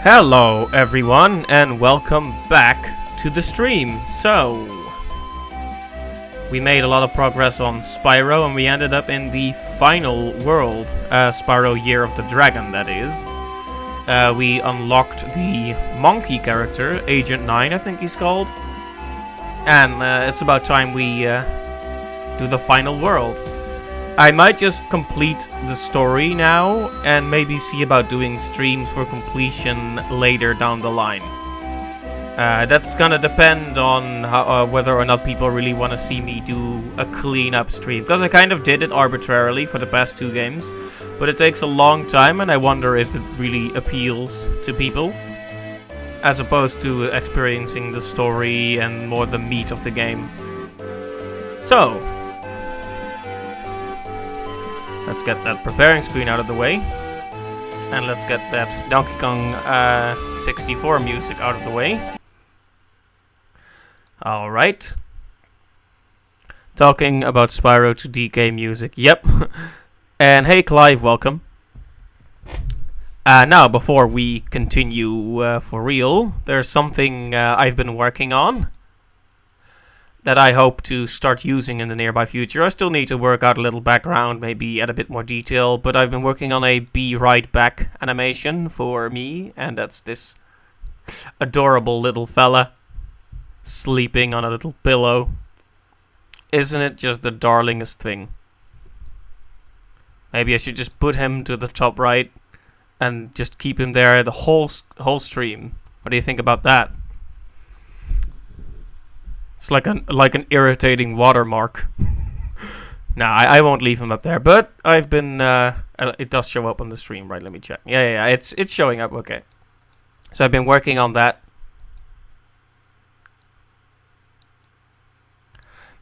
Hello everyone and welcome back to the stream. So, we made a lot of progress on Spyro and we ended up in the final world, Spyro Year of the Dragon that is. We unlocked the monkey character, Agent 9 I think he's called. And it's about time we do the final world. I might just complete the story now and maybe see about doing streams for completion later down the line. That's gonna depend on how, whether or not people really want to see me do a clean-up stream. Because I kind of did it arbitrarily for the past two games. But it takes a long time and I wonder if it really appeals to people. As opposed to experiencing the story and more the meat of the game. So, let's get that preparing screen out of the way. And let's get that Donkey Kong 64 music out of the way. Alright. Talking about Spyro to DK music. Yep. And hey Clive, welcome. Now, before we continue for real, there's something I've been working on that I hope to start using in the nearby future. I still need to work out a little background, maybe add a bit more detail, but I've been working on a Be Right Back animation for me, and that's this adorable little fella sleeping on a little pillow. Isn't it just the darlingest thing? Maybe I should just put him to the top right and just keep him there the whole stream. What do you think about that? It's like an irritating watermark. Nah, I won't leave him up there. But I've been it does show up on the stream, right? Let me check. Yeah, it's showing up. Okay. So I've been working on that.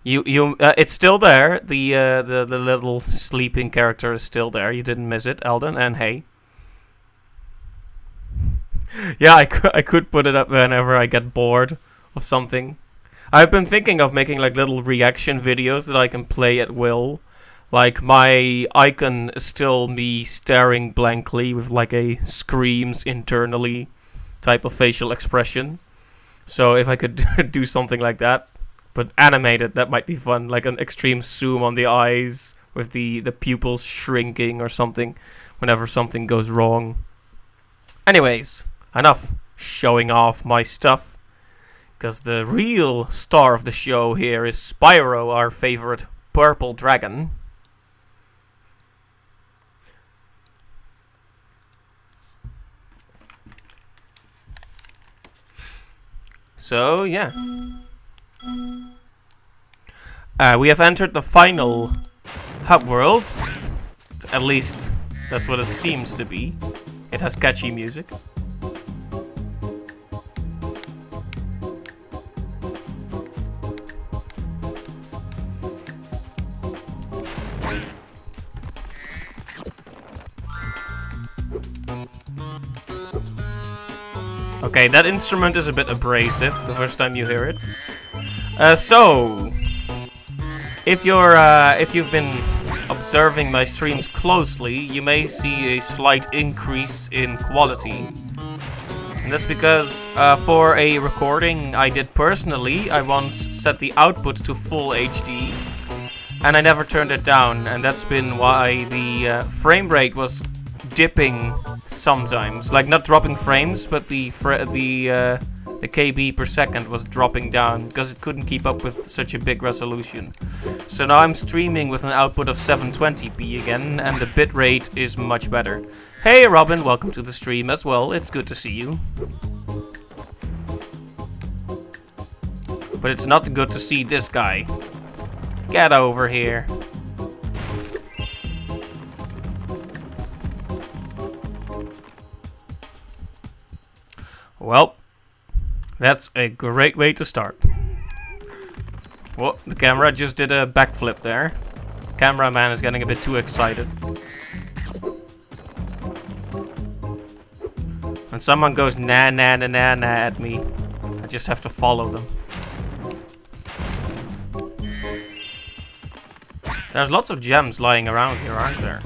It's still there. The little sleeping character is still there. You didn't miss it, Eldon. And hey. Yeah, I could put it up whenever I get bored of something. I've been thinking of making like little reaction videos that I can play at will. Like my icon is still me staring blankly with like a screams internally type of facial expression. So if I could do something like that, but animated, that might be fun. Like an extreme zoom on the eyes with the pupils shrinking or something whenever something goes wrong. Anyways, enough showing off my stuff. Because the real star of the show here is Spyro, our favorite purple dragon. So, yeah. We have entered the final hub world. At least, that's what it seems to be. It has catchy music. Okay, that instrument is a bit abrasive the first time you hear it. So, if you've been observing my streams closely, you may see a slight increase in quality. And that's because for a recording I did personally, I once set the output to full HD, and I never turned it down, and that's been why the frame rate was dipping sometimes, like not dropping frames, but the KB per second was dropping down because it couldn't keep up with such a big resolution. So now I'm streaming with an output of 720p again, and the bitrate is much better. Hey Robin, welcome to the stream as well. It's good to see you. But it's not good to see this guy. Get over here. Well, that's a great way to start. Well, the camera just did a backflip there. Cameraman is getting a bit too excited. When someone goes na na na na na at me, I just have to follow them. There's lots of gems lying around here, aren't there?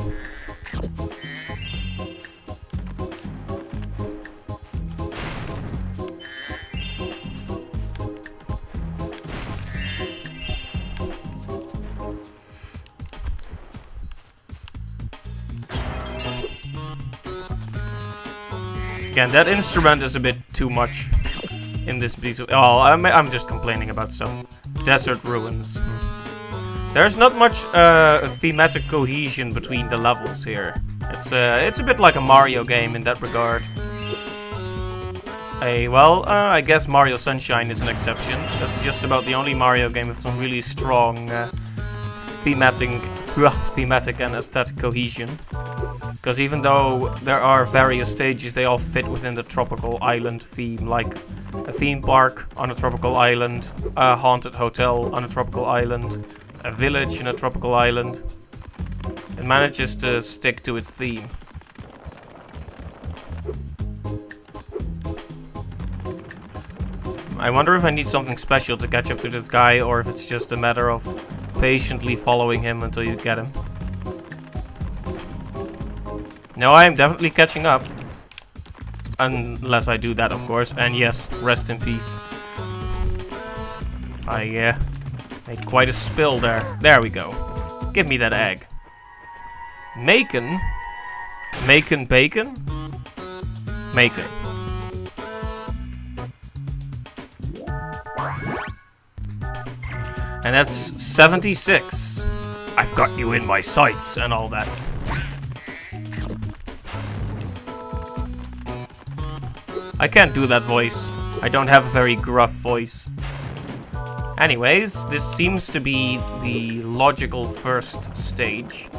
Again, that instrument is a bit too much in this piece of... Oh, I'm just complaining about stuff. Desert ruins. There's not much thematic cohesion between the levels here. It's a bit like a Mario game in that regard. I guess Mario Sunshine is an exception. That's just about the only Mario game with some really strong thematic and aesthetic cohesion. Because even though there are various stages, they all fit within the tropical island theme, like a theme park on a tropical island, a haunted hotel on a tropical island, a village in a tropical island. It manages to stick to its theme. I wonder if I need something special to catch up to this guy, or if it's just a matter of patiently following him until you get him. No, I am definitely catching up. Unless I do that, of course. And yes, rest in peace. I made quite a spill there. There we go. Give me that egg. Macon? Macon bacon? Macon. And that's 76. I've got you in my sights and all that. I can't do that voice. I don't have a very gruff voice. Anyways, this seems to be the logical first stage.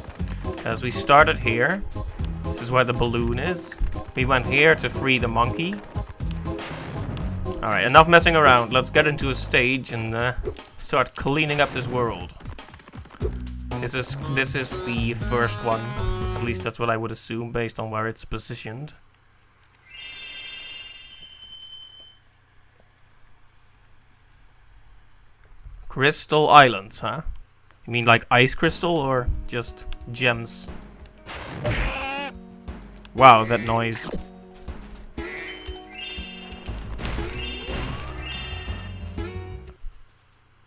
As we started here. This is where the balloon is. We went here to free the monkey. Alright, enough messing around. Let's get into a stage and start cleaning up this world. This is the first one. At least that's what I would assume based on where it's positioned. Crystal Islands, huh? You mean like ice crystal or just gems? Wow, that noise.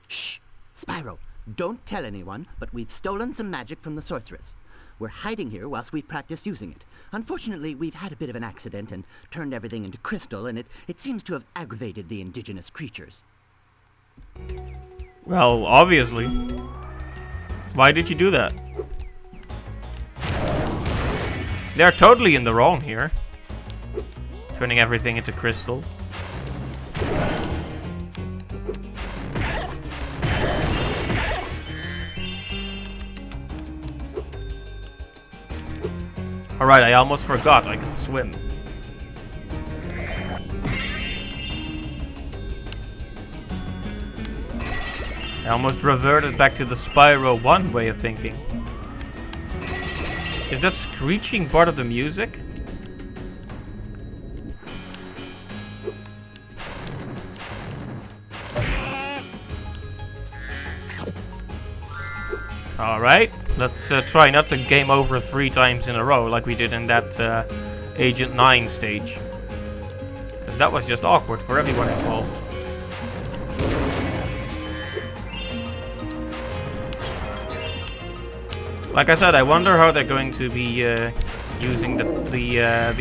Shh! Spyro, don't tell anyone, but we've stolen some magic from the sorceress. We're hiding here whilst we practice using it. Unfortunately, we've had a bit of an accident and turned everything into crystal, and it seems to have aggravated the indigenous creatures. Well, obviously. Why did you do that? They're totally in the wrong here. Turning everything into crystal. Alright, I almost forgot I can swim. I almost reverted back to the Spyro 1 way of thinking. Is that screeching part of the music? Alright, let's try not to game over 3 times in a row like we did in that Agent 9 stage. Because that was just awkward for everyone involved. Like I said, I wonder how they're going to be using the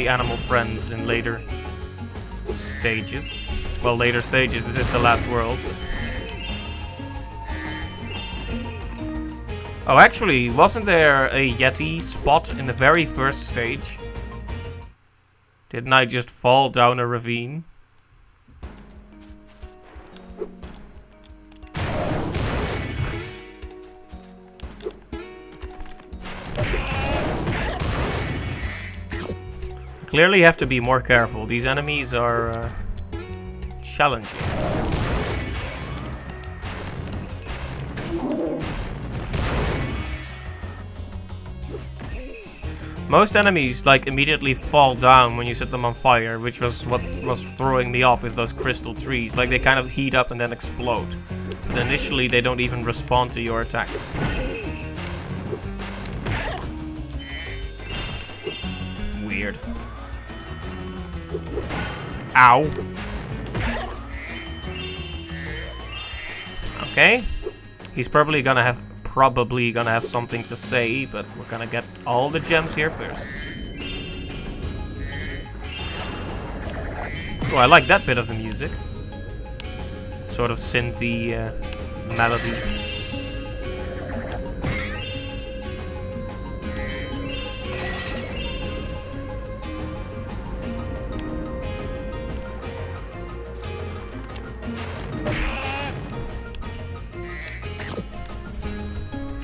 animal friends in later stages. Well, later stages. This is the last world. Oh, actually, wasn't there a Yeti spot in the very first stage? Didn't I just fall down a ravine? Clearly have to be more careful. These enemies are challenging. Most enemies like immediately fall down when you set them on fire, which was what was throwing me off with those crystal trees. Like they kind of heat up and then explode. But initially they don't even respond to your attack. Weird. Ow. Okay. He's probably gonna have something to say, but we're gonna get all the gems here first. Oh, I like that bit of the music. Sort of synthy melody.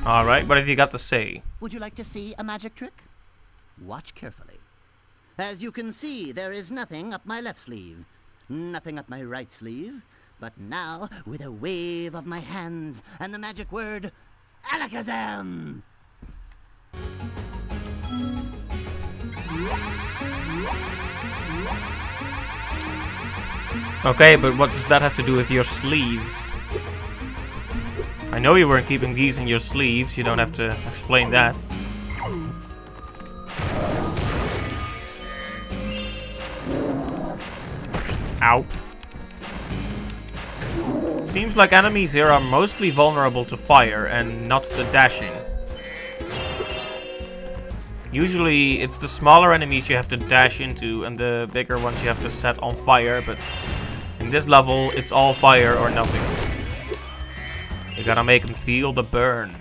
Alright, what have you got to say? Would you like to see a magic trick? Watch carefully. As you can see, there is nothing up my left sleeve, nothing up my right sleeve, but now, with a wave of my hands and the magic word, Alakazam! Okay, but what does that have to do with your sleeves? I know you weren't keeping these in your sleeves, you don't have to explain that. Ow. Seems like enemies here are mostly vulnerable to fire and not to dashing. Usually it's the smaller enemies you have to dash into and the bigger ones you have to set on fire, but in this level it's all fire or nothing. You gotta make them feel the burn.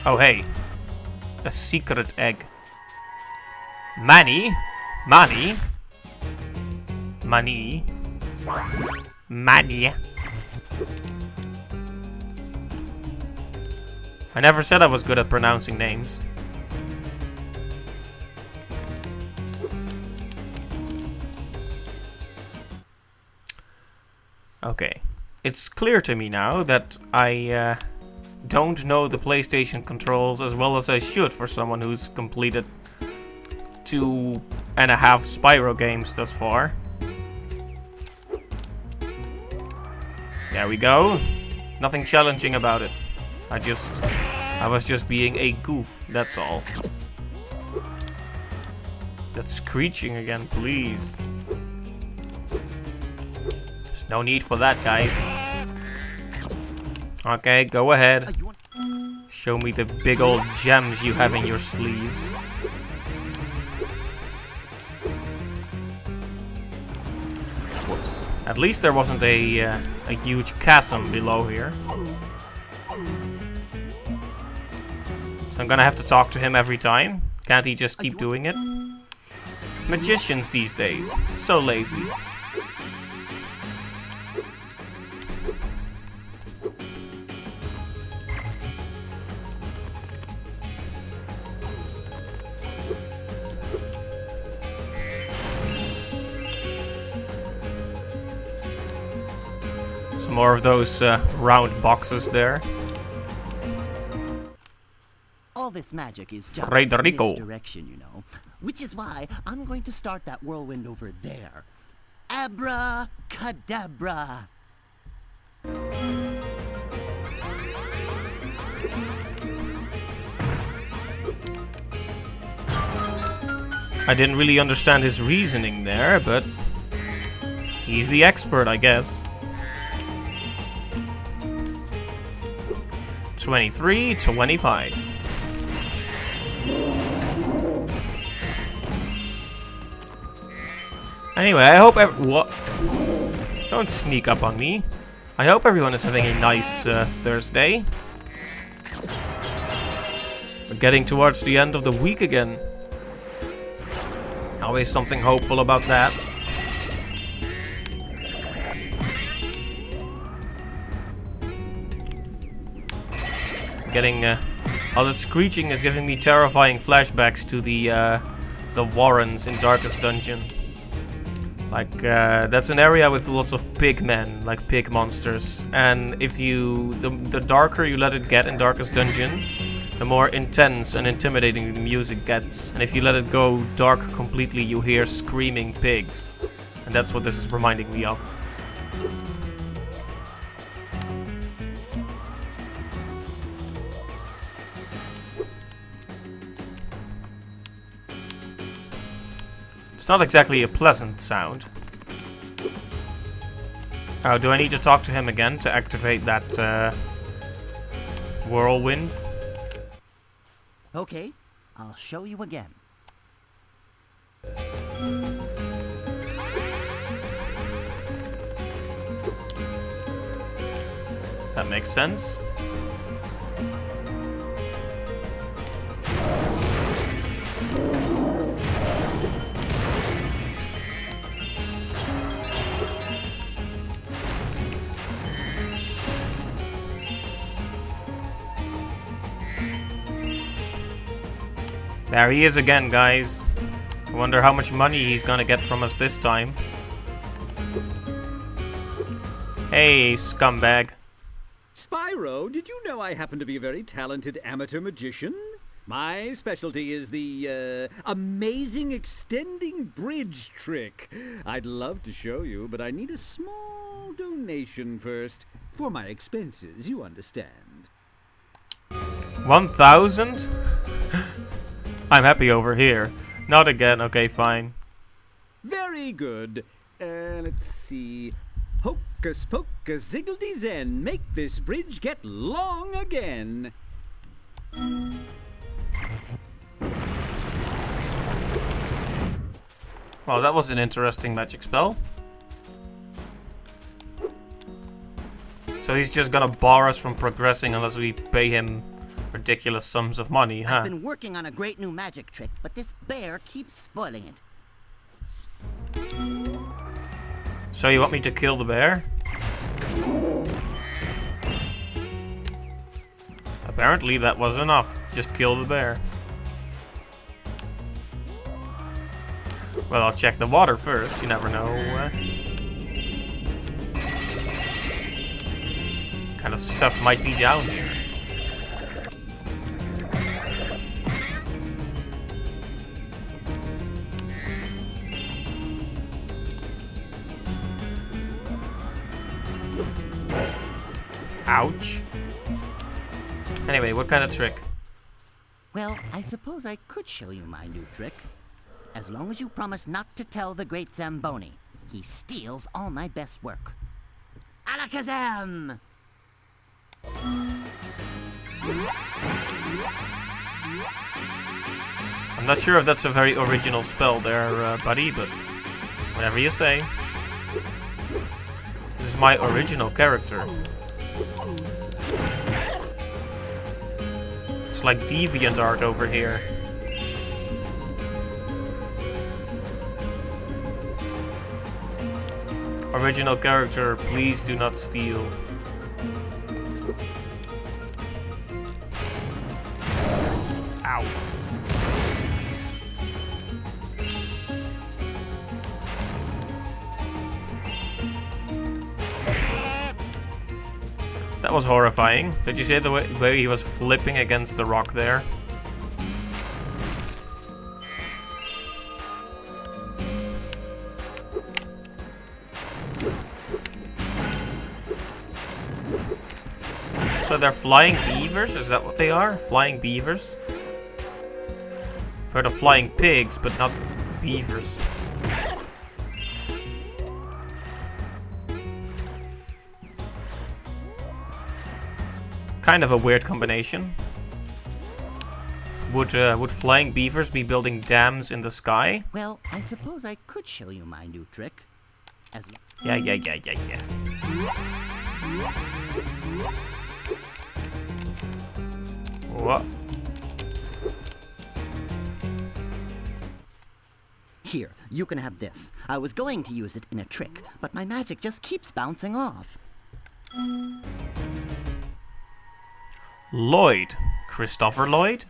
Oh hey, a secret egg. Manny? Manny? Manny? Manny? I never said I was good at pronouncing names. Okay. It's clear to me now that I don't know the PlayStation controls as well as I should for someone who's completed 2.5 Spyro games thus far. There we go. Nothing challenging about it. I was just being a goof, that's all. That's screeching again, please. There's no need for that, guys. Okay, go ahead. Show me the big old gems you have in your sleeves. Whoops. At least there wasn't a huge chasm below here. So I'm gonna have to talk to him every time. Can't he just keep doing it? Magicians these days. So lazy. Some more of those round boxes there. All this magic is just Frederico. misdirection, you know. Which is why I'm going to start that whirlwind over there. Abracadabra. I didn't really understand his reasoning there, but he's the expert, I guess. 23, 25. Anyway, I hope what? Don't sneak up on me. I hope everyone is having a nice Thursday. We're getting towards the end of the week again. Always something hopeful about that. Getting all that screeching is giving me terrifying flashbacks to the Warrens in Darkest Dungeon. Like that's an area with lots of pig men, like pig monsters. And if you the darker you let it get in Darkest Dungeon, the more intense and intimidating the music gets. And if you let it go dark completely, you hear screaming pigs. And that's what this is reminding me of. It's not exactly a pleasant sound. Oh, do I need to talk to him again to activate that whirlwind? Okay, I'll show you again. That makes sense. There he is again, guys. I wonder how much money he's gonna get from us this time. Hey, scumbag. Spyro, did you know I happen to be a very talented amateur magician? My specialty is the, amazing extending bridge trick. I'd love to show you, but I need a small donation first. For my expenses, you understand. 1,000? I'm happy over here. Not again. Okay, fine. Very good. Let's see. Hocus pocus ziggledy zen. Make this bridge get long again. Well, that was an interesting magic spell. So he's just gonna bar us from progressing unless we pay him ridiculous sums of money, huh? I've been working on a great new magic trick, but this bear keeps spoiling it. So you want me to kill the bear? Apparently that was enough. Just kill the bear. Well, I'll check the water first. You never know. What kind of stuff might be down here? Ouch. Anyway, what kind of trick? Well, I suppose I could show you my new trick. As long as you promise not to tell the great Zamboni. He steals all my best work. Alakazam! I'm not sure if that's a very original spell there, buddy, but whatever you say. This is my original character. It's like deviant art over here. Original character, please do not steal. Ow. That was horrifying. Did you see the way he was flipping against the rock there? So they're flying beavers? Is that what they are? Flying beavers? I've heard of flying pigs, but not beavers. Kind of a weird combination. Would flying beavers be building dams in the sky? Well, I suppose I could show you my new trick. Yeah. What? Here, you can have this. I was going to use it in a trick, but my magic just keeps bouncing off. Lloyd. Christopher Lloyd?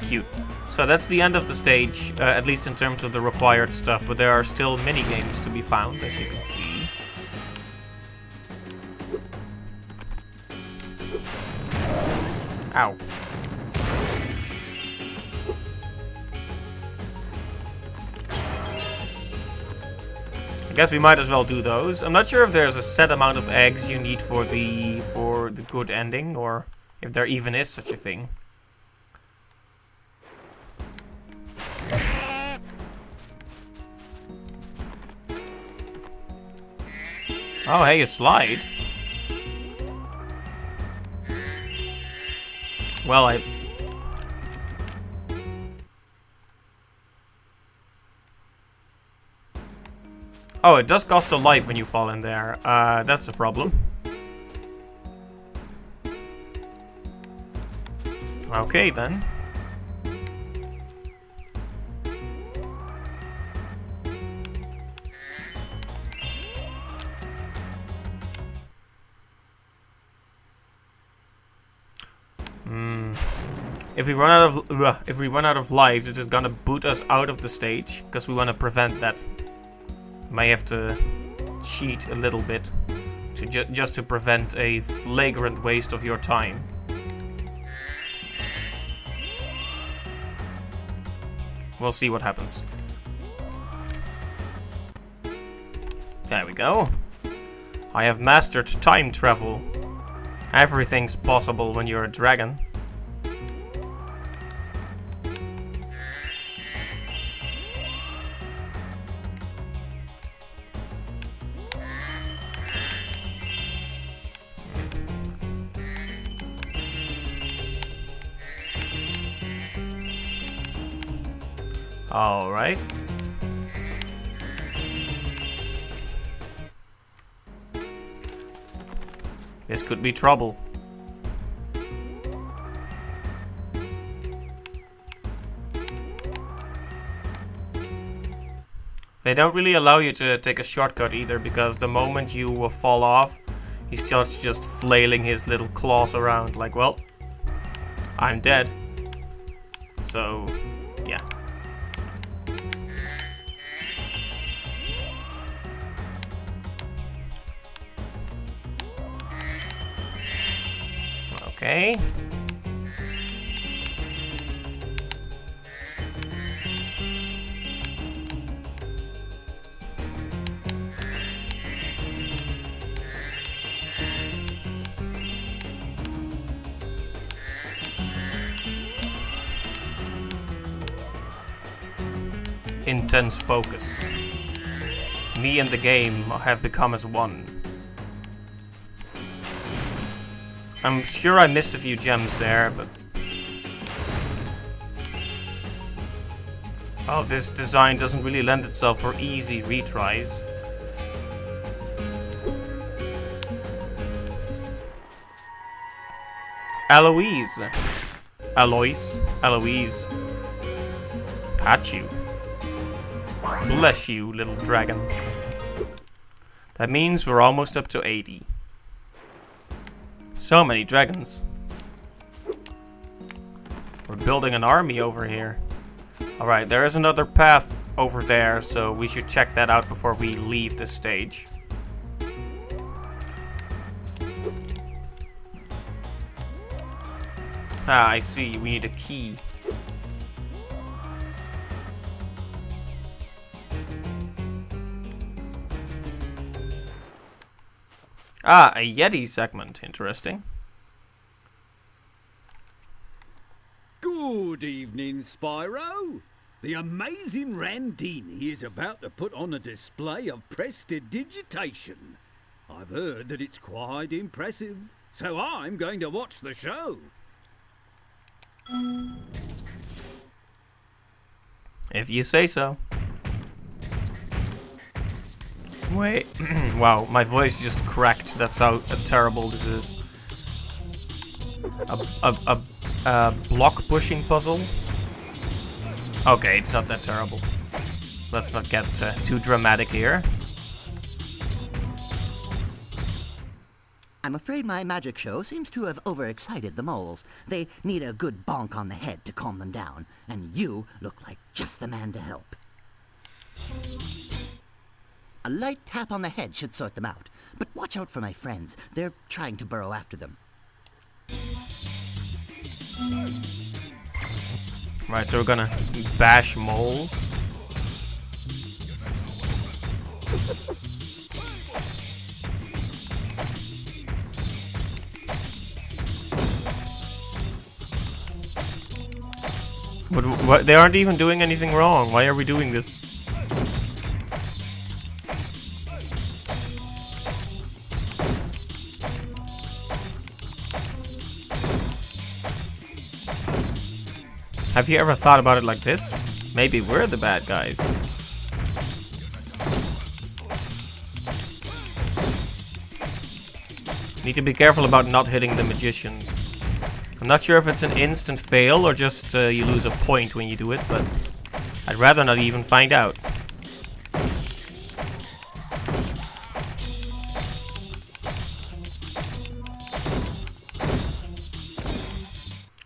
Cute. So that's the end of the stage, at least in terms of the required stuff, but there are still mini-games to be found, as you can see. Ow. I guess we might as well do those. I'm not sure if there's a set amount of eggs you need for the good ending, or if there even is such a thing. Oh, hey, a slide. Well, Oh, it does cost a life when you fall in there. That's a problem. Okay, then. If we run out of lives, this is gonna boot us out of the stage because we want to prevent that. May have to cheat a little bit to just to prevent a flagrant waste of your time. We'll see what happens. There we go. I have mastered time travel. Everything's possible when you're a dragon. All right. This could be trouble. They don't really allow you to take a shortcut either, because the moment you fall off, he starts just flailing his little claws around like, well, I'm dead. So, yeah. Okay. Intense focus. Me and the game have become as one. I'm sure I missed a few gems there, but... oh, this design doesn't really lend itself for easy retries. Eloise. Eloise. Got you. Bless you, little dragon. That means we're almost up to 80. So many dragons. We're building an army over here. Alright, there is another path over there, so we should check that out before we leave this stage. Ah, I see. We need a key. Ah, a Yeti segment. Interesting. Good evening, Spyro. The amazing Randini is about to put on a display of prestidigitation. I've heard that it's quite impressive, so I'm going to watch the show. If you say so. Wait, wow, my voice just cracked. That's how terrible this is. A block pushing puzzle? Okay, it's not that terrible. Let's not get too dramatic here. I'm afraid my magic show seems to have overexcited the moles. They need a good bonk on the head to calm them down, and you look like just the man to help. A light tap on the head should sort them out. But watch out for my friends. They're trying to burrow after them. Right, so we're gonna bash moles. But what, they aren't even doing anything wrong. Why are we doing this? Have you ever thought about it like this? Maybe we're the bad guys. Need to be careful about not hitting the magicians. I'm not sure if it's an instant fail or just you lose a point when you do it, but I'd rather not even find out.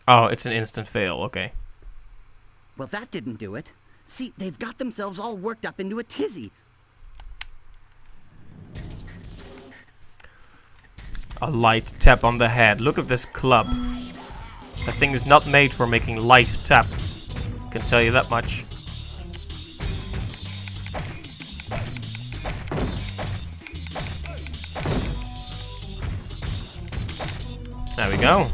Oh, it's an instant fail, okay. Well, that didn't do it. See, they've got themselves all worked up into a tizzy. A light tap on the head. Look at this club. That thing is not made for making light taps. Can tell you that much. There we go.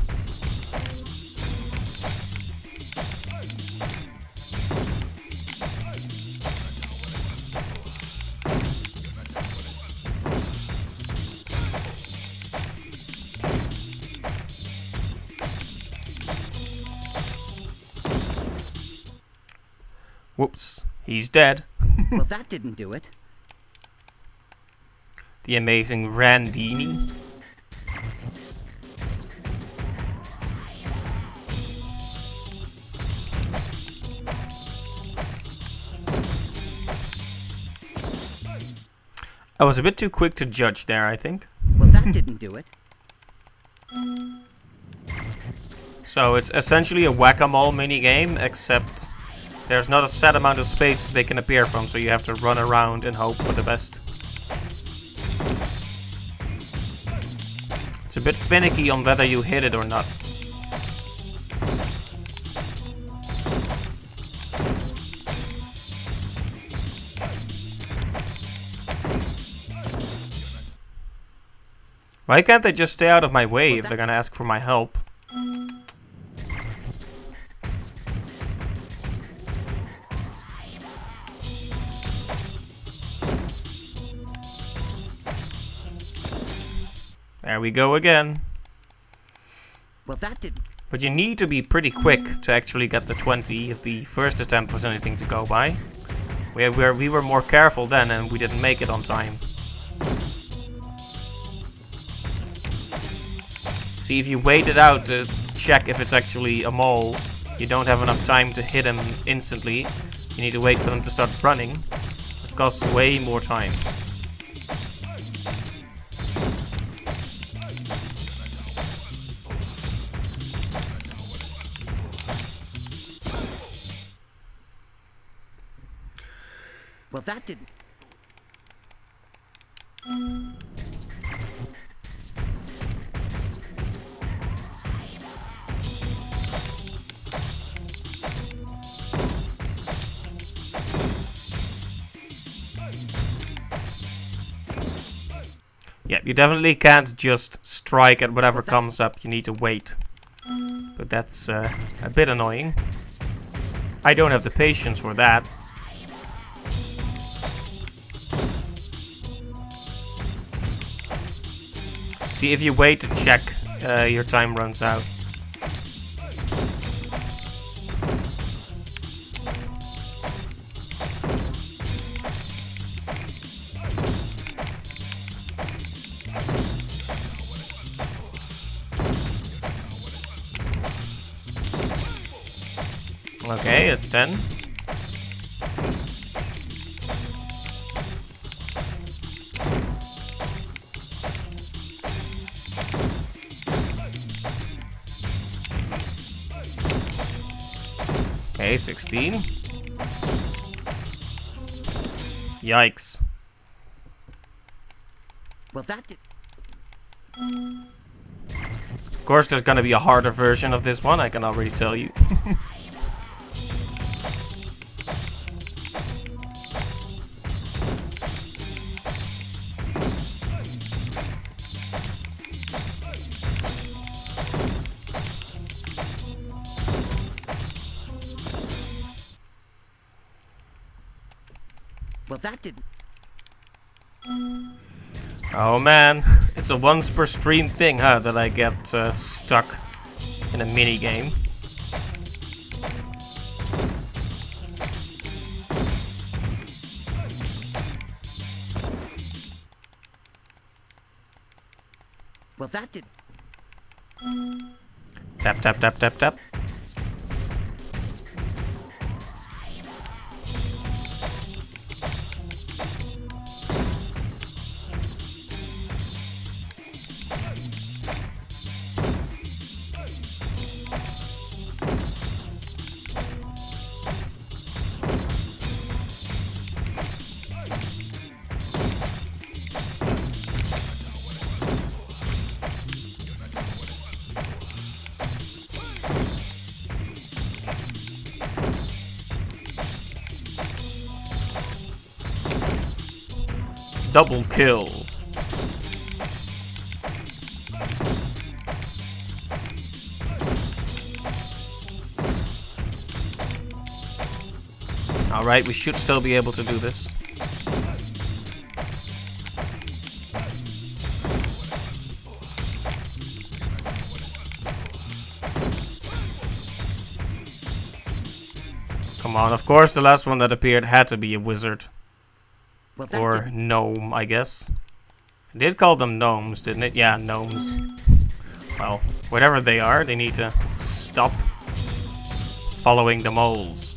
Whoops, he's dead. Well, that didn't do it. The amazing Randini. I was a bit too quick to judge there, I think. Well, that didn't do it. So it's essentially a whack-a-mole minigame, except there's not a set amount of spaces they can appear from, so you have to run around and hope for the best. It's a bit finicky on whether you hit it or not. Why can't they just stay out of my way if they're gonna ask for my help? There we go again. Well, that didn't. But you need to be pretty quick to actually get the 20 if the first attempt was anything to go by. We were more careful then and we didn't make it on time. See, if you wait it out to check if it's actually a mole, you don't have enough time to hit him instantly. You need to wait for them to start running. It costs way more time. Well, that didn't. Yeah, you definitely can't just strike at whatever comes up. You need to wait. But that's a bit annoying. I don't have the patience for that. See, if you wait to check, your time runs out. Okay, it's 10. Okay, 16. Yikes. Well, that did. Of course, there's gonna be a harder version of this one, I can already tell you. Well, that didn't. Oh man, it's a once per stream thing, huh, that I get stuck in a mini game. Well, that did... Tap, tap, tap, tap, tap. Double kill. Alright, we should still be able to do this. Come on, of course the last one that appeared had to be a wizard. Well, that Or did... gnome, I guess. I did call them gnomes, didn't it? Yeah, gnomes. Well, whatever they are, they need to stop following the moles.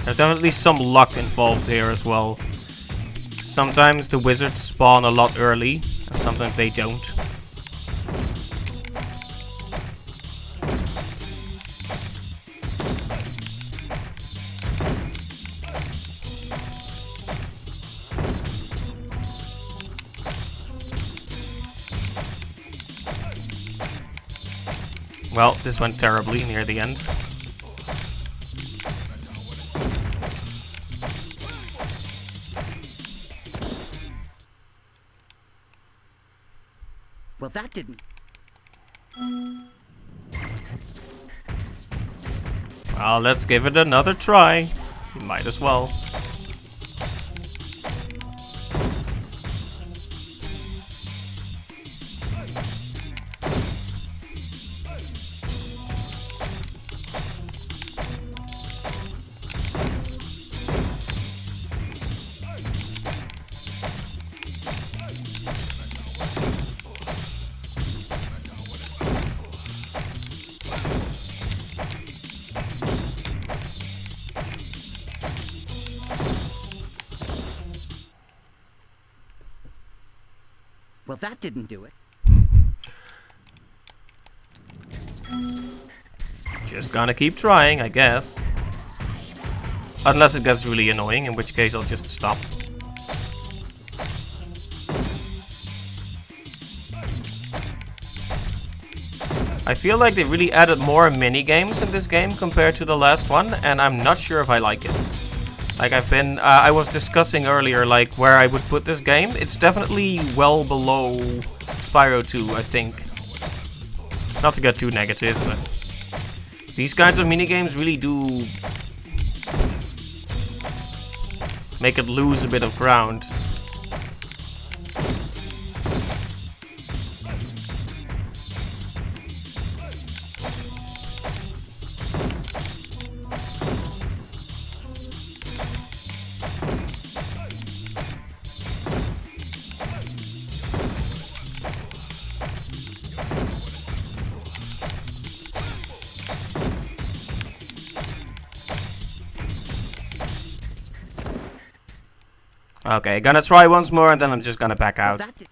There's definitely some luck involved here as well. Sometimes the wizards spawn a lot early, and sometimes they don't. Well, this went terribly near the end. Well, that didn't... Well, let's give it another try. You might as well. Well, that didn't do it. Just gonna keep trying, I guess. Unless it gets really annoying, in which case I'll just stop. I feel like they really added more mini-games in this game compared to the last one, and I'm not sure if I like it. Like I was discussing earlier, like where I would put this game. It's definitely well below Spyro 2, I think. Not to get too negative, but these kinds of minigames really do make it lose a bit of ground. Okay, gonna try once more and then I'm just gonna back out. Well, that did...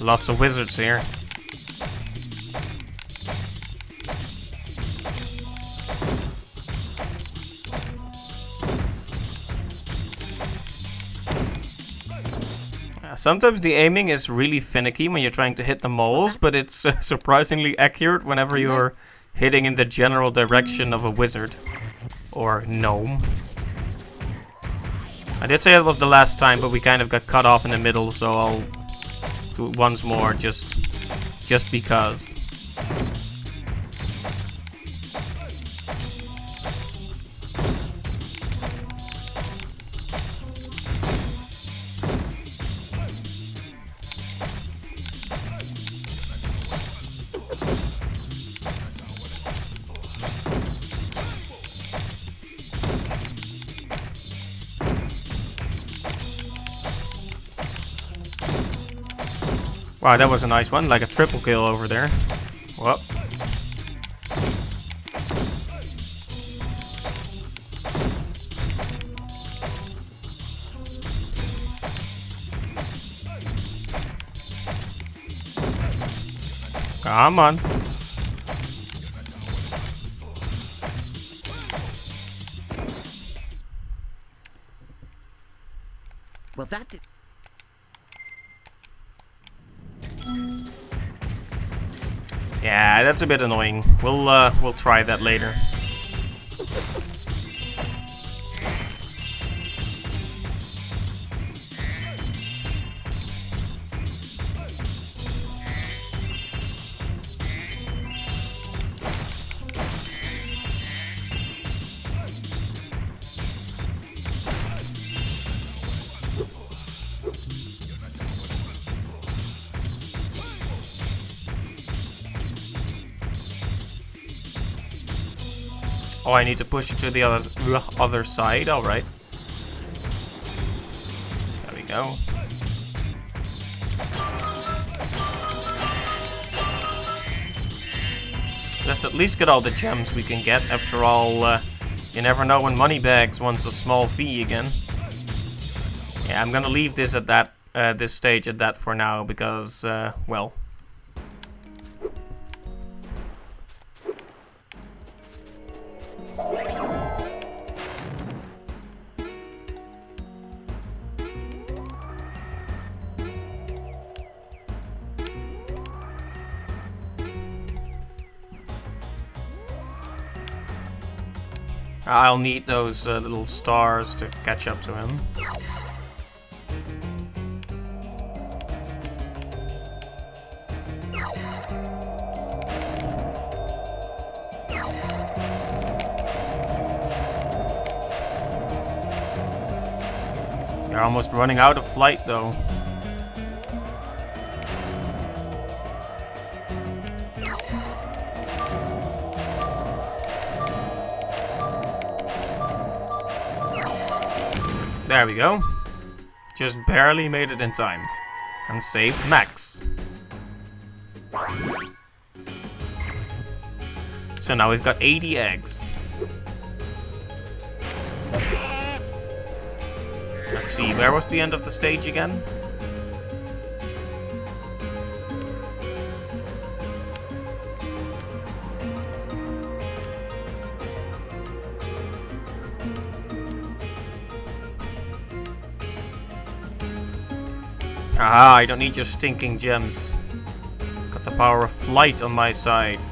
Lots of wizards here. Sometimes the aiming is really finicky when you're trying to hit the moles, but it's surprisingly accurate whenever you're hitting in the general direction of a wizard or gnome. I did say it was the last time, but we kind of got cut off in the middle, so I'll do it once more just because. Wow, that was a nice one, like a triple kill over there. Whoop. Come on. Well, that did... Yeah, that's a bit annoying. We'll try that later. Oh, I need to push it to the other side. All right. There we go. Let's at least get all the gems we can get. After all, you never know when Moneybags wants a small fee again. Yeah, I'm gonna leave this at that. This stage at that for now because, well. I'll need those little stars to catch up to him. You're almost running out of flight though. There we go. Just barely made it in time. And saved Max. So now we've got 80 eggs. Let's see, where was the end of the stage again? Ah, I don't need your stinking gems. Got the power of flight on my side.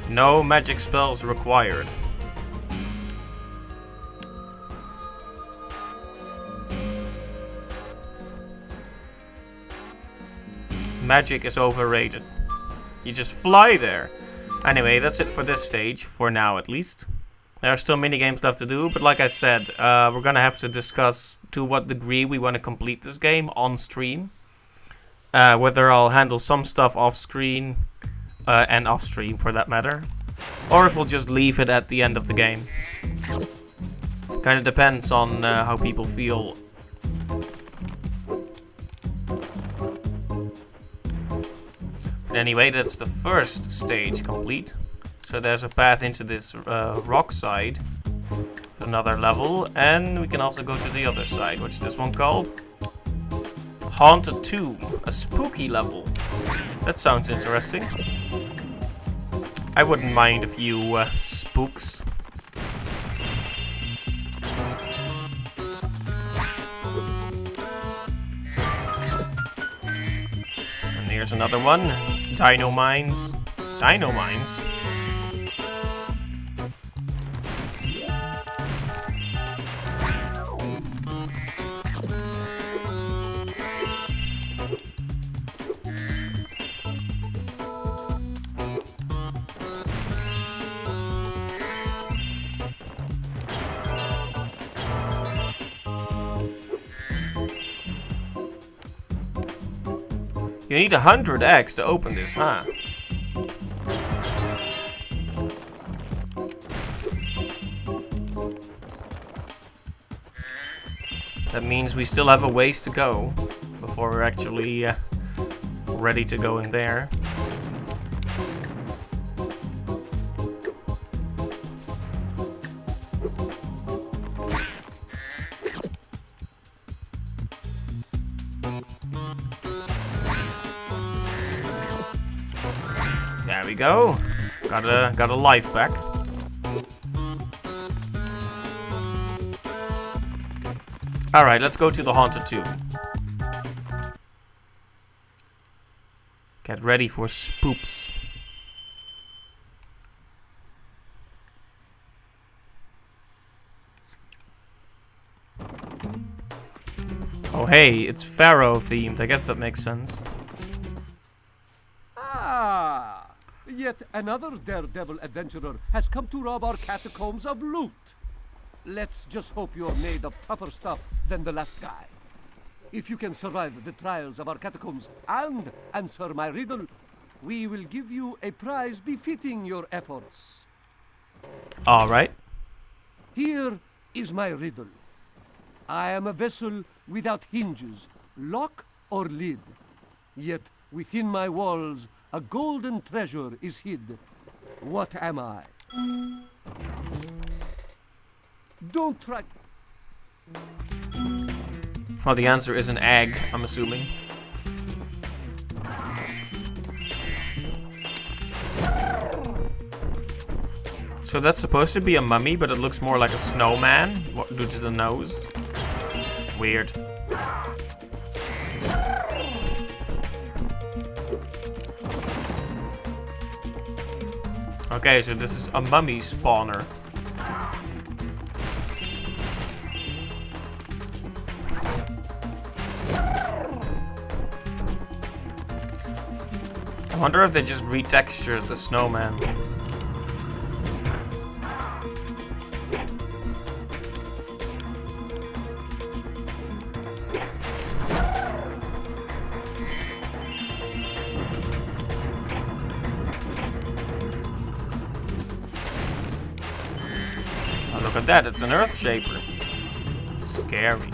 No magic spells required. Magic is overrated. You just fly there. Anyway, that's it for this stage, for now at least. There are still minigames left to do, but like I said, we're gonna have to discuss to what degree we want to complete this game on stream. Whether I'll handle some stuff off screen, and off stream for that matter, or if we'll just leave it at the end of the game. Kind of depends on how people feel. But anyway, that's the first stage complete. So there's a path into this rock side, another level, and we can also go to the other side. What's this one called? Haunted Tomb, a spooky level. That sounds interesting. I wouldn't mind a few spooks. here's another one. Dino mines. Dino mines? You need 100 eggs to open this, huh? That means we still have a ways to go before we're actually ready to go in there. There we go. Got a life back. Alright, let's go to the Haunted Tomb. Get ready for spoops. Oh hey, it's Pharaoh themed. I guess that makes sense. Ah! Yet another daredevil adventurer has come to rob our catacombs of loot. Let's just hope you're made of tougher stuff than the last guy. If you can survive the trials of our catacombs and answer my riddle, we will give you a prize befitting your efforts. Alright. Here is my riddle. I am a vessel without hinges, lock or lid. Yet within my walls a golden treasure is hid. What am I? Don't try. Well, the answer is an egg, I'm assuming. So that's supposed to be a mummy, but it looks more like a snowman due to the nose. Weird. Okay, so this is a mummy spawner. I wonder if they just retextured the snowman. Oh, look at that, it's an earth shaper. Scary.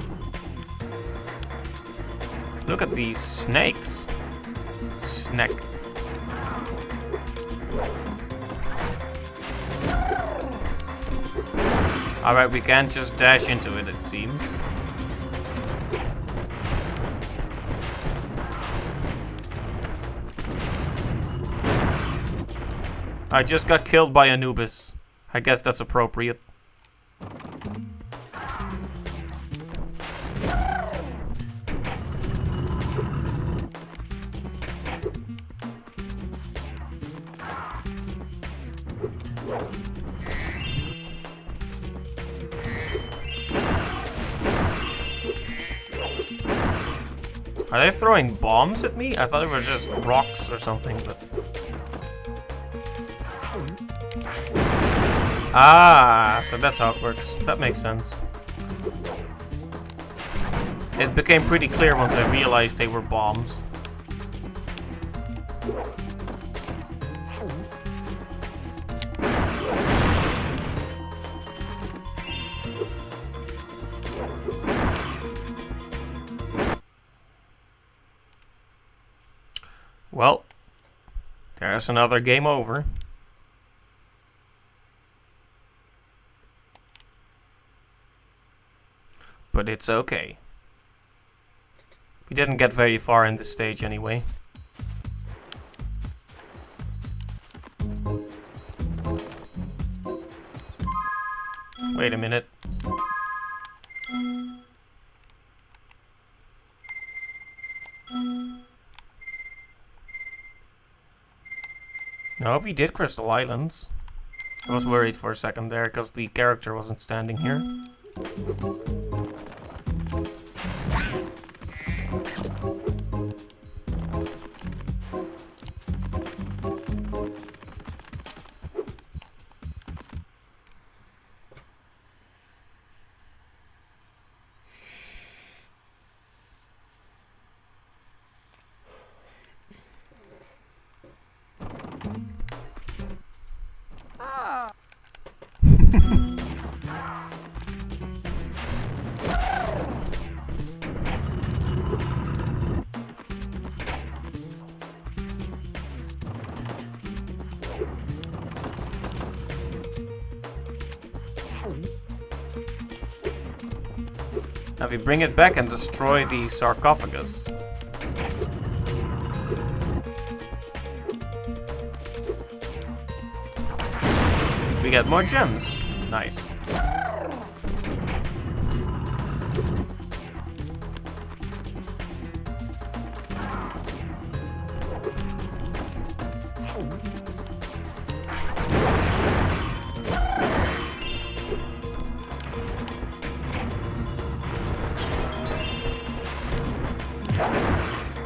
Look at these snakes. Snack. Alright, we can't just dash into it, it seems. I just got killed by Anubis. I guess that's appropriate. Are they throwing bombs at me? I thought it was just rocks or something, but... Ah, so that's how it works. That makes sense. It became pretty clear once I realized they were bombs. Well, there's another game over. But it's okay. We didn't get very far in this stage anyway. Wait a minute. No, we did Crystal Islands. I was worried for a second there because the character wasn't standing here. Now if we bring it back and destroy the sarcophagus. We get more gems. Nice.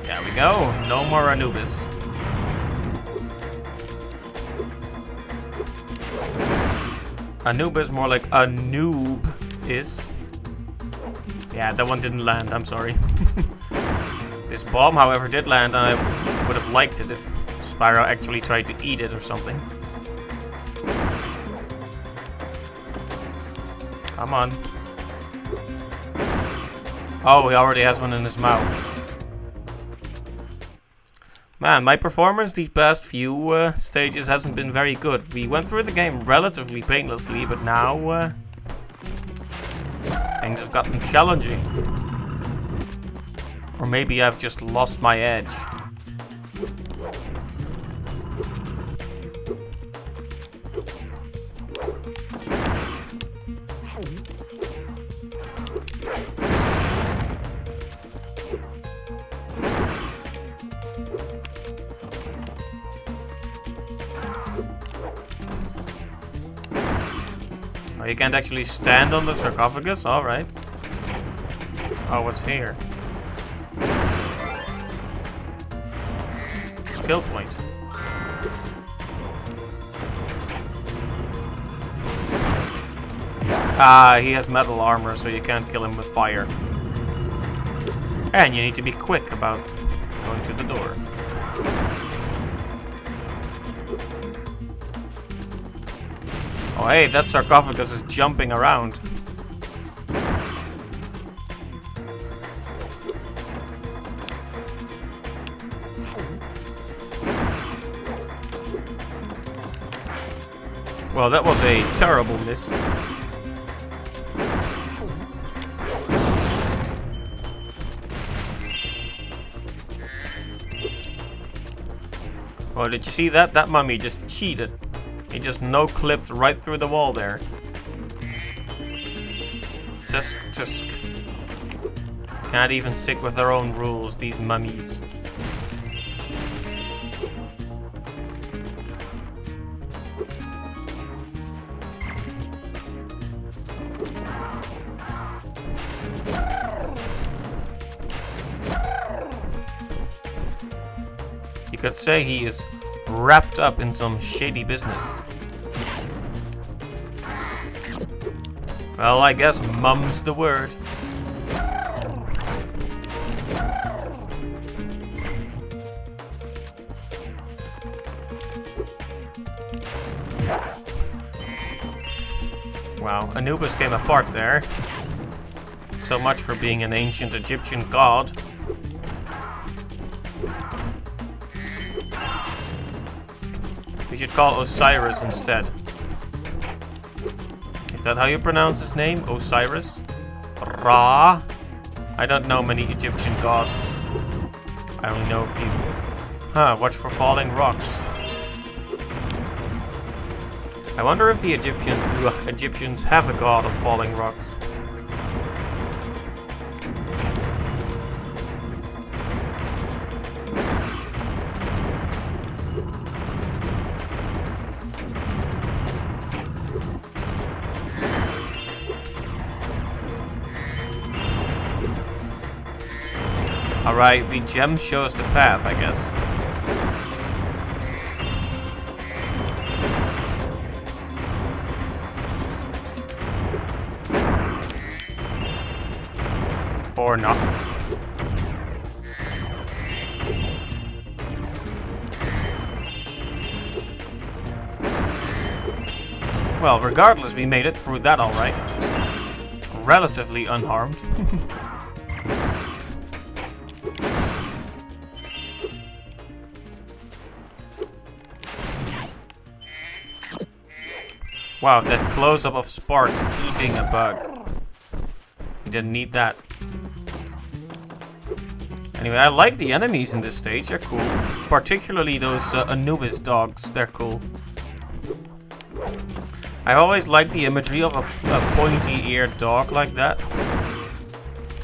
There we go. No more Anubis. Anubis, more like a noob is. Yeah, that one didn't land, I'm sorry. This bomb, however, did land, and I would have liked it if Spyro actually tried to eat it or something. Come on. Oh, he already has one in his mouth. Man, my performance these past few stages hasn't been very good. We went through the game relatively painlessly, but now things have gotten challenging. Or maybe I've just lost my edge. Oh, you can't actually stand on the sarcophagus? Alright. Oh, what's here? Skill point. Ah, he has metal armor, so you can't kill him with fire. And you need to be quick about going to the door. Oh hey, that sarcophagus is jumping around. Well, that was a terrible miss. Oh, did you see that? That mummy just cheated. He just no-clipped right through the wall there. Tisk, tisk. Can't even stick with their own rules, these mummies. You could say he is wrapped up in some shady business. Well, I guess mum's the word. Wow, Anubis came apart there. So much for being an ancient Egyptian god. We should call Osiris instead. Is that how you pronounce his name? Osiris? Ra? I don't know many Egyptian gods. I only know a few. Huh, watch for falling rocks. I wonder if the Egyptians have a god of falling rocks. Alright, the gem shows the path, I guess. Or not. Well, regardless, we made it through that alright. Relatively unharmed. Wow, that close-up of Sparks eating a bug. He didn't need that. Anyway, I like the enemies in this stage, they're cool. Particularly those Anubis dogs, they're cool. I always liked the imagery of a pointy-eared dog like that.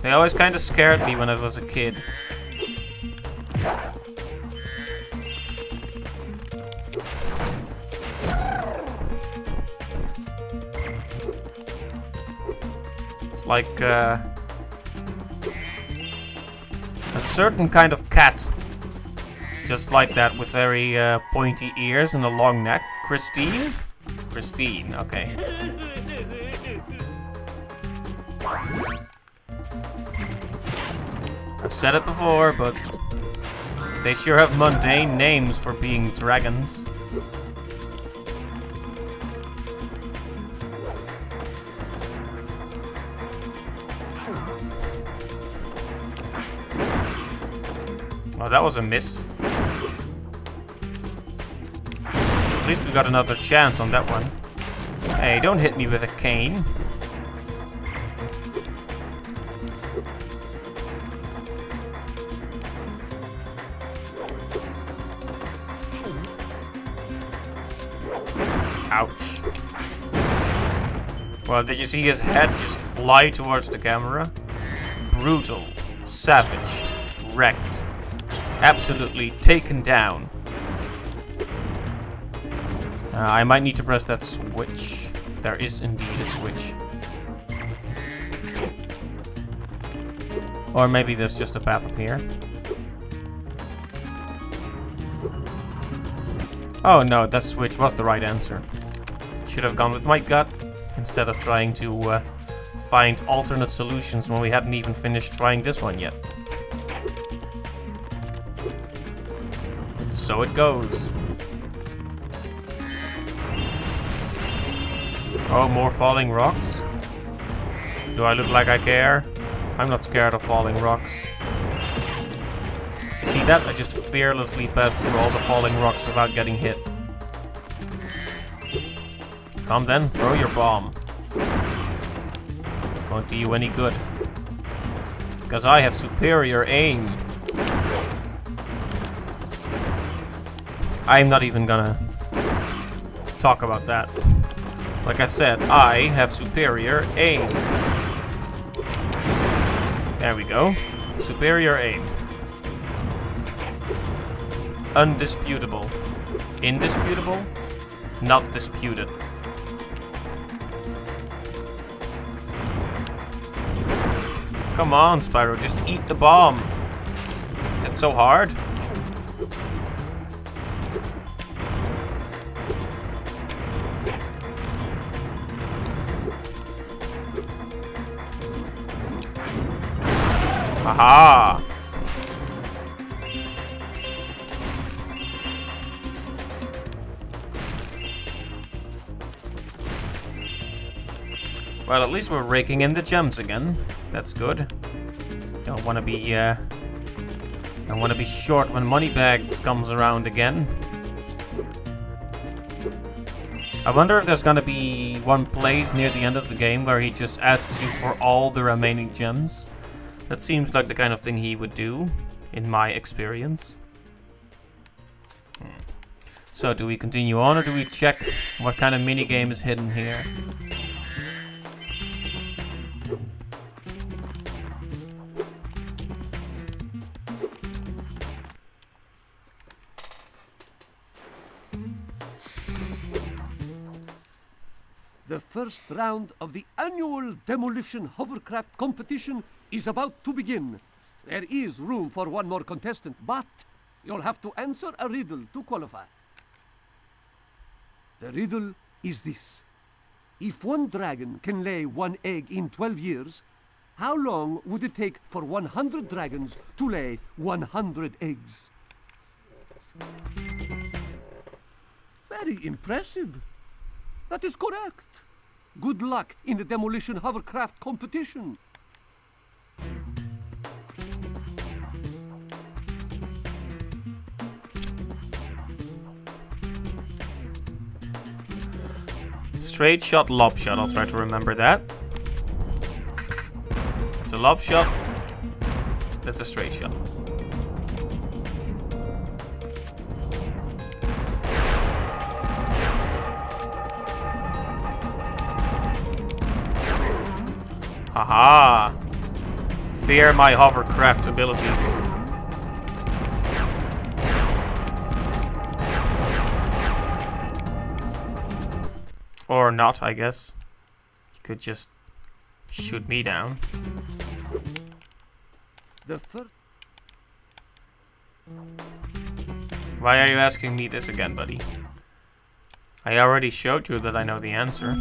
They always kind of scared me when I was a kid. It's like a certain kind of cat. Just like that, with very pointy ears and a long neck. Christine? Christine, okay. I've said it before, but they sure have mundane names for being dragons. Oh, that was a miss. At least we got another chance on that one. Hey, don't hit me with a cane. Ouch. Well, did you see his head just fly towards the camera? Brutal. Savage. Wrecked. Absolutely taken down. I might need to press that switch, if there is indeed a switch. Or maybe there's just a path up here. Oh no, that switch was the right answer. Should have gone with my gut, instead of trying to find alternate solutions when we hadn't even finished trying this one yet. So it goes. Oh, more falling rocks? Do I look like I care? I'm not scared of falling rocks. Did you see that? I just fearlessly passed through all the falling rocks without getting hit. Come then, throw your bomb. Won't do you any good. Because I have superior aim. I'm not even gonna talk about that. Like I said, I have superior aim. There we go. Superior aim. Undisputable. Indisputable? Not disputed. Come on, Spyro, just eat the bomb. Is it so hard? Aha! Well, at least we're raking in the gems again. That's good. Don't want to be short when Moneybags comes around again. I wonder if there's gonna be one place near the end of the game where he just asks you for all the remaining gems. That seems like the kind of thing he would do, in my experience. So, do we continue on or do we check what kind of minigame is hidden here? The first round of the annual demolition hovercraft competition is about to begin. There is room for one more contestant, but you'll have to answer a riddle to qualify. The riddle is this. If one dragon can lay one egg in 12 years, how long would it take for 100 dragons to lay 100 eggs? Very impressive. That is correct. Good luck in the demolition hovercraft competition. Straight shot, lob shot. I'll try to remember that. It's a lob shot. That's a straight shot. Haha! Fear my hovercraft abilities. Or not, I guess. You could just shoot me down. The first. Why are you asking me this again, buddy? I already showed you that I know the answer.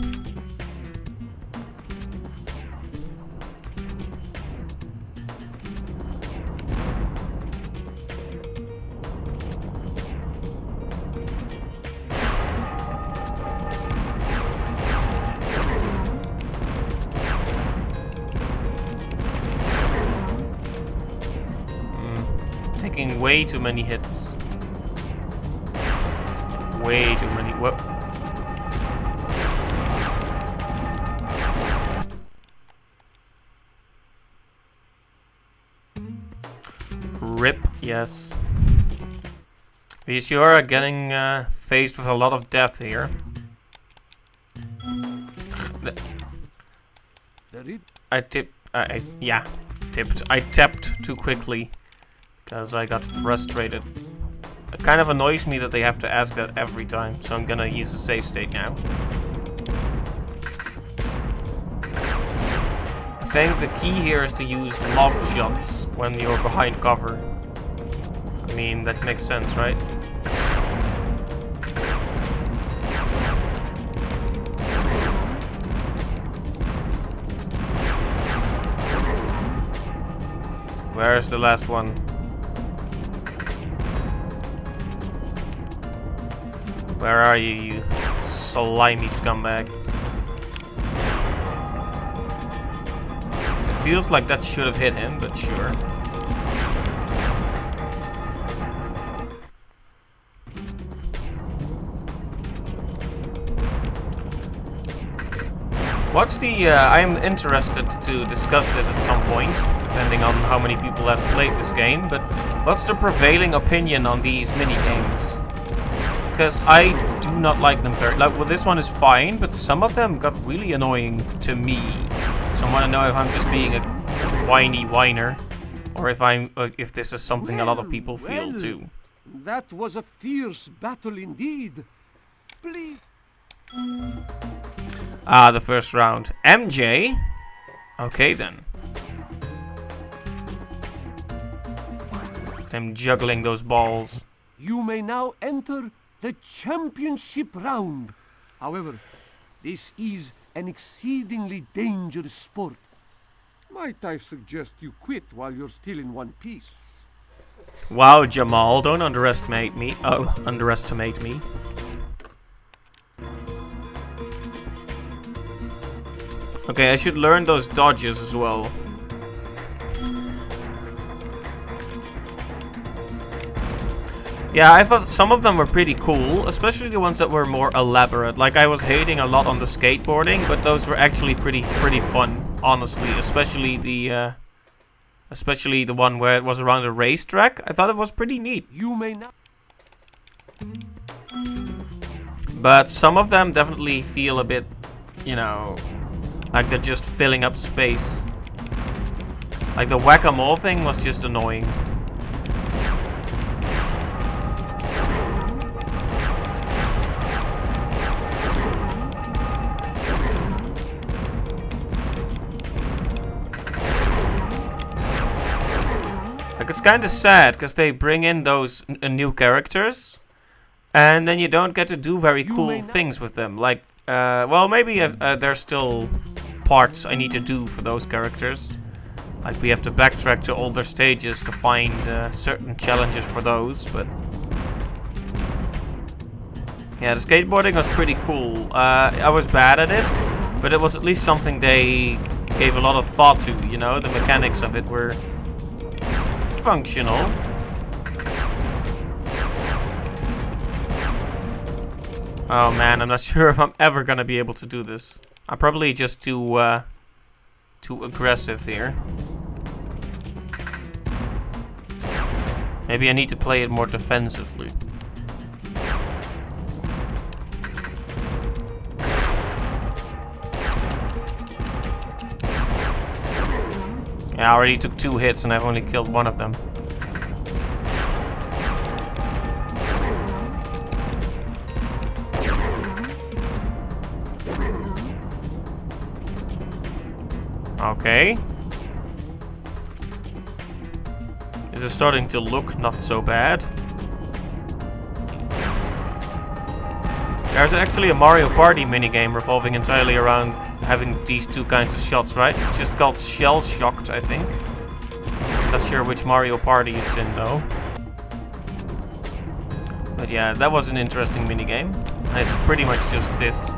Taking way too many hits. Way too many. Whoa. Rip, yes. We sure are getting faced with a lot of death here. I tipped. Yeah, tipped. I tapped too quickly. Because I got frustrated. It kind of annoys me that they have to ask that every time, so I'm gonna use the save state now. I think the key here is to use lob shots when you're behind cover. I mean, that makes sense, right? Where's the last one? Where are you, you slimy scumbag? It feels like that should have hit him, but sure. What's the, I'm interested to discuss this at some point, depending on how many people have played this game, but what's the prevailing opinion on these minigames? Because I do not like them very... well, this one is fine, but some of them got really annoying to me. So I want to know if I'm just being a whiny whiner, or if this is something a lot of people feel too. That was a fierce battle indeed. Please. Ah, the first round. MJ? Okay then. I'm juggling those balls. You may now enter the championship round. However, this is an exceedingly dangerous sport. Might I suggest you quit while you're still in one piece? Wow, Jamal, don't underestimate me. Oh, underestimate me. Okay, I should learn those dodges as well. Yeah, I thought some of them were pretty cool, especially the ones that were more elaborate. Like, I was hating a lot on the skateboarding, but those were actually pretty fun, honestly. Especially the one where it was around a racetrack. I thought it was pretty neat. You may not. But some of them definitely feel a bit, you know, like they're just filling up space. Like the whack-a-mole thing was just annoying. kind of sad because they bring in those new characters, and then you don't get to do very cool things with them. Like, well, maybe there's still parts I need to do for those characters. Like, we have to backtrack to older stages to find certain challenges for those, but... yeah, the skateboarding was pretty cool. I was bad at it, but it was at least something they gave a lot of thought to, you know? The mechanics of it were functional. Oh man, I'm not sure if I'm ever gonna be able to do this. I'm probably just too aggressive here. Maybe I need to play it more defensively. Yeah, I already took 2 hits and I've only killed 1 of them. Okay. This is starting to look not so bad. There's actually a Mario Party minigame revolving entirely around having these 2 kinds of shots, right? It's just called Shell Shocked, I think. Not sure which Mario Party it's in, though. But yeah, that was an interesting minigame. It's pretty much just this.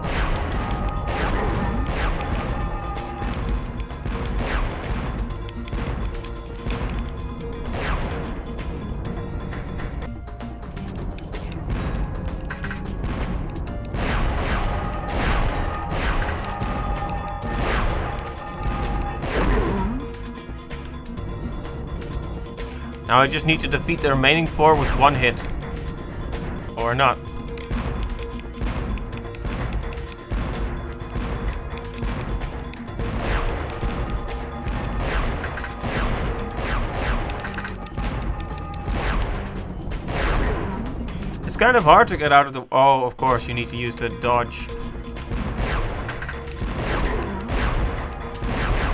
Now I just need to defeat the remaining 4 with 1 hit. Or not. It's kind of hard to get out of the... oh, of course, you need to use the dodge.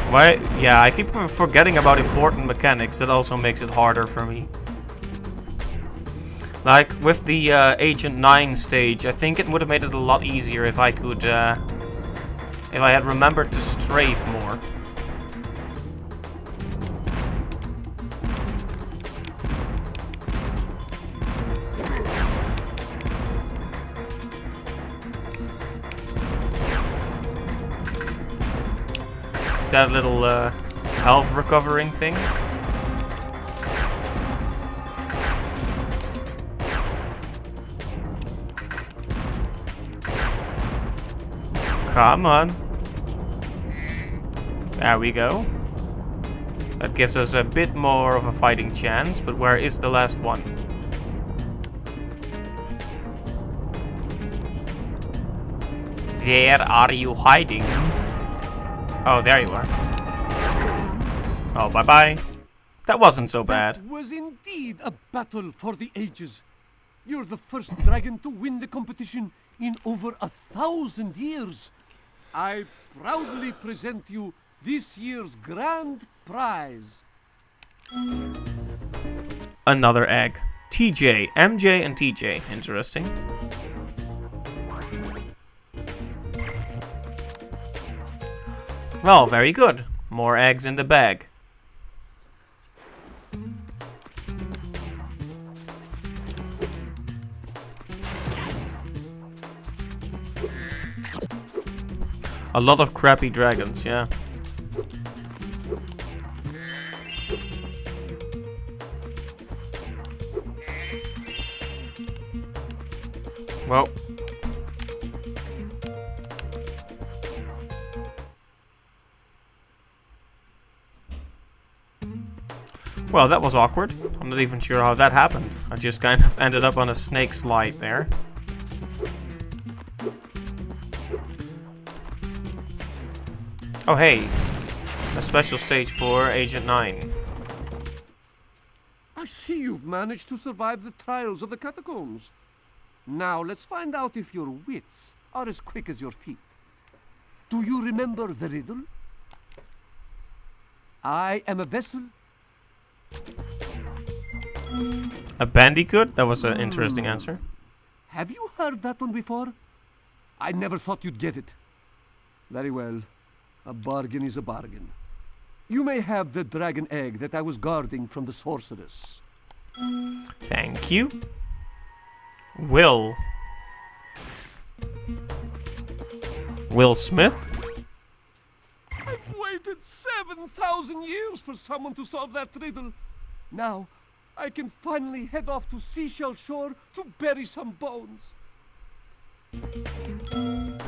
Why? Yeah, I keep forgetting about important mechanics. That also makes it harder for me. Like, with the Agent 9 stage, I think it would have made it a lot easier if I could, if I had remembered to strafe more. Is that little health recovering thing? Come on. There we go. That gives us a bit more of a fighting chance, but where is the last one? Where are you hiding? Oh, there you are. Oh, bye-bye. That wasn't so bad. That was indeed a battle for the ages. You're the first dragon to win the competition in over 1,000 years. I proudly present you this year's grand prize. Another egg. TJ, MJ and TJ. Interesting. Well, very good. More eggs in the bag. A lot of crappy dragons, yeah. Well. Well, that was awkward. I'm not even sure how that happened. I just kind of ended up on a snake slide there. Oh hey, a special stage for Agent 9. I see you've managed to survive the trials of the catacombs. Now let's find out if your wits are as quick as your feet. Do you remember the riddle? I am a vessel A bandicoot? That was an interesting answer. Have you heard that one before? I never thought you'd get it. Very well. A bargain is a bargain. You may have the dragon egg that I was guarding from the sorceress. Thank you. Will Smith? I've waited 7,000 years for someone to solve that riddle. Now, I can finally head off to Seashell Shore to bury some bones.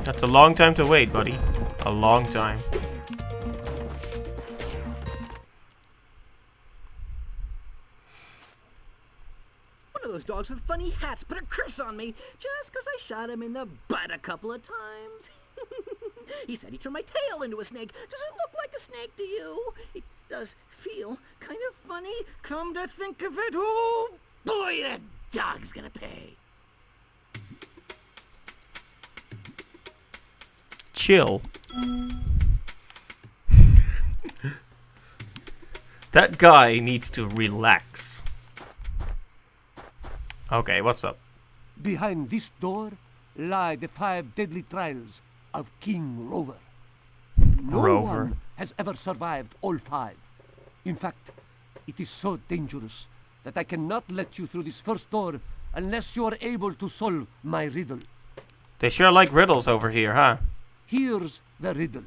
That's a long time to wait, buddy. A long time. One of those dogs with funny hats put a curse on me just 'cause I shot him in the butt a couple of times. He said he turned my tail into a snake. Does it look like a snake to you? It does feel kind of funny. Come to think of it, oh boy, that dog's gonna pay. Chill. That guy needs to relax. Okay, what's up? Behind this door lie the 5 deadly trials of King Rover. No Rover. one has ever survived all 5. In fact, it is so dangerous that I cannot let you through this first door unless you are able to solve my riddle. They sure like riddles over here, huh? Here's the riddle.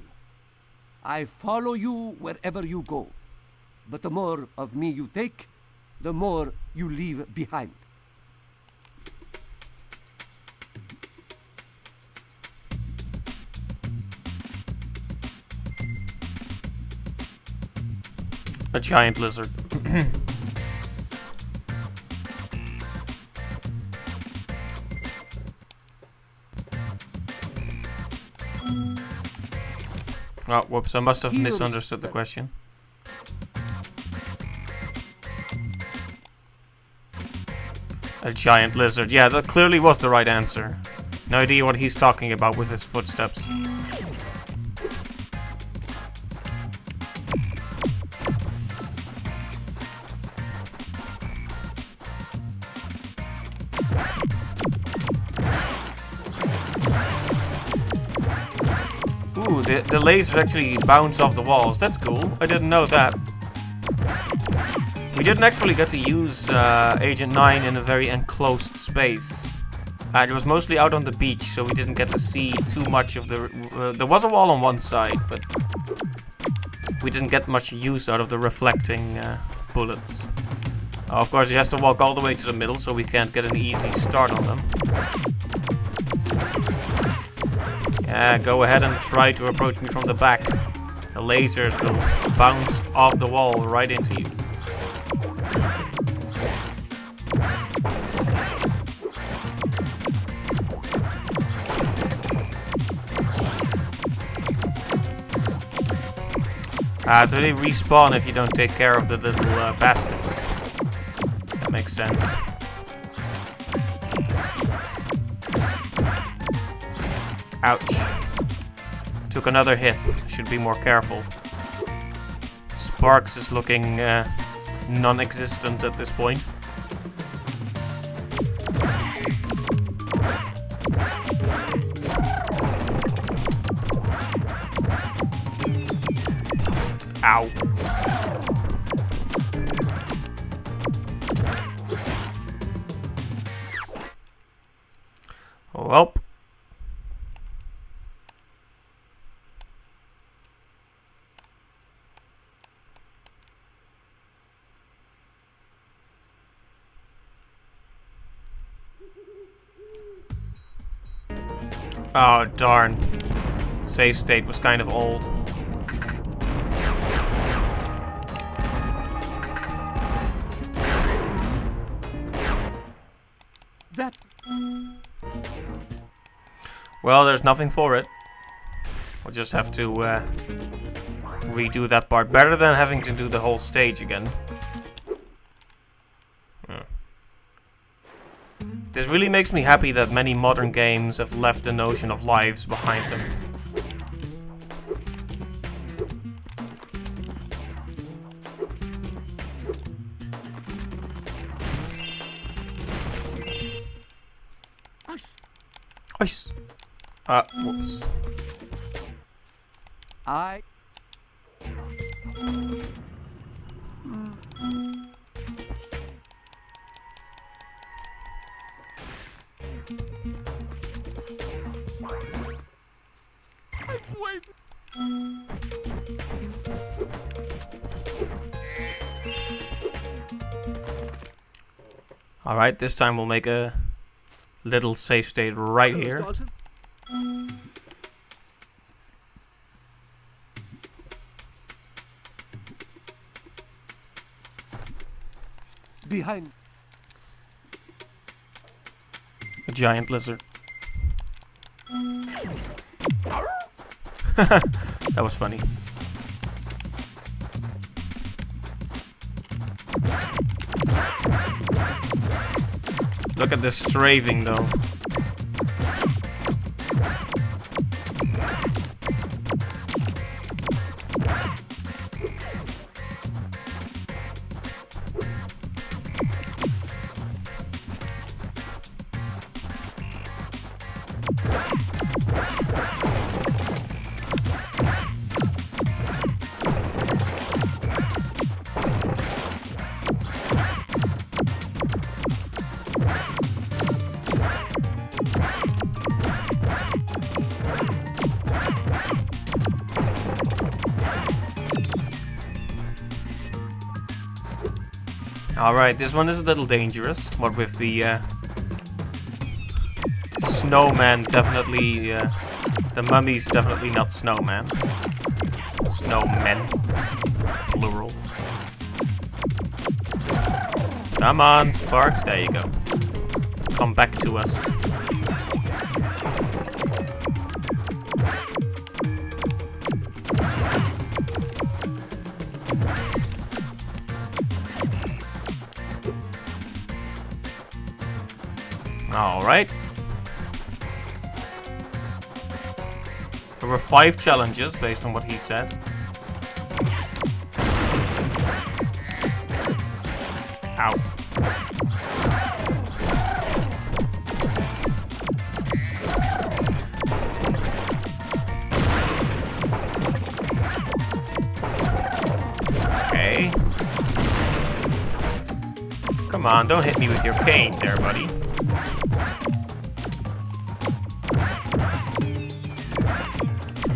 I follow you wherever you go, but the more of me you take, the more you leave behind. A giant lizard. Oh, whoops, I must have misunderstood the question. A giant lizard. Yeah, that clearly was the right answer. No idea what he's talking about with his footsteps. Ooh, the lasers actually bounce off the walls. That's cool. I didn't know that. We didn't actually get to use Agent 9 in a very enclosed space. It was mostly out on the beach, so we didn't get to see too much of the... there was a wall on one side, but we didn't get much use out of the reflecting bullets. Of course, he has to walk all the way to the middle, so we can't get an easy start on them. Yeah, go ahead and try to approach me from the back. The lasers will bounce off the wall right into you. So they respawn if you don't take care of the little baskets. That makes sense. Ouch. Took another hit. Should be more careful. Sparks is looking non-existent at this point. Ow. Welp. Oh, darn. Save state was kind of old. That... Well, there's nothing for it. We'll just have to redo that part. Better than having to do the whole stage again. This really makes me happy that many modern games have left the notion of lives behind them. Nice. Whoops. I... Wait. Alright, this time we'll make a little safe state right here. Behind. A giant lizard. That was funny. Look at this strafing though. Alright, this one is a little dangerous. What with the snowman definitely, the mummy's definitely not snowman. Snowmen, plural. Come on, Sparks, there you go. Come back to us. Alright. There were 5 challenges based on what he said. Ow. Okay. Come on, don't hit me with your cane there, buddy.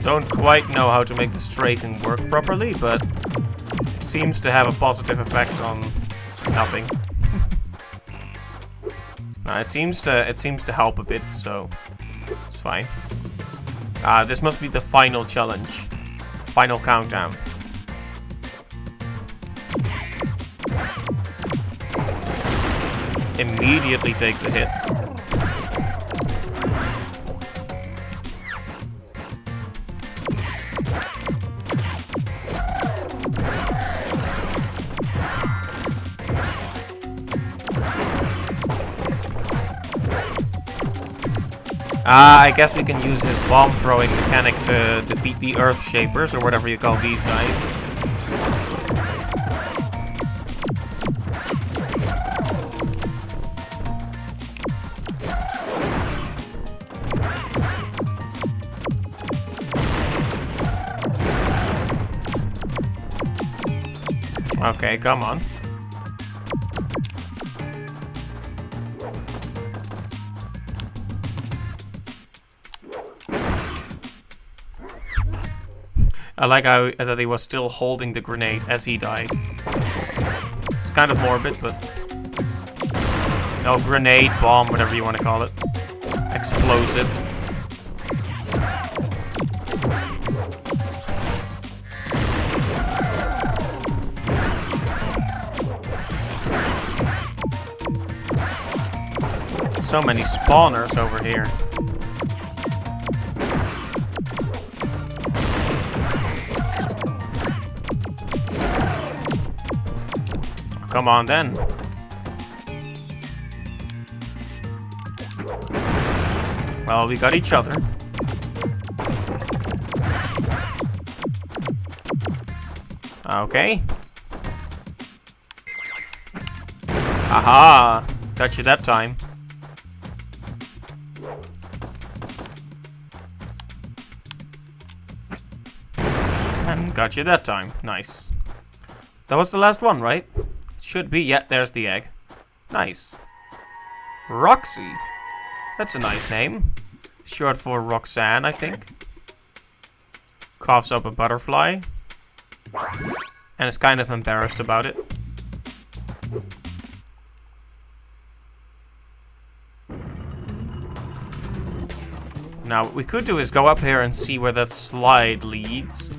Don't quite know how to make the strafing work properly, but it seems to have a positive effect on nothing. It seems to help a bit, so it's fine. This must be the final challenge, final countdown. Immediately takes a hit. I guess we can use his bomb-throwing mechanic to defeat the Earth Shapers, or whatever you call these guys. Okay, come on. I like how that he was still holding the grenade as he died. It's kind of morbid, but... Oh, grenade, bomb, whatever you want to call it. Explosive. So many spawners over here. Come on then. Well, we got each other. Okay. Aha! Got you that time. Got you that time. Nice. That was the last one, right? Should be. Yeah, there's the egg. Nice. Roxy. That's a nice name. Short for Roxanne, I think. Coughs up a butterfly. And is kind of embarrassed about it. Now, what we could do is go up here and see where that slide leads.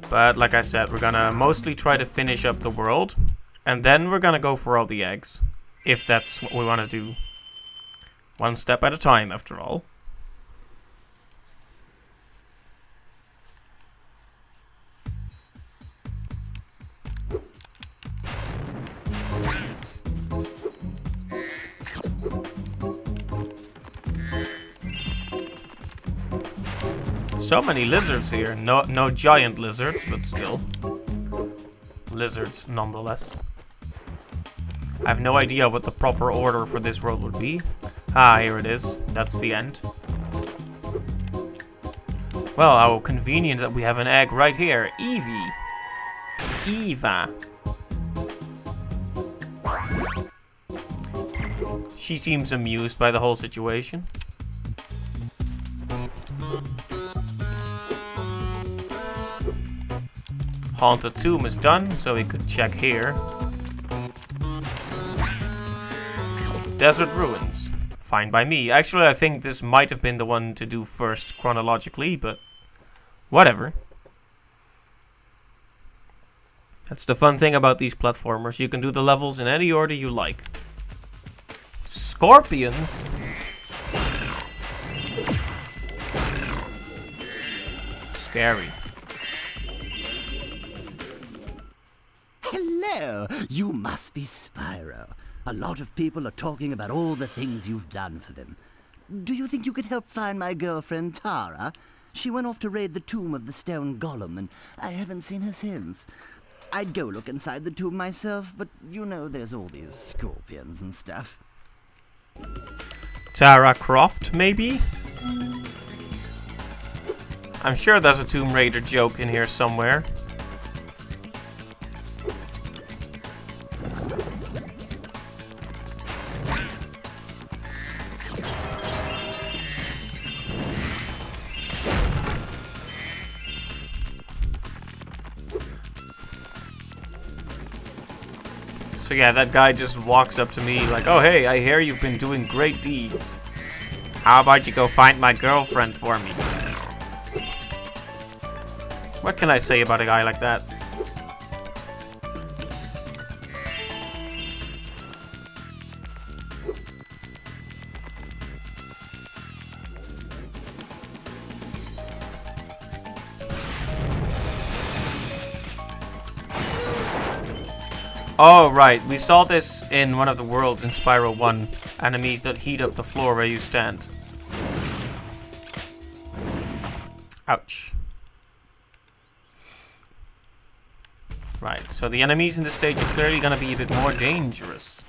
But like I said, we're gonna mostly try to finish up the world. And then we're gonna go for all the eggs. If that's what we want to do. One step at a time, after all. So many lizards here. No giant lizards, but still. Lizards, nonetheless. I have no idea what the proper order for this world would be. Ah, here it is. That's the end. Well, how convenient that we have an egg right here. Evie. Eva. She seems amused by the whole situation. Haunted tomb is done, so we could check here. Desert ruins. Fine by me. Actually, I think this might have been the one to do first chronologically, but whatever. That's the fun thing about these platformers. You can do the levels in any order you like. Scorpions? Scary. Hello, you must be Spyro. A lot of people are talking about all the things you've done for them. Do you think you could help find my girlfriend Tara? She went off to raid the tomb of the stone golem, and I haven't seen her since. I'd go look inside the tomb myself, but you know there's all these scorpions and stuff. Tara Croft, maybe? I'm sure there's a Tomb Raider joke in here somewhere. So yeah, that guy just walks up to me like, oh hey, I hear you've been doing great deeds. How about you go find my girlfriend for me? What can I say about a guy like that? Oh, right. We saw this in one of the worlds in Spyro 1. Enemies that heat up the floor where you stand. Ouch. Right, so the enemies in this stage are clearly going to be a bit more dangerous.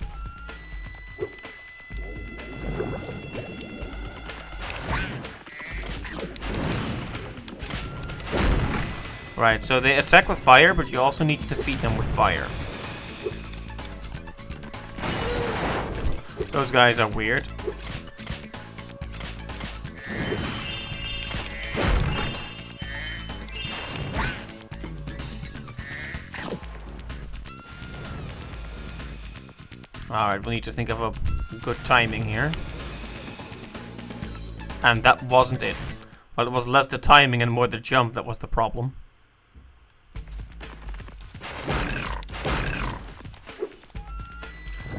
Right, so they attack with fire, but you also need to defeat them with fire. Those guys are weird. Alright, we need to think of a good timing here. And that wasn't it. Well, it was less the timing and more the jump that was the problem.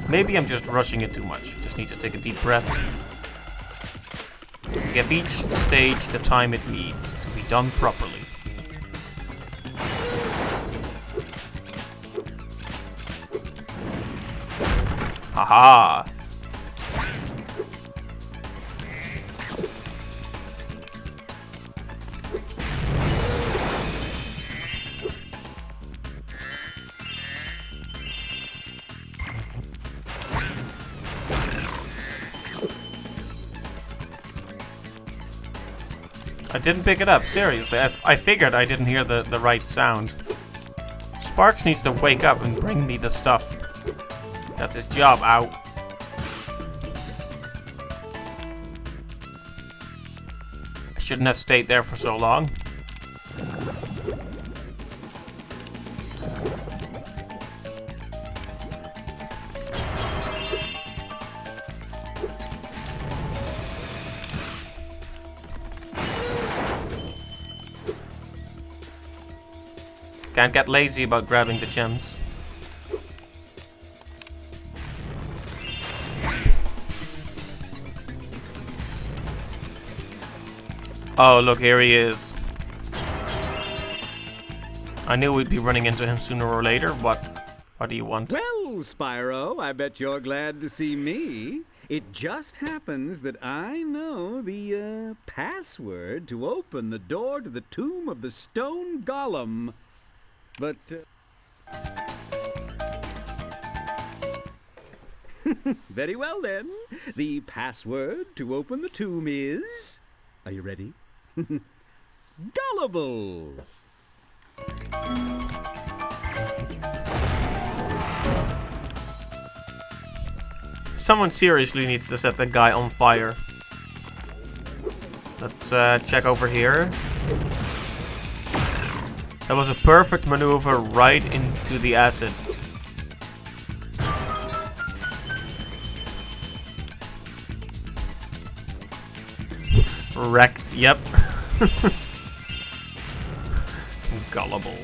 Maybe I'm just rushing it too much. Just need to take a deep breath. Give each stage the time it needs to be done properly. Haha! I didn't pick it up, seriously. I figured I didn't hear the right sound. Sparks needs to wake up and bring me the stuff. That's his job. Ow. I shouldn't have stayed there for so long. Can't get lazy about grabbing the gems. Oh, look, here he is. I knew we'd be running into him sooner or later. What do you want? Well, Spyro, I bet you're glad to see me. It just happens that I know the password to open the door to the tomb of the stone golem. But, very well then. The password to open the tomb is... Are you ready? Gullible! Someone seriously needs to set the guy on fire. Let's check over here. That was a perfect maneuver right into the acid. Wrecked, yep. Gullible.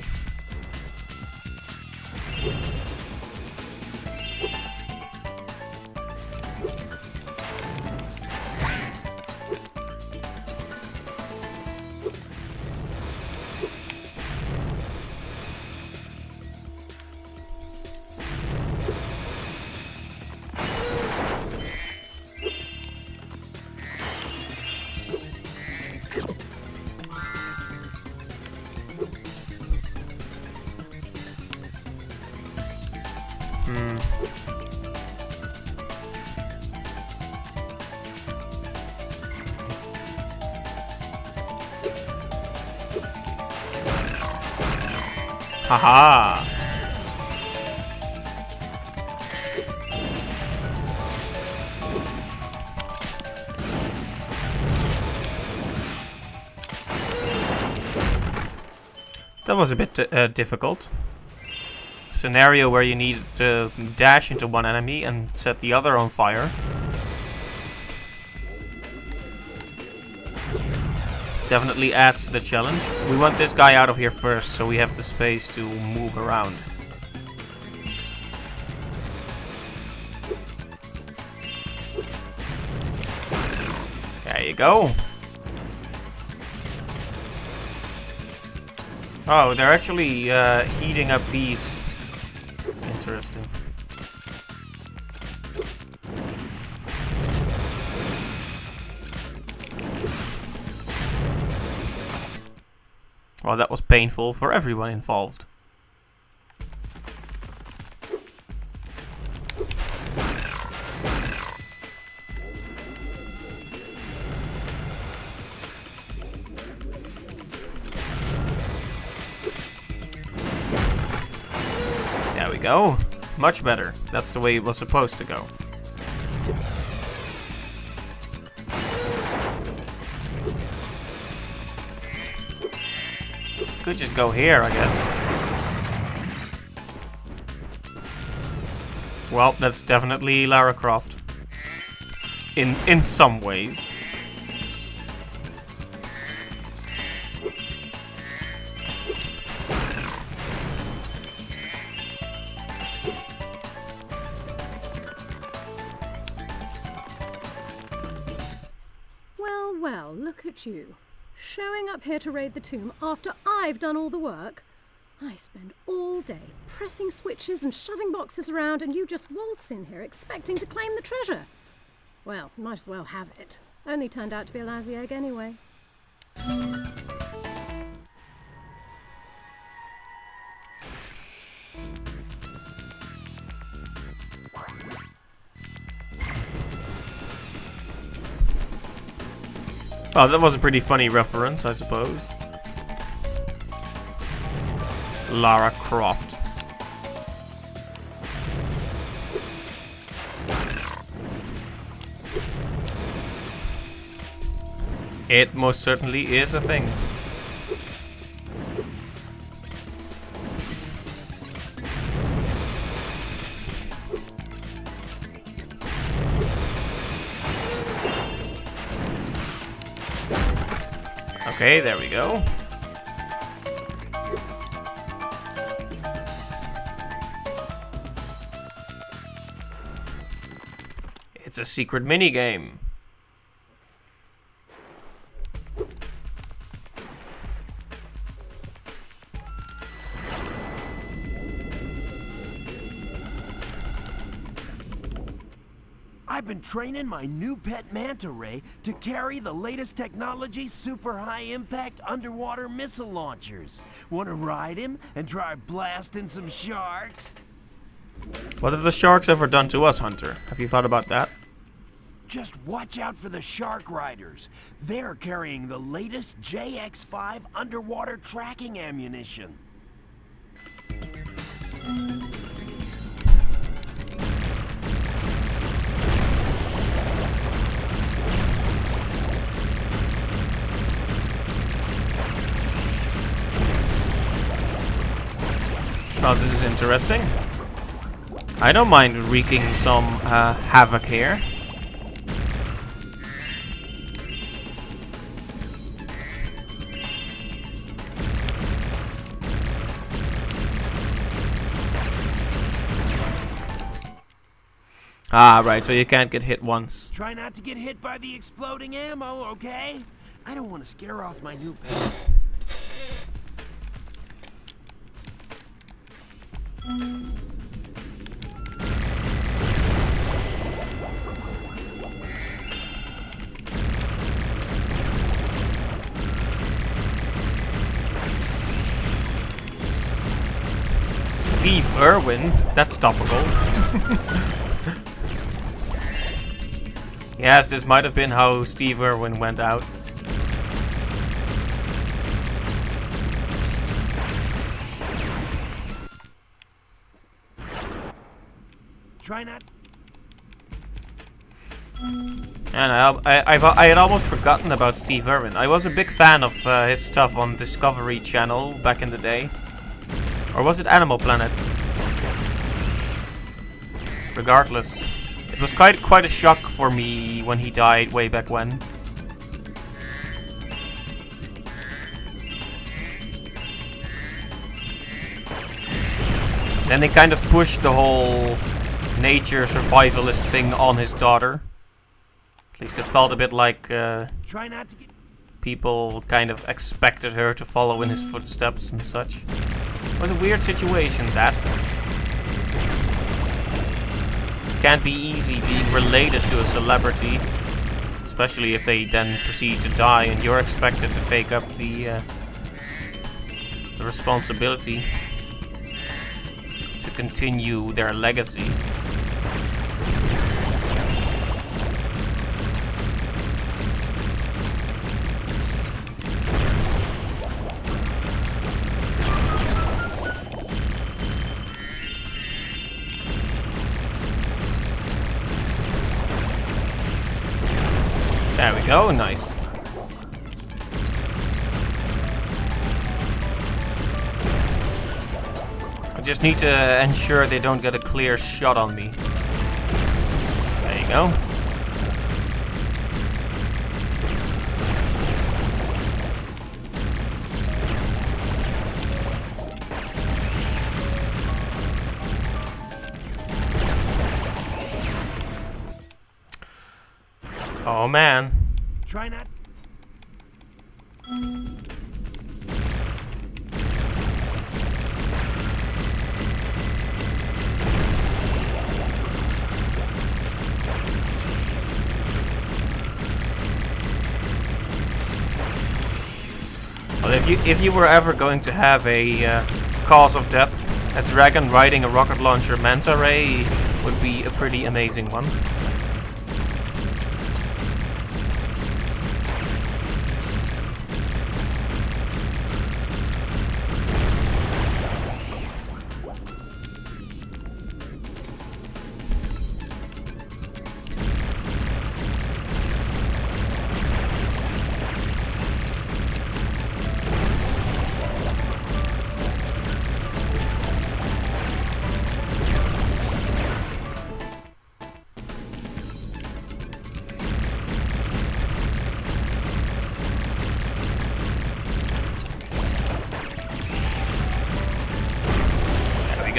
Haha! That was a bit difficult. Scenario where you need to dash into one enemy and set the other on fire. Definitely adds to the challenge. We want this guy out of here first, so we have the space to move around. There you go. Oh, they're actually heating up these. Interesting. Well, that was painful for everyone involved. There we go. Much better. That's the way it was supposed to go. Could just go here, I guess. Well, that's definitely Lara Croft. In some ways. Well, well, look at you. Showing up here to raid the tomb after I've done all the work. I spend all day pressing switches and shoving boxes around, and you just waltz in here expecting to claim the treasure. Well, might as well have it. Only turned out to be a lousy egg anyway. Oh, that was a pretty funny reference, I suppose. Lara Croft. It most certainly is a thing. Okay, there we go. It's a secret minigame. I've been training my new pet manta ray to carry the latest technology super high impact underwater missile launchers. Want to ride him and try blasting some sharks? What have the sharks ever done to us, Hunter? Have you thought about that? Just watch out for the shark riders. They're carrying the latest JX-5 underwater tracking ammunition. Oh, this is interesting. I don't mind wreaking some havoc here. Ah, right, so you can't get hit once. Try not to get hit by the exploding ammo, okay? I don't want to scare off my new pet. Steve Irwin? That's topical. Yes, this might have been how Steve Irwin went out. Try not. And I had almost forgotten about Steve Irwin. I was a big fan of his stuff on Discovery Channel back in the day. Or was it Animal Planet? Regardless, it was quite a shock for me when he died way back when. Then they kind of pushed the whole nature survivalist thing on his daughter. At least it felt a bit like Try not to get. people kind of expected her to follow in his footsteps and such. It was a weird situation, that. Can't be easy being related to a celebrity, especially if they then proceed to die and you're expected to take up the responsibility to continue their legacy. There we go, nice. I just need to ensure they don't get a clear shot on me. There you go. Oh man. Try not. Well, if you were ever going to have a cause of death, a dragon riding a rocket launcher manta ray would be a pretty amazing one.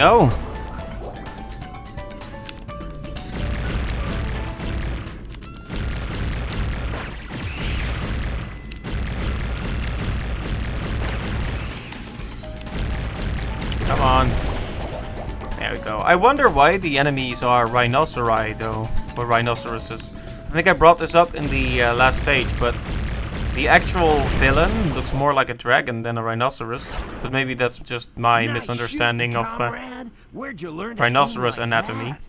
go. Come on. There we go. I wonder why the enemies are rhinoceri, though. Or rhinoceroses. I think I brought this up in the last stage, but the actual villain looks more like a dragon than a rhinoceros. But maybe that's just my Nice misunderstanding shooting, of comrade. Where'd you learn to rhinoceros do like anatomy. that?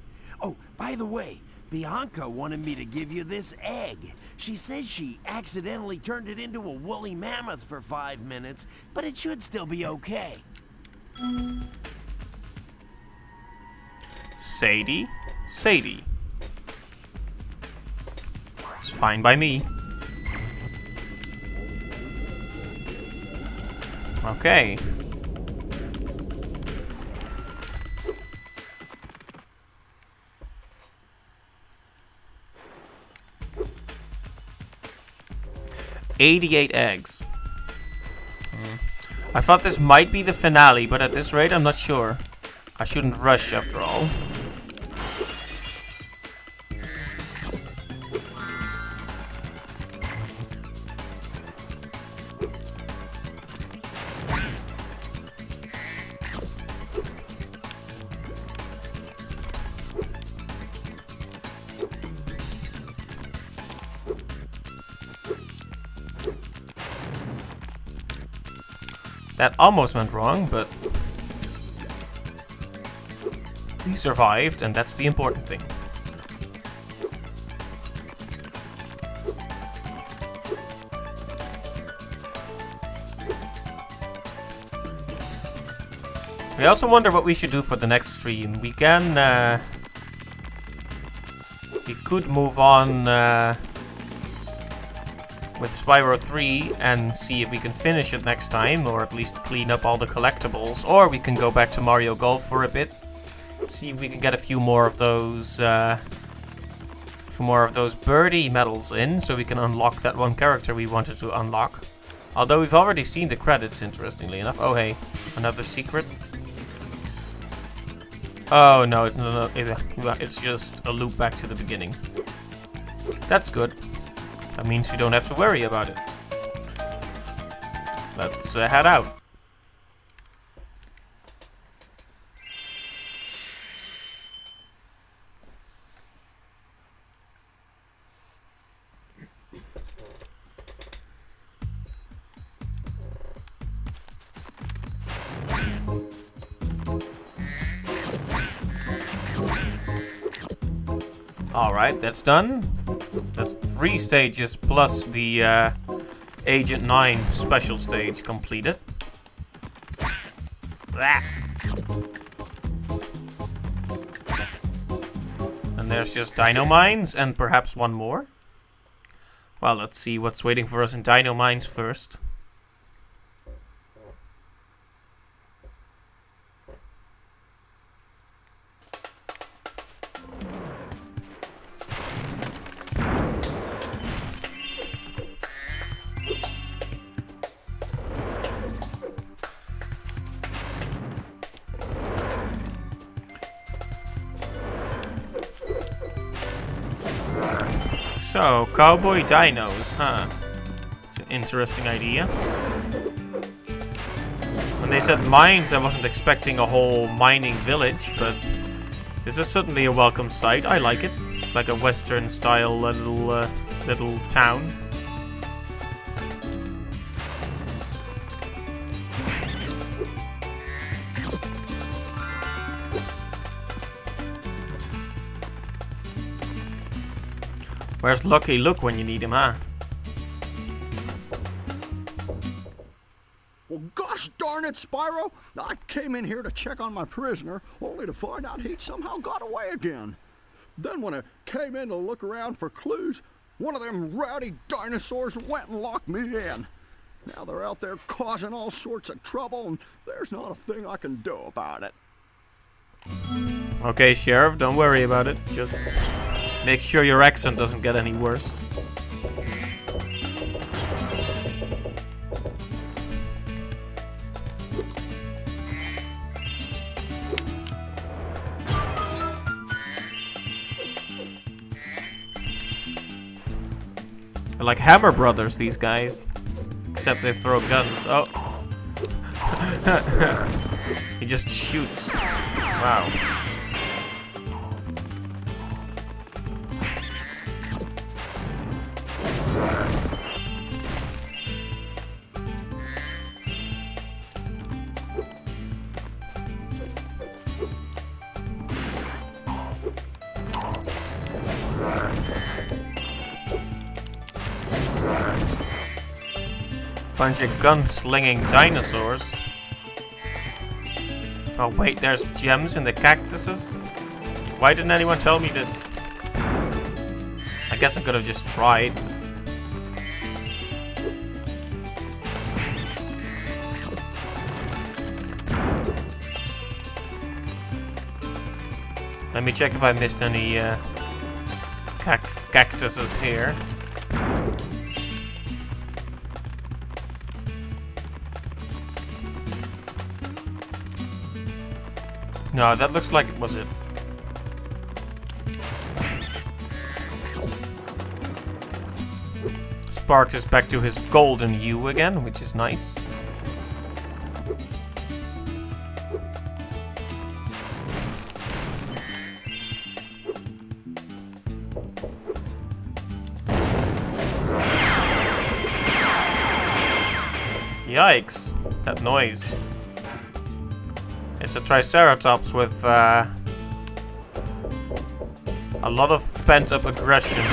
Oh, by the way, Bianca wanted me to give you this egg. She says she accidentally turned it into a woolly mammoth for 5 minutes, but it should still be okay. Sadie? Sadie. It's fine by me. Okay. "88 eggs. I thought this might be the finale, but at this rate I'm not sure. I shouldn't rush after all. That almost went wrong, but we survived, and that's the important thing. I also wonder what we should do for the next stream. We can, we could move on with Spyro 3 and see if we can finish it next time, or at least clean up all the collectibles. Or we can go back to Mario Golf for a bit, see if we can get a few more of those birdie medals in, so we can unlock that one character we wanted to unlock. Although we've already seen the credits, interestingly enough. Oh hey, another secret. Oh no, it's just a loop back to the beginning. That's good. That means we don't have to worry about it. Let's head out. Alright, that's done. That's 3 stages plus the Agent 9 special stage completed. And there's just Dino Mines and perhaps one more. Well, let's see what's waiting for us in Dino Mines first. So, cowboy dinos, huh? It's an interesting idea. When they said mines, I wasn't expecting a whole mining village, but this is certainly a welcome sight. I like it. It's like a Western style little town. Where's Lucky Luke when you need him, huh? Well, gosh darn it, Spyro! I came in here to check on my prisoner, only to find out he'd somehow got away again. Then when I came in to look around for clues, one of them rowdy dinosaurs went and locked me in. Now they're out there causing all sorts of trouble, and there's not a thing I can do about it. Okay, Sheriff, don't worry about it. Just make sure your accent doesn't get any worse. They're like Hammer Brothers, these guys. Except they throw guns. Oh. He just shoots. Wow. Bunch of gun-slinging dinosaurs. Oh wait, there's gems in the cactuses? Why didn't anyone tell me this? I guess I could have just tried. Let me check if I missed any cactuses here. No, that looks like it was it. Sparks is back to his golden hue again, which is nice. Yikes, that noise. It's a Triceratops with a lot of pent-up aggression.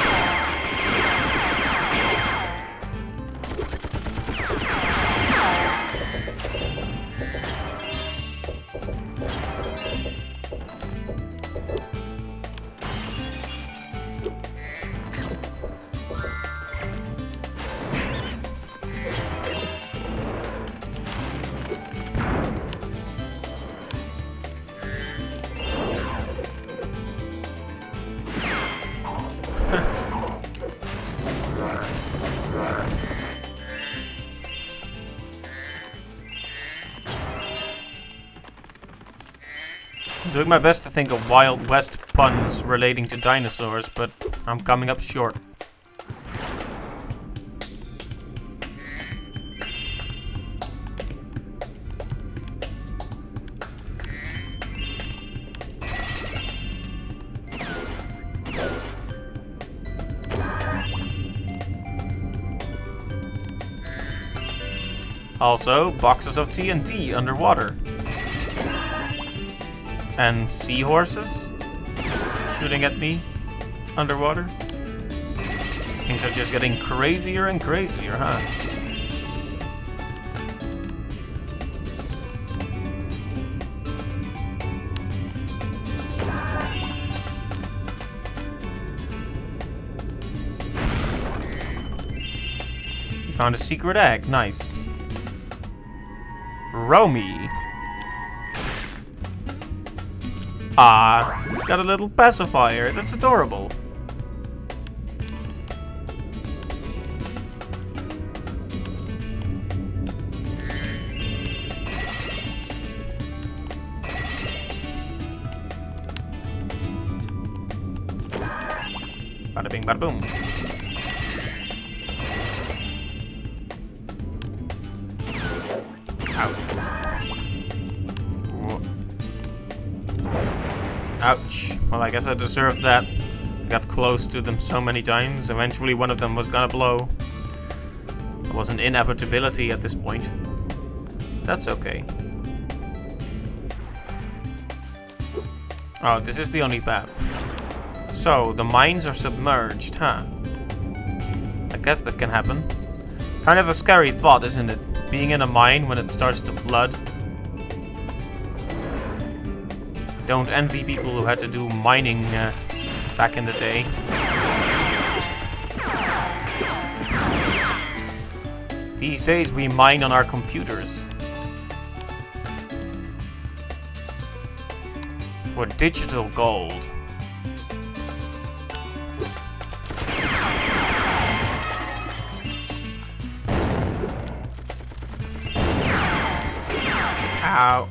I'm doing my best to think of Wild West puns relating to dinosaurs, but I'm coming up short. Also, boxes of TNT underwater. And seahorses shooting at me underwater. Things are just getting crazier and crazier, huh? You found a secret egg, nice. Romy. Ah, got a little pacifier. That's adorable. Bada bing, bada boom. Ow. Ouch. Well, I guess I deserved that. I got close to them so many times. Eventually one of them was gonna blow. It was an inevitability at this point. That's okay. Oh, this is the only path. So, the mines are submerged, huh? I guess that can happen. Kind of a scary thought, isn't it? Being in a mine when it starts to flood. Don't envy people who had to do mining back in the day. These days we mine on our computers. For digital gold. Ow.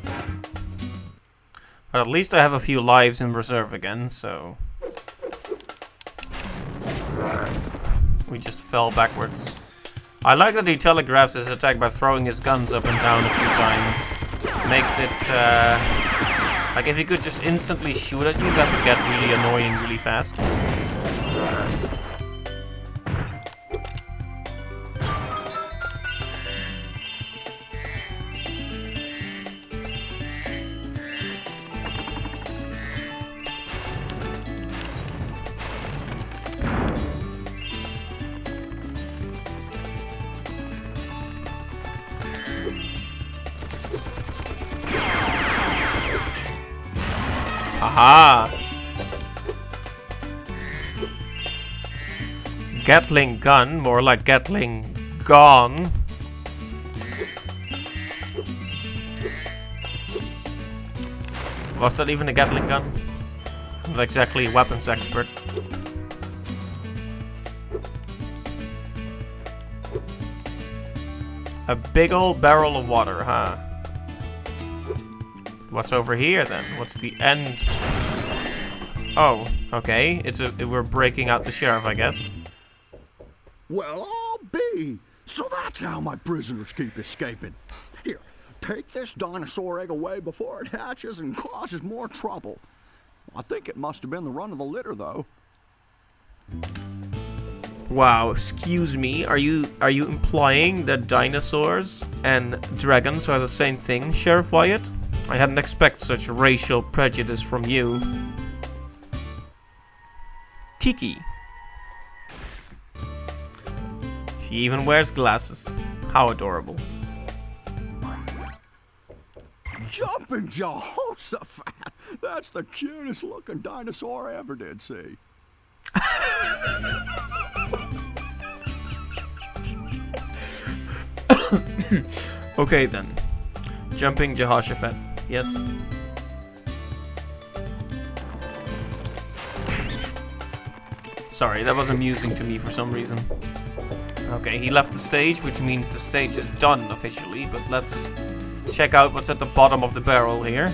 But at least I have a few lives in reserve again, so... We just fell backwards. I like that he telegraphs his attack by throwing his guns up and down a few times. Makes it, like if he could just instantly shoot at you, that would get really annoying really fast. Aha! Gatling gun, more like Gatling gone. Was that even a Gatling gun? I'm not exactly a weapons expert. A big old barrel of water, huh? What's over here then? What's the end? Oh, okay. We're breaking out the sheriff, I guess. Well, I'll be. So that's how my prisoners keep escaping. Here, take this dinosaur egg away before it hatches and causes more trouble. I think it must have been the run of the litter, though. Wow, excuse me. Are you implying that dinosaurs and dragons are the same thing, Sheriff Wyatt? I hadn't expected such racial prejudice from you. Kiki. She even wears glasses. How adorable. Jumping Jehoshaphat! That's the cutest looking dinosaur I ever did see. Okay then. Jumping Jehoshaphat. Yes. Sorry, that was amusing to me for some reason. Okay, he left the stage, which means the stage is done officially, but let's check out what's at the bottom of the barrel here.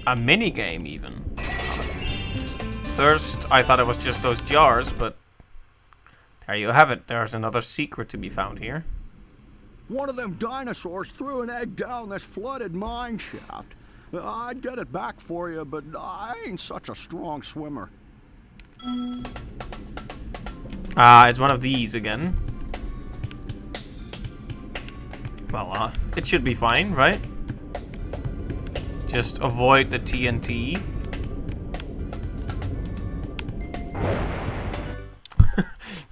A minigame even. First, I thought it was just those jars, but there you have it. There's another secret to be found here. One of them dinosaurs threw an egg down this flooded mine shaft. I'd get it back for you, but I ain't such a strong swimmer. Ah, it's one of these again. Well, it should be fine, right? Just avoid the TNT.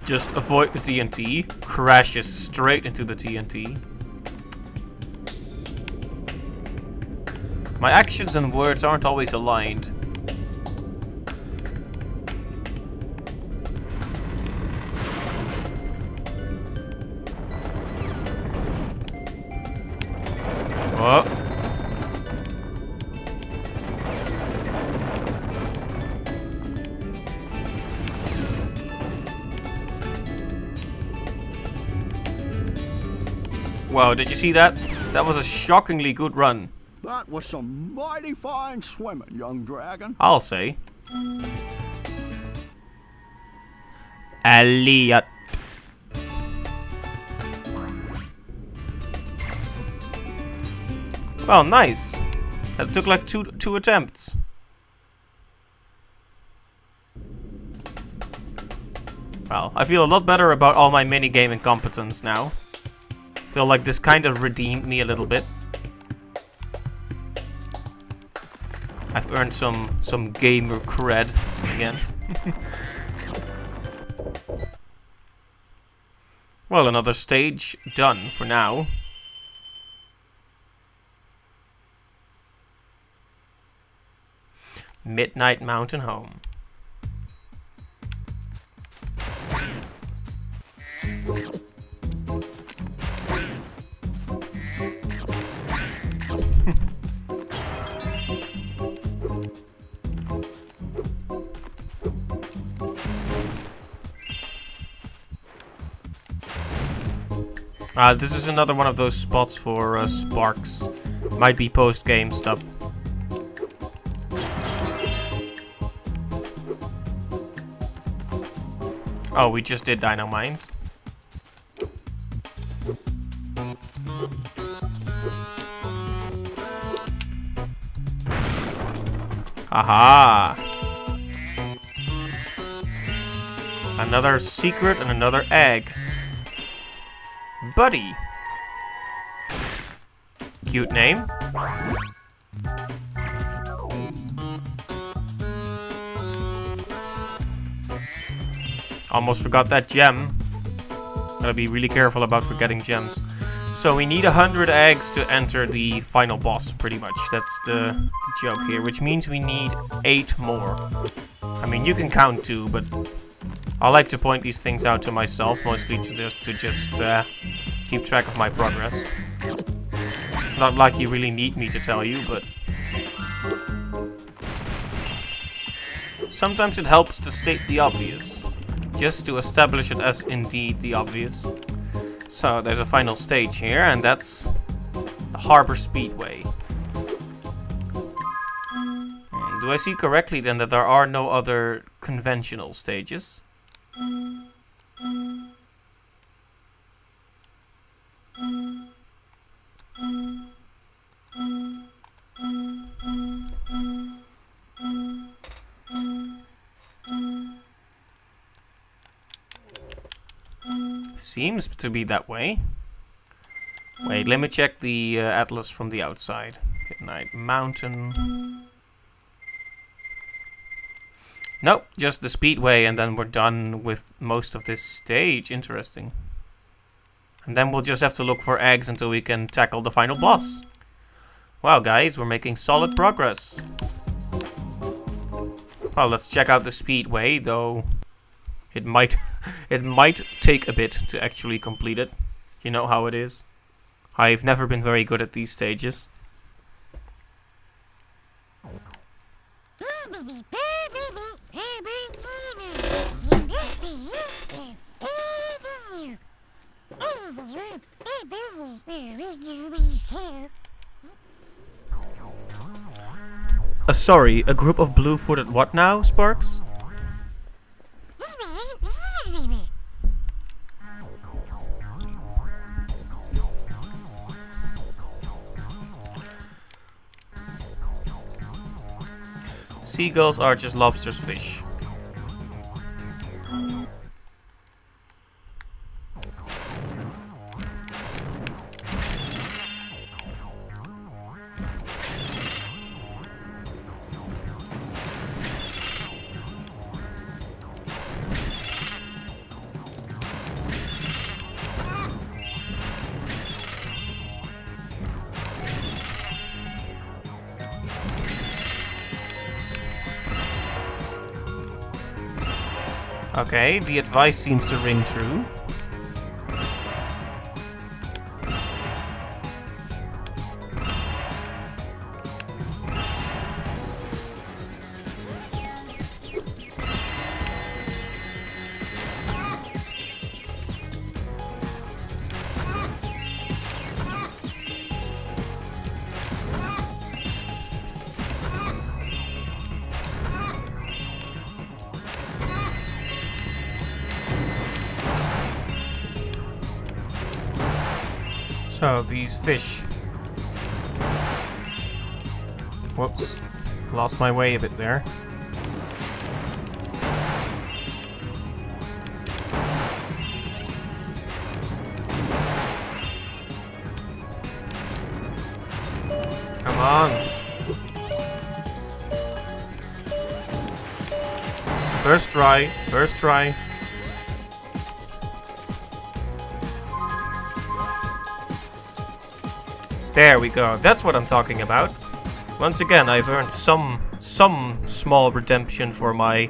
Just avoid the TNT. Crashes straight into the TNT. My actions and words aren't always aligned. Oh. Wow, did you see that? That was a shockingly good run. That was some mighty fine swimming, young dragon. I'll say. Elliot. Well, nice. That took like two attempts. Well, I feel a lot better about all my minigame incompetence now. Feel like this kind of redeemed me a little bit. I've earned some gamer cred again. Well, another stage done for now. Midnight Mountain Home. This is another one of those spots for sparks. Might be post-game stuff. Oh, we just did Dino Mines. Aha! Another secret and another egg. Buddy. Cute name. Almost forgot that gem. Gotta be really careful about forgetting gems. So we need 100 eggs to enter the final boss, pretty much. That's the joke here, which means we need 8 more. I mean, you can count 2, but I like to point these things out to myself, mostly to just keep track of my progress. It's not like you really need me to tell you, but sometimes it helps to state the obvious, just to establish it as indeed the obvious. So there's a final stage here, and that's the Harbor Speedway. Do I see correctly then that there are no other conventional stages? Seems to be that way. Wait, let me check the atlas from the outside. Midnight Mountain. Nope, just the speedway, and then we're done with most of this stage. Interesting. And then we'll just have to look for eggs until we can tackle the final boss. Wow, guys, we're making solid progress. Well, let's check out the speedway, though it might take a bit to actually complete it. You know how it is. I've never been very good at these stages. Sorry, a group of blue-footed what now, Sparks? Seagulls are just lobsters, fish. Okay, the advice seems to ring true. So, these fish. Whoops. Lost my way a bit there. Come on. First try, first try. There we go. That's what I'm talking about. Once again, I've earned some small redemption for my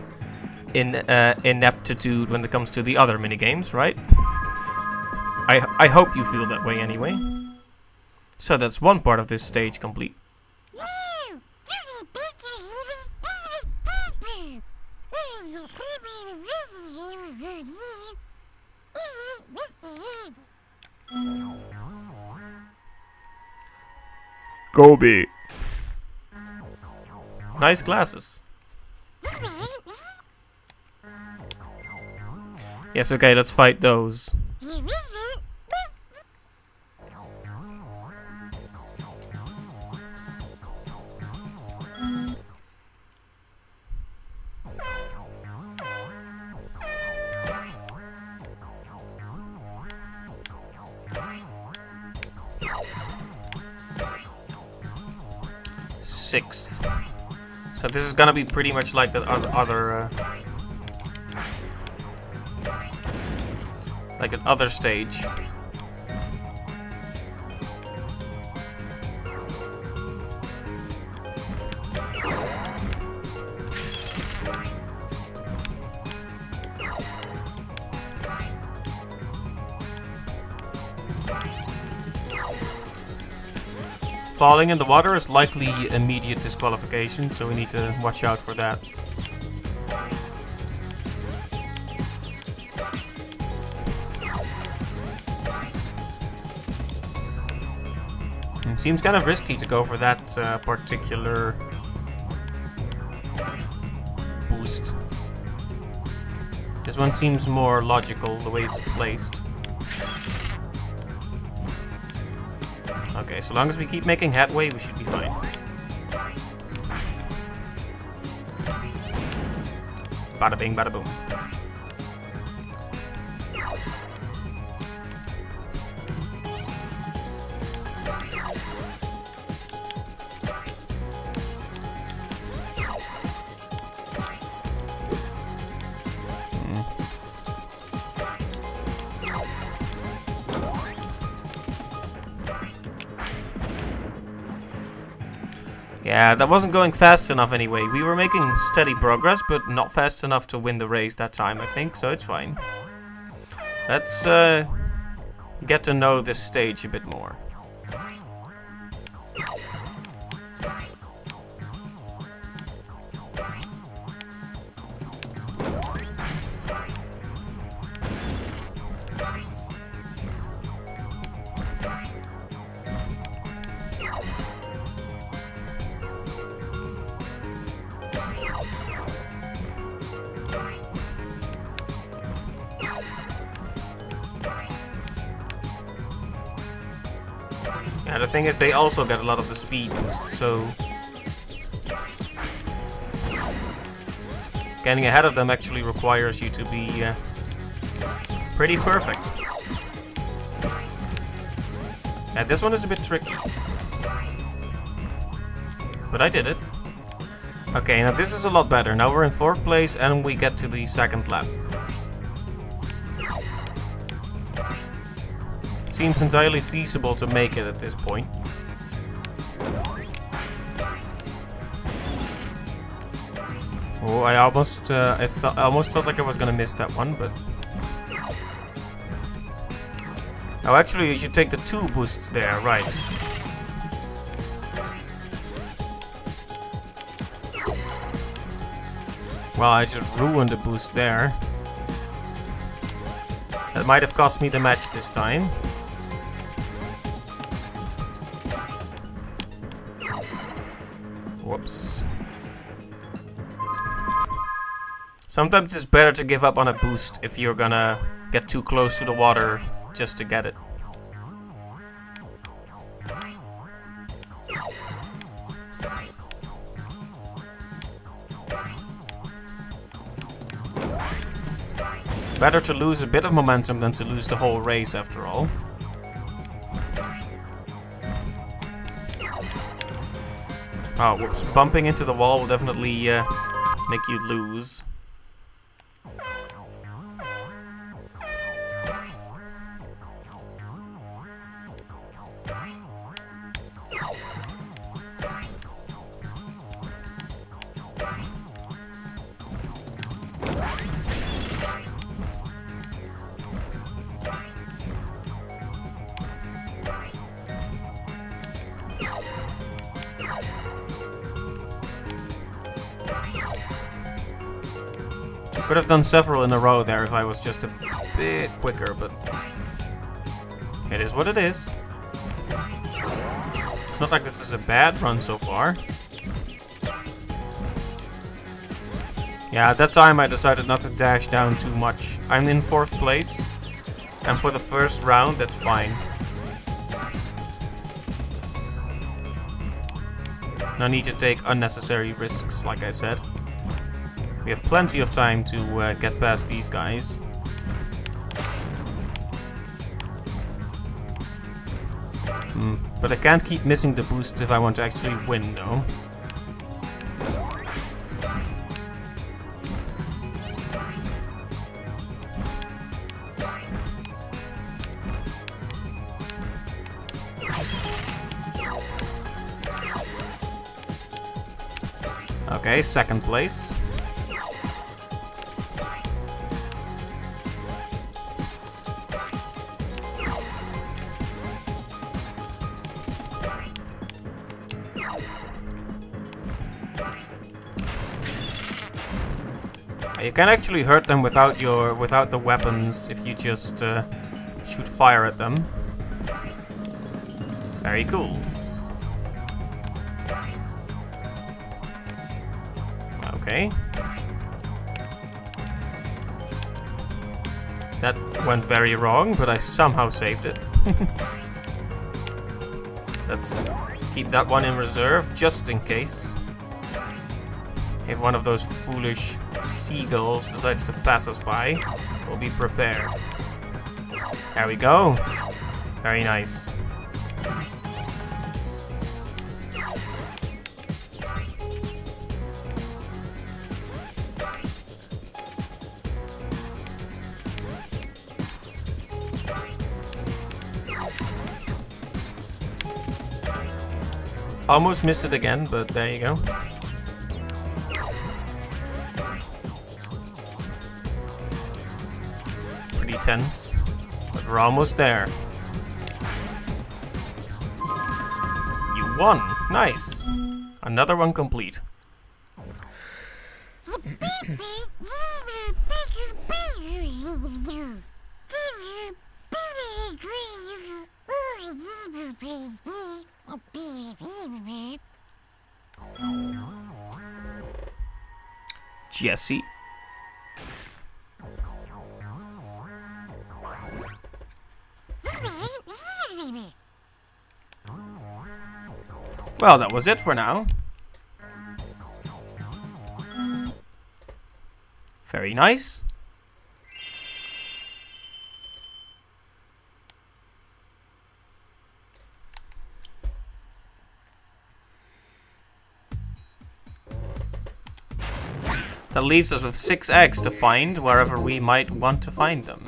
ineptitude when it comes to the other minigames, right? I hope you feel that way anyway. So that's one part of this stage complete. Gobi. Nice glasses. Yes, okay, let's fight those. Sixth. So this is gonna be pretty much like the like an other stage. Falling in the water is likely immediate disqualification, so we need to watch out for that. It seems kind of risky to go for that particular boost. This one seems more logical, the way it's placed. Okay, so long as we keep making headway, we should be fine. Bada bing, bada boom. Yeah, that wasn't going fast enough anyway. We were making steady progress, but not fast enough to win the race that time, I think, so it's fine. Let's get to know this stage a bit more. Yeah, the thing is, they also get a lot of the speed boost, so getting ahead of them actually requires you to be pretty perfect. Yeah, this one is a bit tricky, but I did it. Okay, now this is a lot better. Now we're in 4th place and we get to the 2nd lap. Seems entirely feasible to make it at this point. Oh, I almost felt like I was gonna miss that one, but oh, actually, you should take the 2 boosts there, right? Well, I just ruined the boost there. That might have cost me the match this time. Whoops. Sometimes it's better to give up on a boost if you're gonna get too close to the water just to get it. Better to lose a bit of momentum than to lose the whole race after all. Oh, whoops. Bumping into the wall will definitely make you lose. Could have done several in a row there if I was just a bit quicker, but it is what it is. It's not like this is a bad run so far. Yeah, at that time I decided not to dash down too much. I'm in 4th place, and for the first round, that's fine. No need to take unnecessary risks, like I said. We have plenty of time to get past these guys. But I can't keep missing the boosts if I want to actually win, though. Okay, 2nd place. You can actually hurt them without the weapons if you just shoot fire at them. Very cool. Okay. That went very wrong, but I somehow saved it. Let's keep that one in reserve, just in case. If one of those foolish seagulls decides to pass us by, we'll be prepared. There we go. Very nice. Almost missed it again, but there you go. Pretty tense, but we're almost there. You won! Nice! Another one complete. Jesse. Well, that was it for now. Very nice. That leaves us with 6 eggs to find wherever we might want to find them.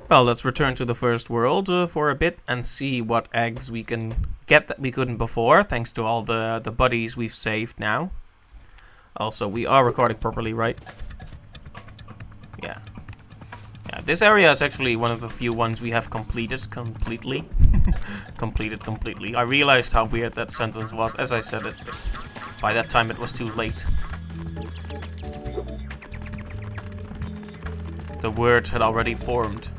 Well, let's return to the first world for a bit and see what eggs we can get that we couldn't before, thanks to all the buddies we've saved now. Also, we are recording properly, right? Yeah. Yeah, this area is actually one of the few ones we have completed completely. Completed completely. I realized how weird that sentence was as I said it, but by that time it was too late. The word had already formed.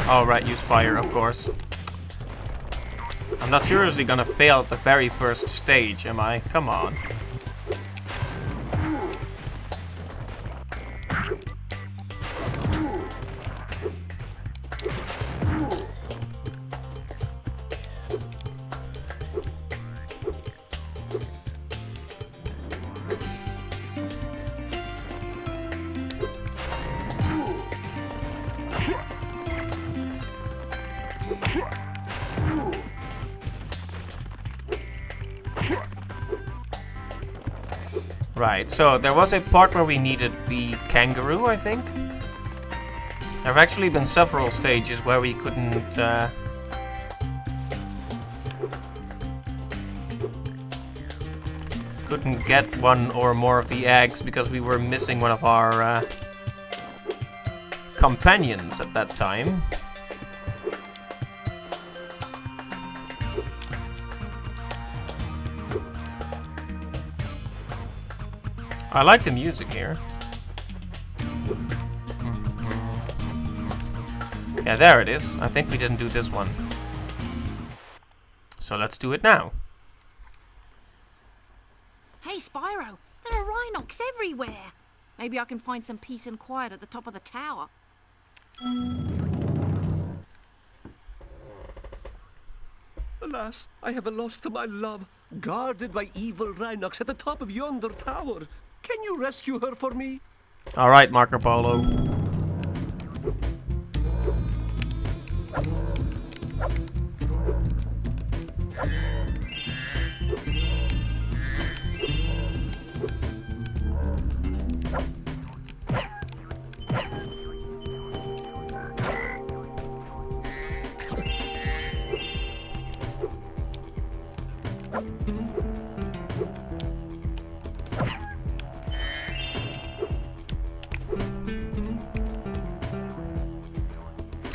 Oh, right, use fire, of course. I'm not seriously gonna fail at the very first stage, am I? Come on. Right, so there was a part where we needed the kangaroo, I think. There have actually been several stages where we couldn't get one or more of the eggs because we were missing one of our companions at that time. I like the music here. Yeah, there it is. I think we didn't do this one. So let's do it now. Hey, Spyro, there are rhinocs everywhere. Maybe I can find some peace and quiet at the top of the tower. Alas, I have lost my love, guarded by evil rhinocs at the top of yonder tower. Can you rescue her for me? Alright, Marco Polo.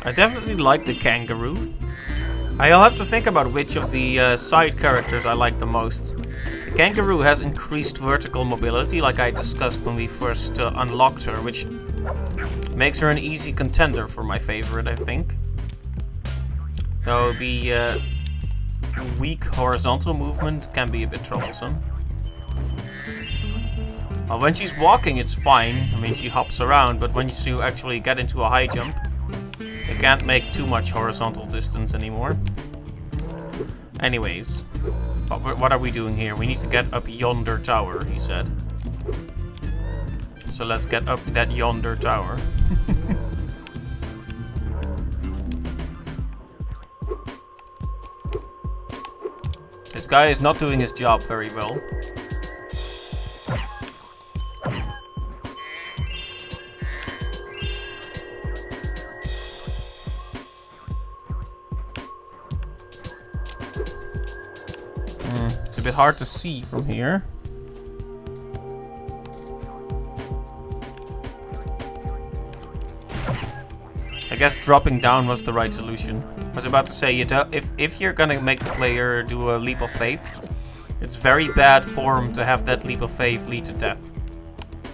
I definitely like the kangaroo. I'll have to think about which of the side characters I like the most. The kangaroo has increased vertical mobility, like I discussed when we first unlocked her, which makes her an easy contender for my favorite, I think. Though the weak horizontal movement can be a bit troublesome. Well, when she's walking, it's fine. I mean, she hops around, but when you actually get into a high jump, you can't make too much horizontal distance anymore. Anyways, what are we doing here? We need to get up yonder tower, he said. So let's get up that yonder tower. This guy is not doing his job very well. It's a bit hard to see from here. I guess dropping down was the right solution. I was about to say, if you're gonna make the player do a leap of faith, it's very bad form to have that leap of faith lead to death.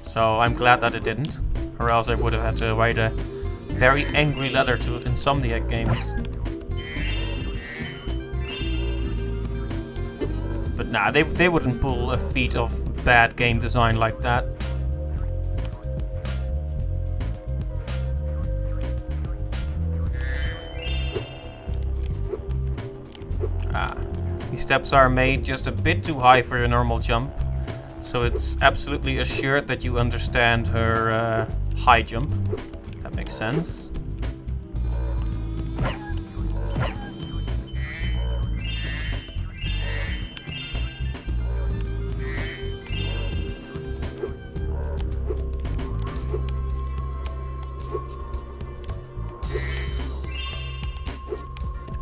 So I'm glad that it didn't, or else I would have had to write a very angry letter to Insomniac Games. But nah, they wouldn't pull a feat of bad game design like that. These steps are made just a bit too high for your normal jump, so it's absolutely assured that you understand her high jump. That makes sense.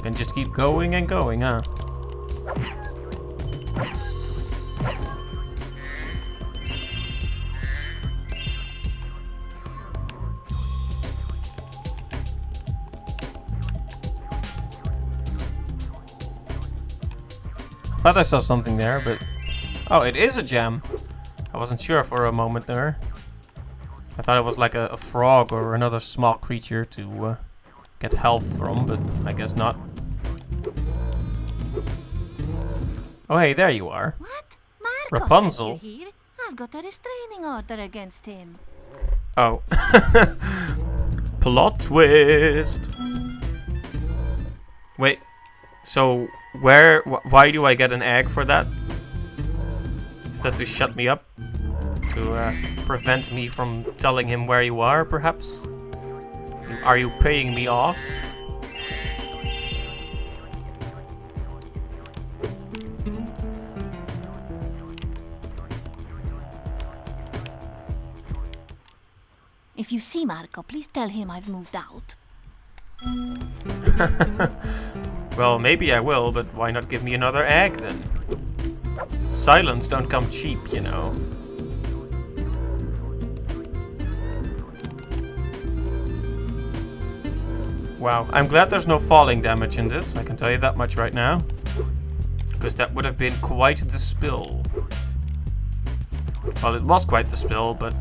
Can just keep going and going, huh? I thought I saw something there, but... Oh, it is a gem! I wasn't sure for a moment there. I thought it was like a frog or another small creature to get health from, but I guess not. Oh hey, there you are. What? Marco Rapunzel? sent you here? I've got a restraining order against him. Oh. Plot twist! Wait, so why do I get an egg for that? Is that to shut me up? To prevent me from telling him where you are, perhaps? Are you paying me off? If you see Marco, please tell him I've moved out. Well, maybe I will, but why not give me another egg then? Silence don't come cheap, you know. Wow, I'm glad there's no falling damage in this, I can tell you that much right now. Because that would have been quite the spill. Well, it was quite the spill, but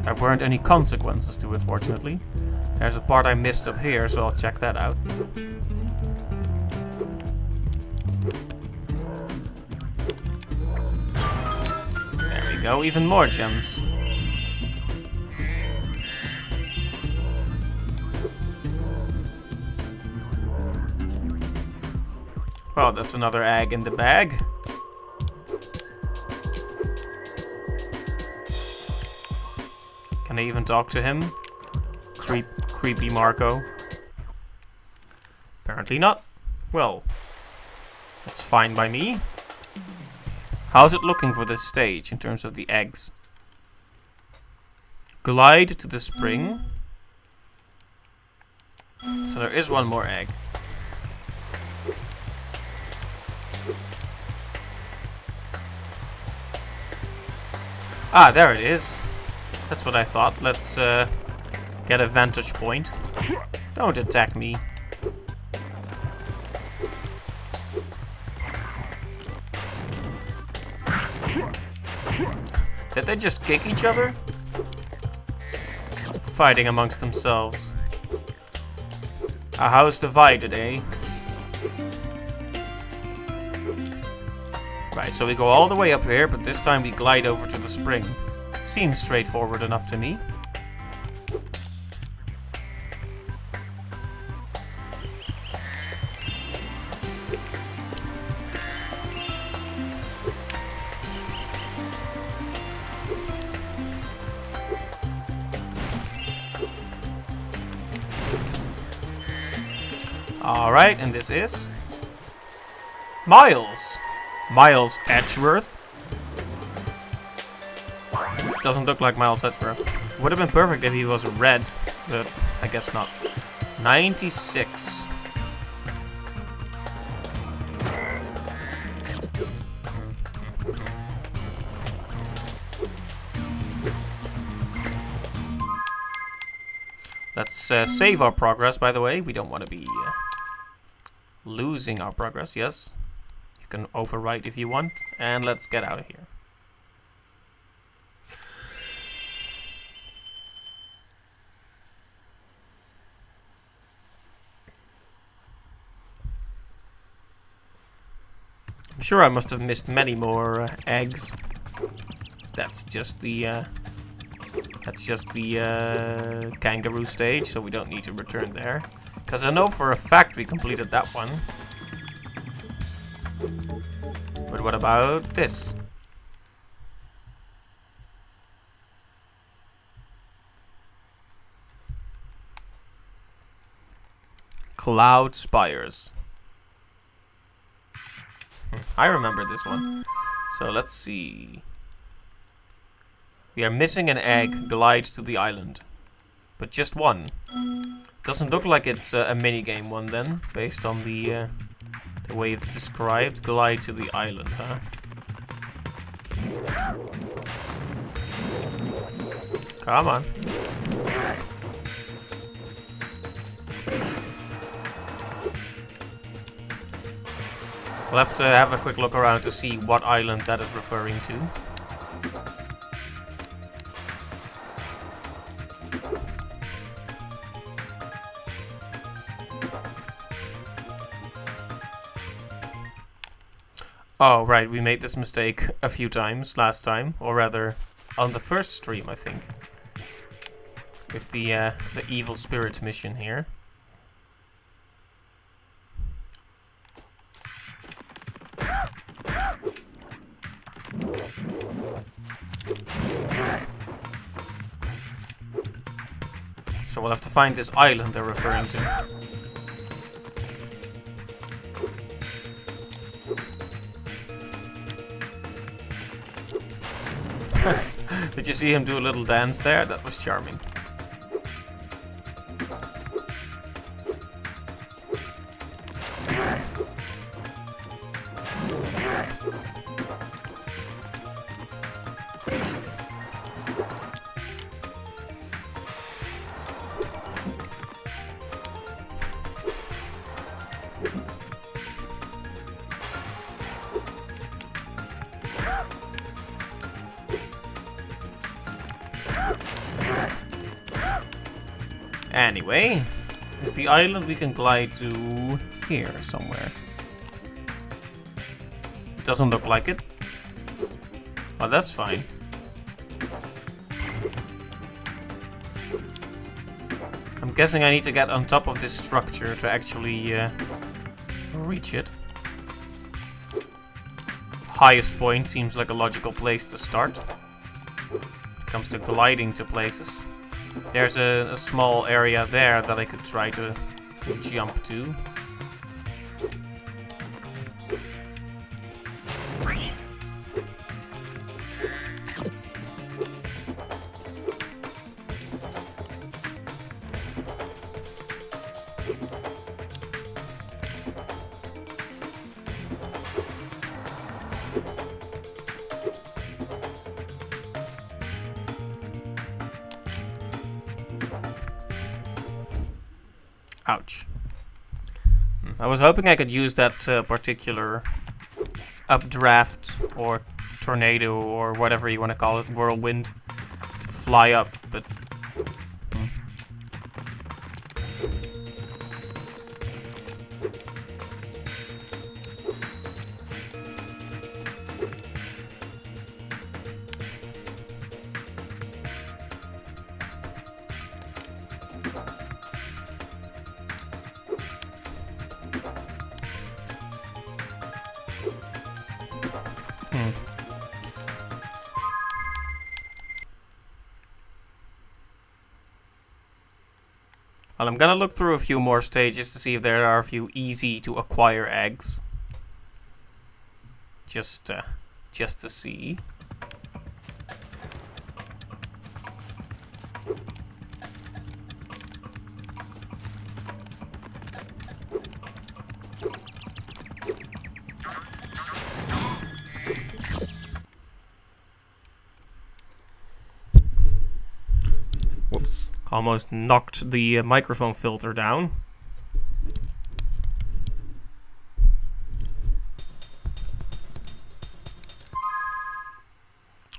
there weren't any consequences to it, fortunately. There's a part I missed up here, so I'll check that out. There we go, even more gems. Well, that's another egg in the bag. Can I even talk to him? Creepy Marco. Apparently not. Well, that's fine by me. How's it looking for this stage in terms of the eggs? Glide to the spring. So there is one more egg. Ah, there it is. That's what I thought. Let's get a vantage point. Don't attack me. Did they just kick each other? Fighting amongst themselves. A house divided, eh? Right, so we go all the way up here, but this time we glide over to the spring. Seems straightforward enough to me. Alright, and this is Miles. Miles Edgeworth. Doesn't look like Miles Edgeworth. Would have been perfect if he was red, but I guess not. 96. Let's save our progress, by the way. We don't want to be losing our progress, yes. You can overwrite if you want. And let's get out of here. I'm sure I must have missed many more eggs. That's just the kangaroo stage, so we don't need to return there. Because I know for a fact we completed that one. But what about this? Cloud Spires. I remember this one. So let's see. We are missing an egg. Glide to the island. But just one. Doesn't look like it's a minigame one then, based on the way it's described. Glide to the island, huh? Come on. We'll have to have a quick look around to see what island that is referring to. Oh, right, we made this mistake a few times last time, or rather, on the first stream, I think. With the evil spirit mission here. So we'll have to find this island they're referring to. Did you see him do a little dance there? That was charming. Anyway, is the island we can glide to here somewhere? It doesn't look like it. Oh, that's fine. I'm guessing I need to get on top of this structure to actually reach it. Highest point seems like a logical place to start. Comes to gliding to places. There's a small area there that I could try to jump to. Ouch. I was hoping I could use that particular updraft or tornado or whatever you want to call it, whirlwind, to fly up, but... Well, I'm gonna look through a few more stages to see if there are a few easy to acquire eggs. Just to see. Whoops. Almost knocked the microphone filter down.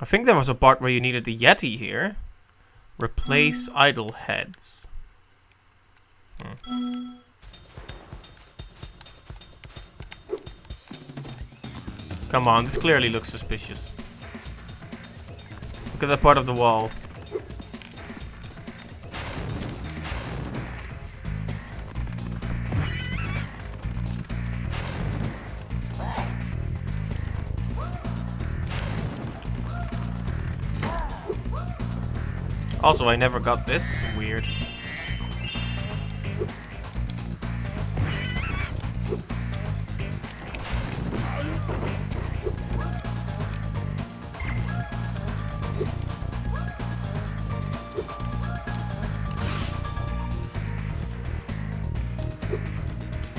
I think there was a part where you needed the Yeti here. Replace idle heads. Come on, this clearly looks suspicious. Look at that part of the wall. Also, I never got this. Weird.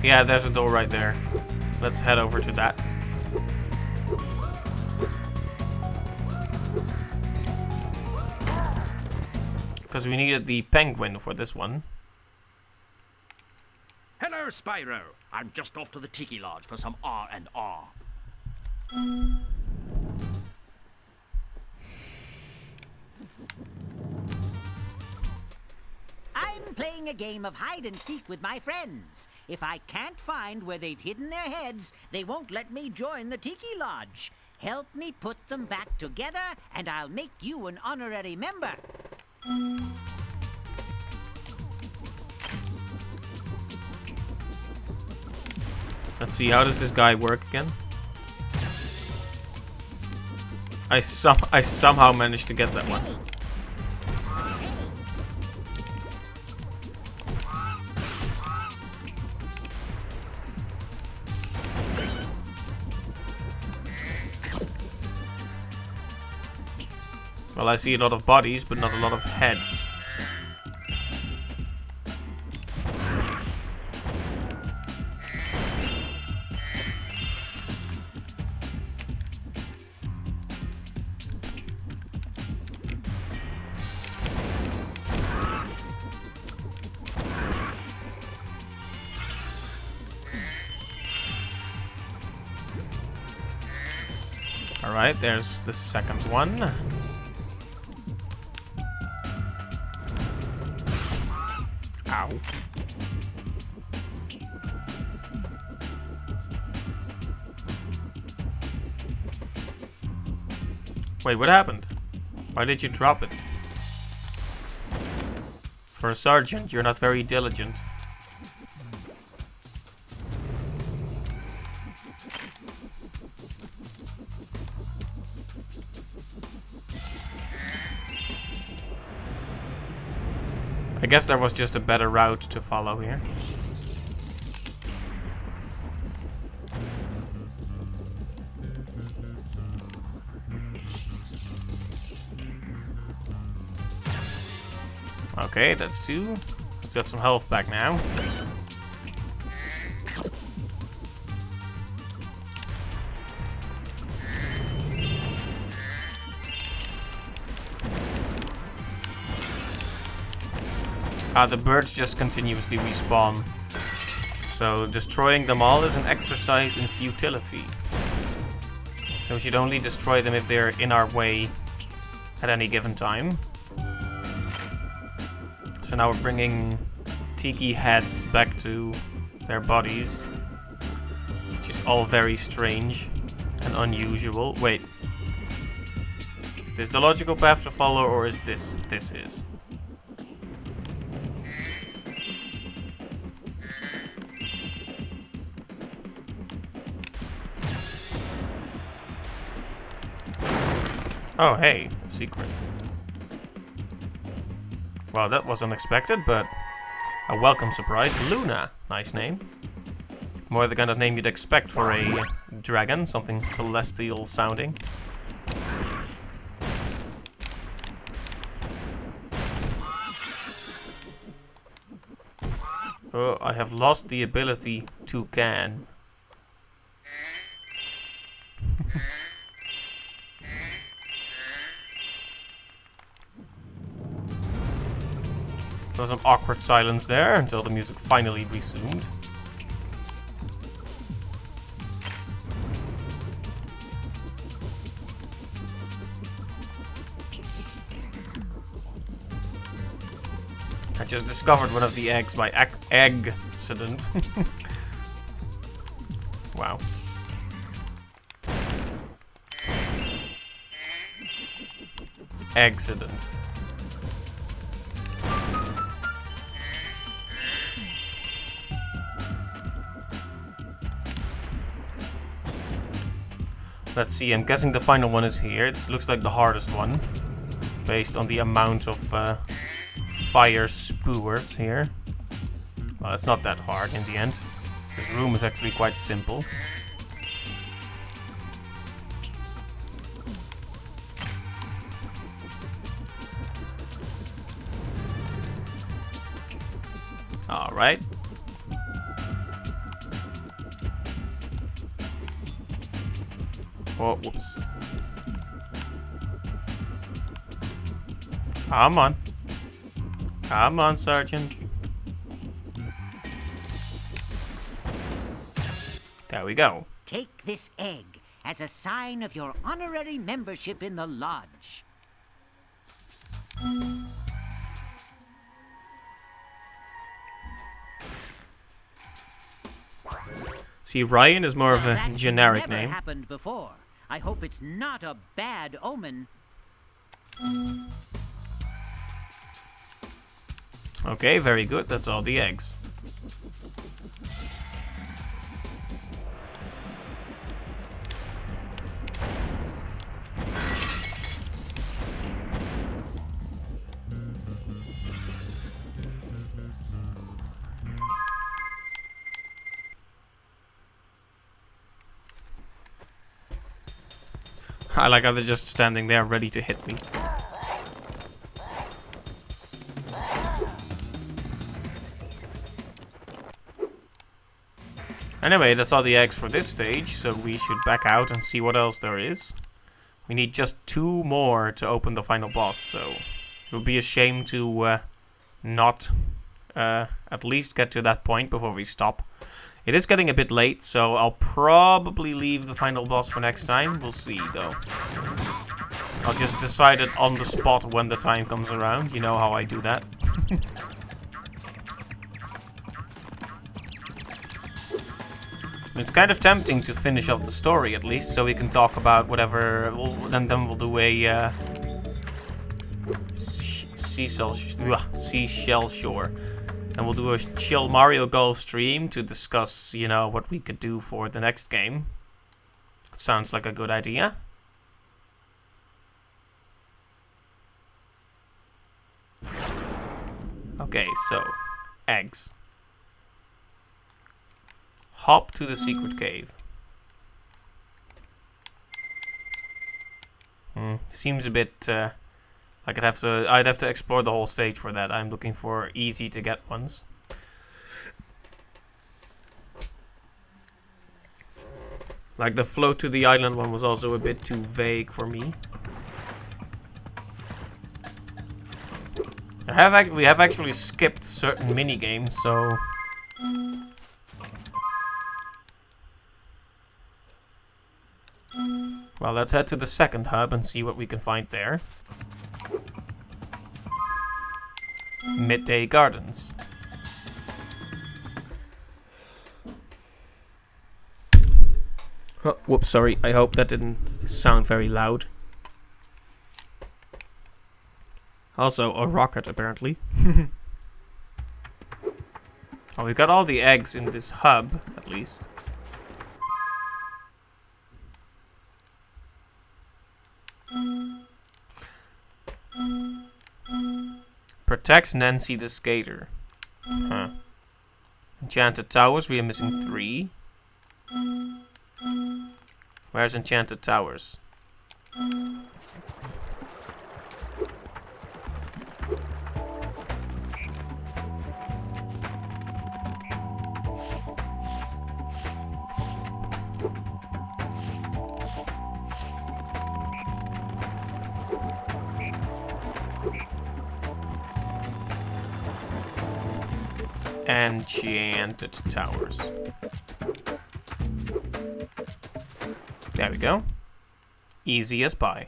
Yeah, there's a door right there. Let's head over to that. Because we needed the penguin for this one. Hello, Spyro. I'm just off to the Tiki Lodge for some R&R. I'm playing a game of hide and seek with my friends. If I can't find where they've hidden their heads, they won't let me join the Tiki Lodge. Help me put them back together, and I'll make you an honorary member. Let's see, how does this guy work again? I somehow managed to get that one. Well, I see a lot of bodies, but not a lot of heads. Alright, there's the second one. Ow. Wait, what happened? Why did you drop it? For a sergeant, you're not very diligent. I guess there was just a better route to follow here. Okay, that's 2. Let's get some health back now. The birds just continuously respawn. So destroying them all is an exercise in futility. So we should only destroy them if they're in our way at any given time. So now we're bringing tiki heads back to their bodies, which is all very strange and unusual. Wait, is this the logical path to follow, or is this? This is. Oh, hey, a secret. Well, that was unexpected, but a welcome surprise. Luna, nice name. More the kind of name you'd expect for a dragon, something celestial sounding. Oh, I have lost the ability to can. There was an awkward silence there until the music finally resumed. I just discovered one of the eggs by accident. Wow. Accident. Let's see, I'm guessing the final one is here. It looks like the hardest one, based on the amount of fire spewers here. Well, it's not that hard in the end. This room is actually quite simple. Alright. Oh, whoops. Come on. Come on, Sergeant. There we go. Take this egg as a sign of your honorary membership in the lodge. See, Ryan is more of a generic never name. Happened before. I hope it's not a bad omen. Okay, very good. That's all the eggs. I like how they're just standing there ready to hit me. Anyway, that's all the eggs for this stage, so we should back out and see what else there is. We need just 2 more to open the final boss, so it would be a shame to not at least get to that point before we stop. It is getting a bit late, so I'll probably leave the final boss for next time. We'll see, though. I'll just decide it on the spot when the time comes around. You know how I do that. It's kind of tempting to finish off the story, at least, so we can talk about whatever. Then we'll do a seashell shore. And we'll do a chill Mario Golf stream to discuss, you know, what we could do for the next game. Sounds like a good idea. Okay, so eggs. Hop to the secret cave. Seems a bit like I'd have to explore the whole stage for that. I'm looking for easy to get ones. Like the float to the island one was also a bit too vague for me. We have actually skipped certain mini games, so. Well, let's head to the second hub and see what we can find there. Midday Gardens. Oh, whoops, sorry. I hope that didn't sound very loud. Also, a rocket, apparently. Oh, we got all the eggs in this hub, at least. Protects Nancy the Skater. Huh. Enchanted Towers, we are missing 3. Where's Enchanted Towers? Enchanted Towers. There we go. Easy as pie.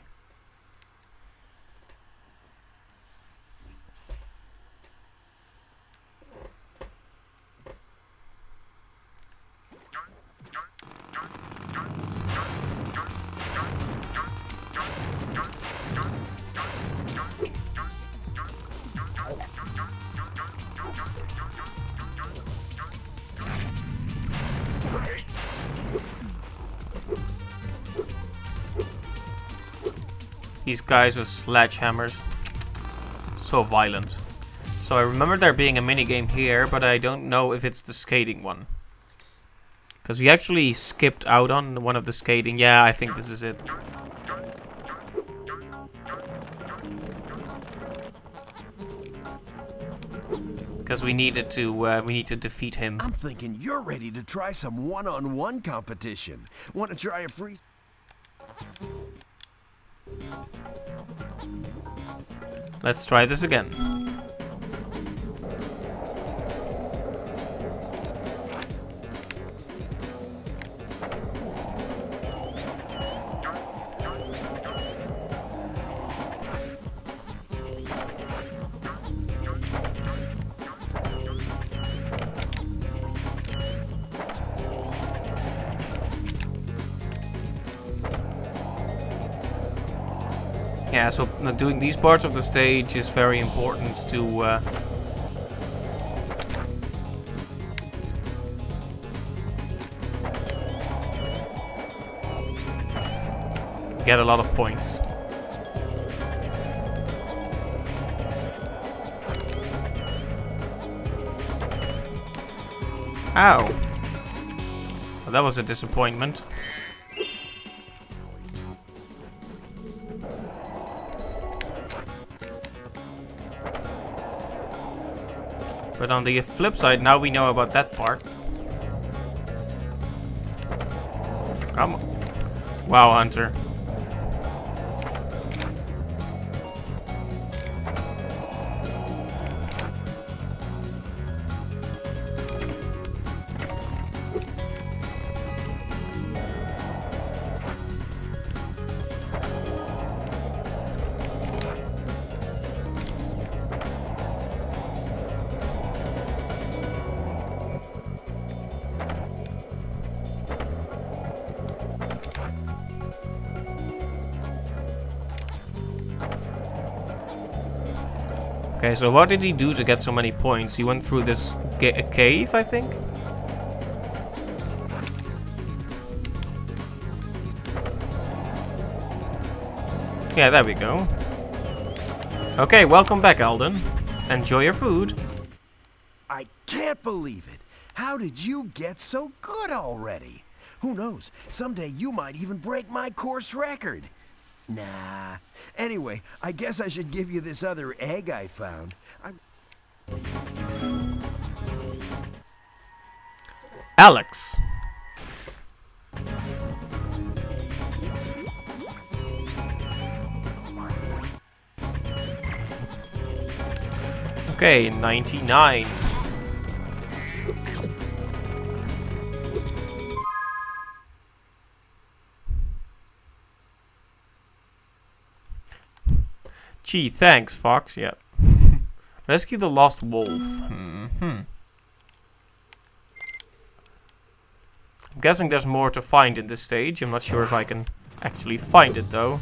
These guys with sledgehammers. So violent. So I remember there being a minigame here, but I don't know if it's the skating one. Because we actually skipped out on one of the skating. Yeah, I think this is it. Because we need to defeat him. I'm thinking you're ready to try some one-on-one competition. Want to try a free... Let's try this again. Yeah, so doing these parts of the stage is very important to get a lot of points. Ow! Well, that was a disappointment. But on the flip side, now we know about that part. Come on. Wow, Hunter. Okay, so what did he do to get so many points? He went through this cave, I think? Yeah, there we go. Okay, welcome back, Alden. Enjoy your food. I can't believe it. How did you get so good already? Who knows? Someday you might even break my course record. Nah. Anyway, I guess I should give you this other egg I found. Alex. Okay, 99. Gee, thanks, Fox. Yeah. Rescue the lost wolf. I'm guessing there's more to find in this stage. I'm not sure if I can actually find it, though.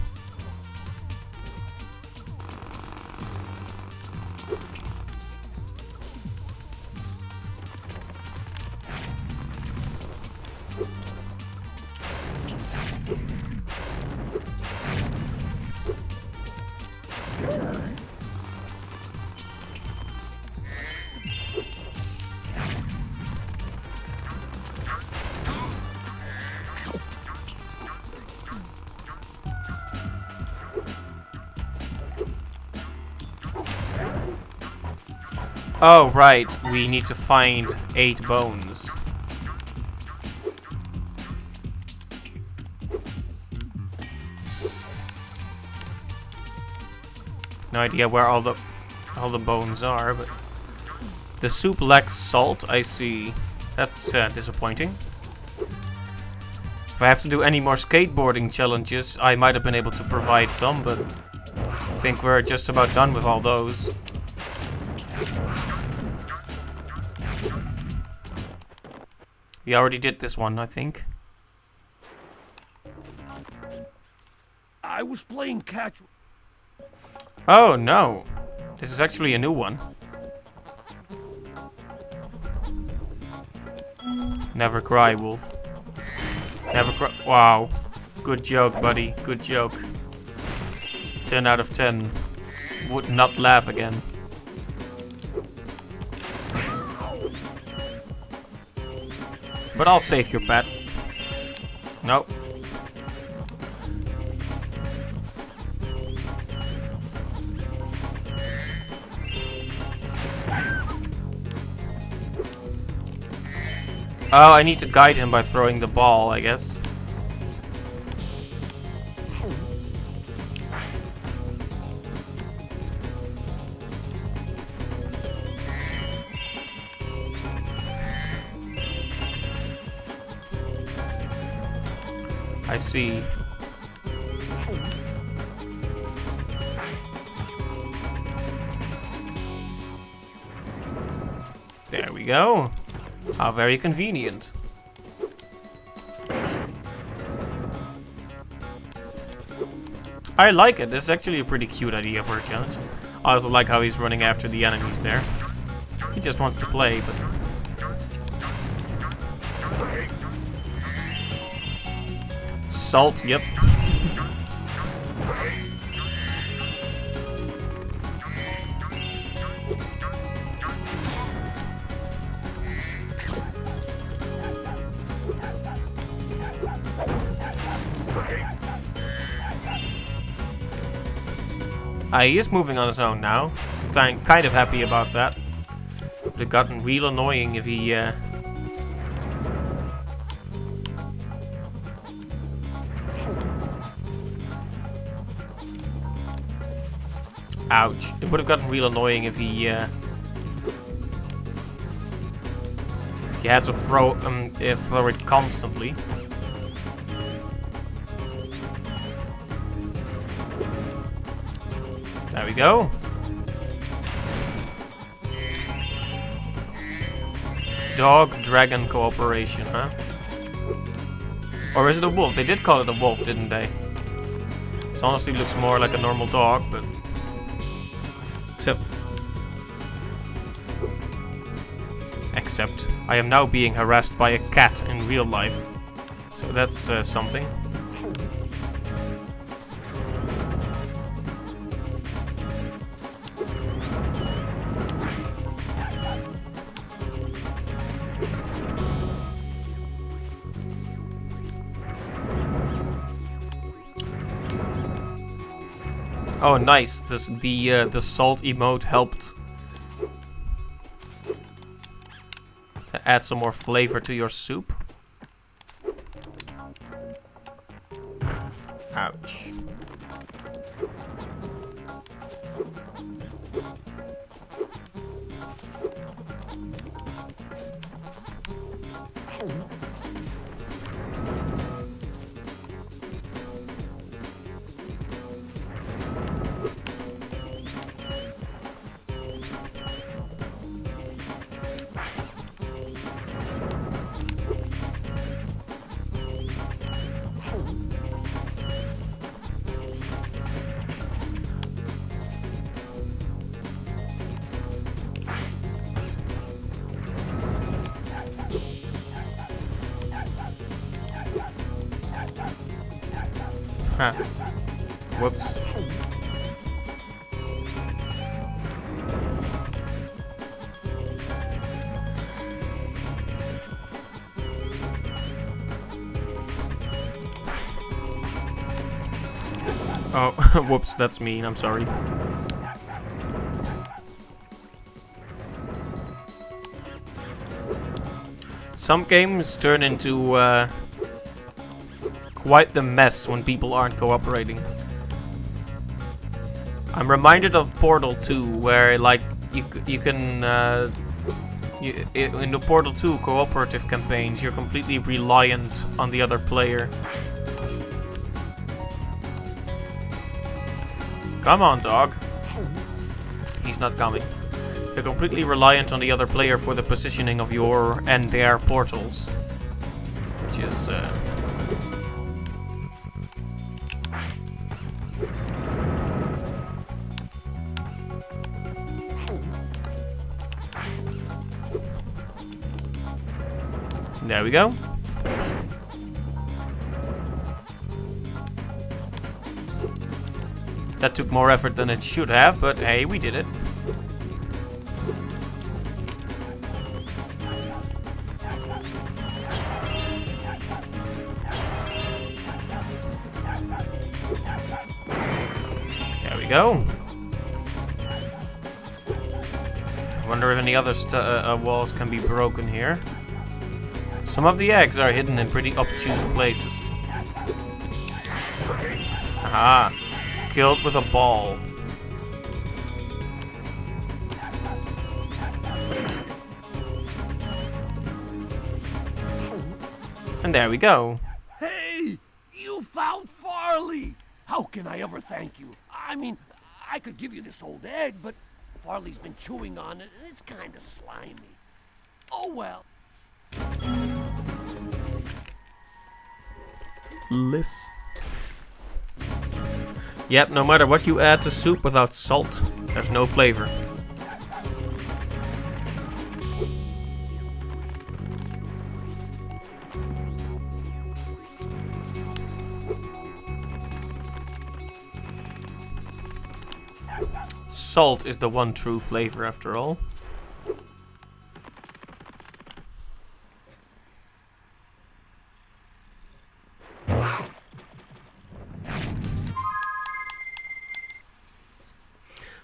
Oh, right. We need to find 8 bones. No idea where all the bones are, but the soup lacks salt, I see. That's disappointing. If I have to do any more skateboarding challenges, I might have been able to provide some, but I think we're just about done with all those. We already did this one, I think. I was playing catch. Oh, no. This is actually a new one. Never cry, Wolf. Never cry. Wow. Good joke, buddy. Good joke. 10 out of 10. Would not laugh again. But I'll save your pet. No. Oh, I need to guide him by throwing the ball, I guess. I see. There we go. How very convenient. I like it. This is actually a pretty cute idea for a challenge. I also like how he's running after the enemies there. He just wants to play, but... Salt, yep. He is moving on his own now. I'm kind of happy about that. It would have gotten real annoying if he Ouch. It would have gotten real annoying if he had to throw it constantly. There we go. Dog-dragon cooperation, huh? Or is it a wolf? They did call it a wolf, didn't they? This honestly looks more like a normal dog, but... Except, I am now being harassed by a cat in real life. So that's something. Oh, nice. The salt emote helped to add some more flavor to your soup. Ouch. Huh. Whoops. Oh, whoops, that's mean, I'm sorry. Some games turn into quite the mess when people aren't cooperating. I'm reminded of Portal 2, where like you can in the Portal 2 cooperative campaigns, you're completely reliant on the other player. Come on, dog. He's not coming. You're completely reliant on the other player for the positioning of your and their portals, which is there we go. That took more effort than it should have, but hey, we did it. There we go. I wonder if any other walls can be broken here. Some of the eggs are hidden in pretty obtuse places. Aha. Killed with a ball. And there we go. Hey! You found Farley! How can I ever thank you? I mean, I could give you this old egg, but Farley's been chewing on it, and it's kind of slimy. Oh well. Liss. Yep, no matter what you add to soup without salt, there's no flavor. Salt is the one true flavor after all.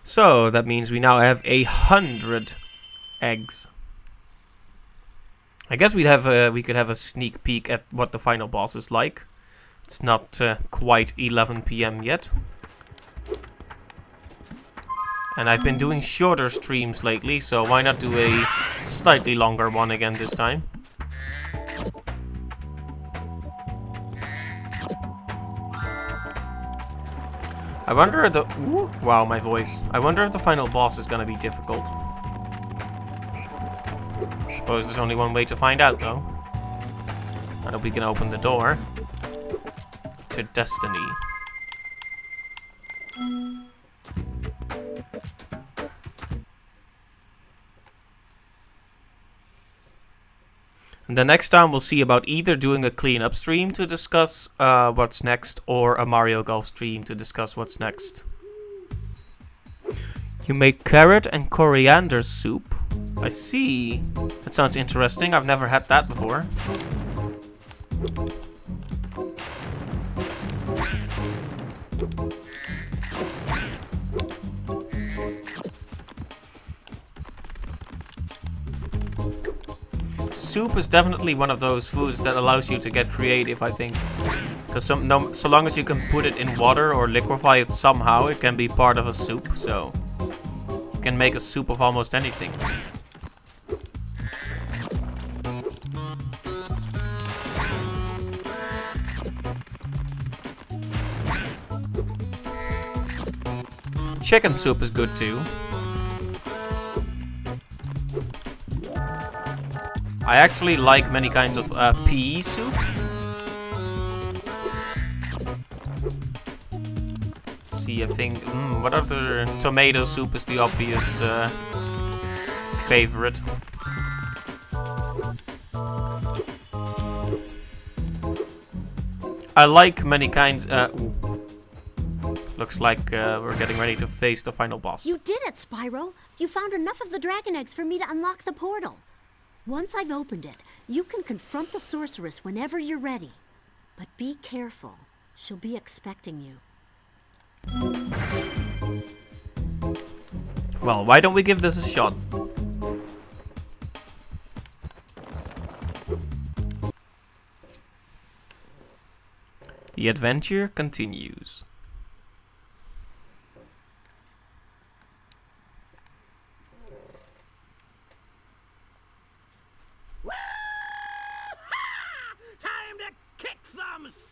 So that means we now have 100 eggs. I guess we could have a sneak peek at what the final boss is like. It's not quite 11 PM yet. And I've been doing shorter streams lately, so why not do a slightly longer one again this time? I wonder if the... Ooh, wow, my voice. I wonder if the final boss is gonna be difficult. I suppose there's only one way to find out, though. I hope we can open the door to destiny. And the next time we'll see about either doing a cleanup stream to discuss what's next, or a Mario Golf stream to discuss what's next. You make carrot and coriander soup. I see. That sounds interesting. I've never had that before. Soup is definitely one of those foods that allows you to get creative, I think. Because so long as you can put it in water or liquefy it somehow, it can be part of a soup, so... You can make a soup of almost anything. Chicken soup is good too. I actually like many kinds of pea soup. Let's see, I think... what other... Tomato soup is the obvious favorite. I like many kinds... Looks like we're getting ready to face the final boss. You did it, Spyro. You found enough of the dragon eggs for me to unlock the portal. Once I've opened it, you can confront the sorceress whenever you're ready. But be careful. She'll be expecting you. Well, why don't we give this a shot? The adventure continues.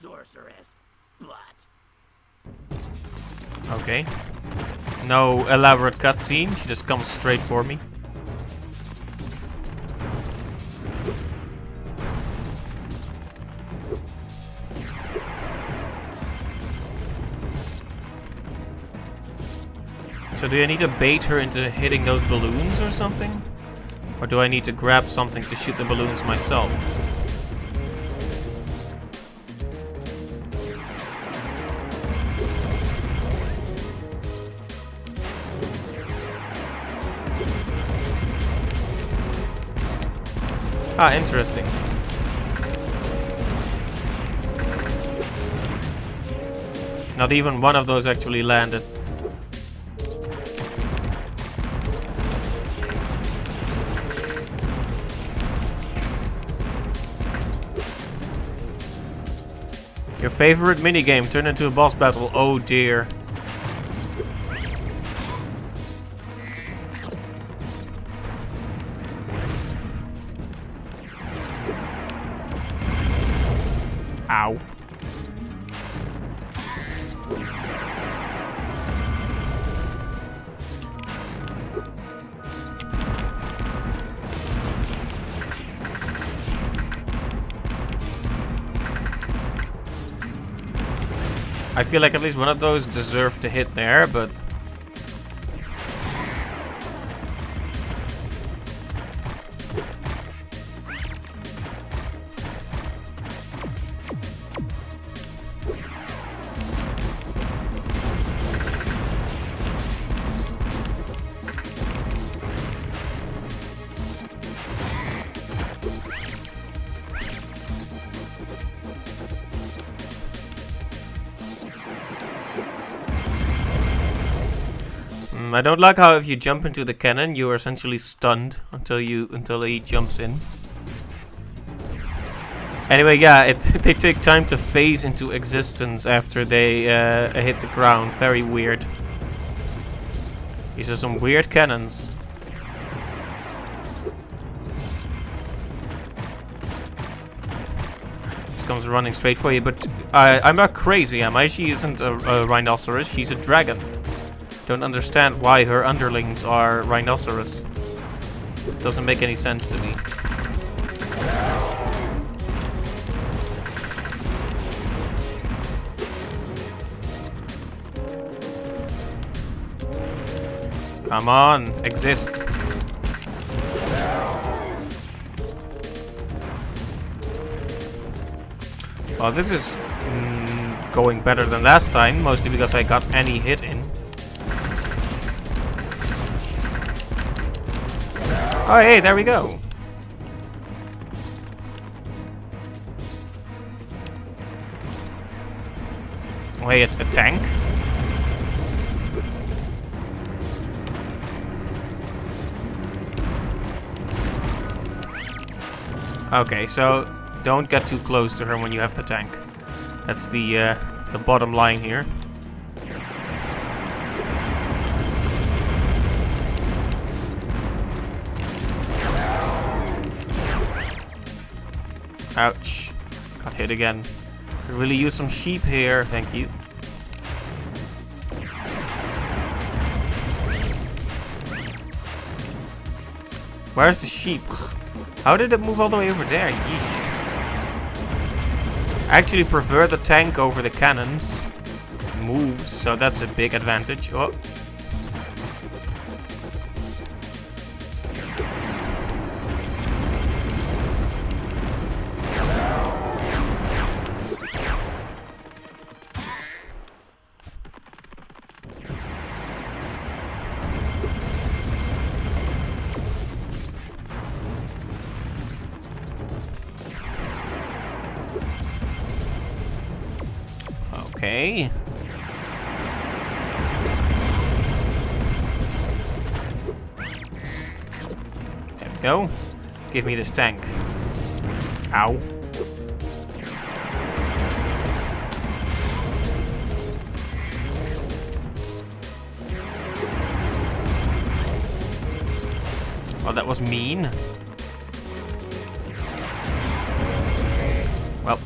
Sorceress, but... Okay. No elaborate cutscene, she just comes straight for me. So do I need to bait her into hitting those balloons or something? Or do I need to grab something to shoot the balloons myself? Ah, interesting. Not even one of those actually landed. Your favorite minigame turned into a boss battle. Oh dear. Ow. I feel like at least one of those deserved to hit there, but... I don't like how if you jump into the cannon, you are essentially stunned until he jumps in. Anyway, yeah, they take time to phase into existence after they hit the ground. Very weird. These are some weird cannons. This comes running straight for you, but I'm not crazy, am I? She isn't a rhinoceros, she's a dragon. Don't understand why her underlings are rhinoceros. It doesn't make any sense to me. Come on, exist. Well, this is going better than last time, mostly because I got any hit in. Oh, hey, there we go. Wait, a tank? Okay, so don't get too close to her when you have the tank. That's the bottom line here. Ouch. Got hit again. Could really use some sheep here, thank you. Where's the sheep? How did it move all the way over there? Yeesh. I actually prefer the tank over the cannons. It moves, so that's a big advantage. Oh. Okay. There we go. Give me this tank. Ow. Well, that was mean. Well.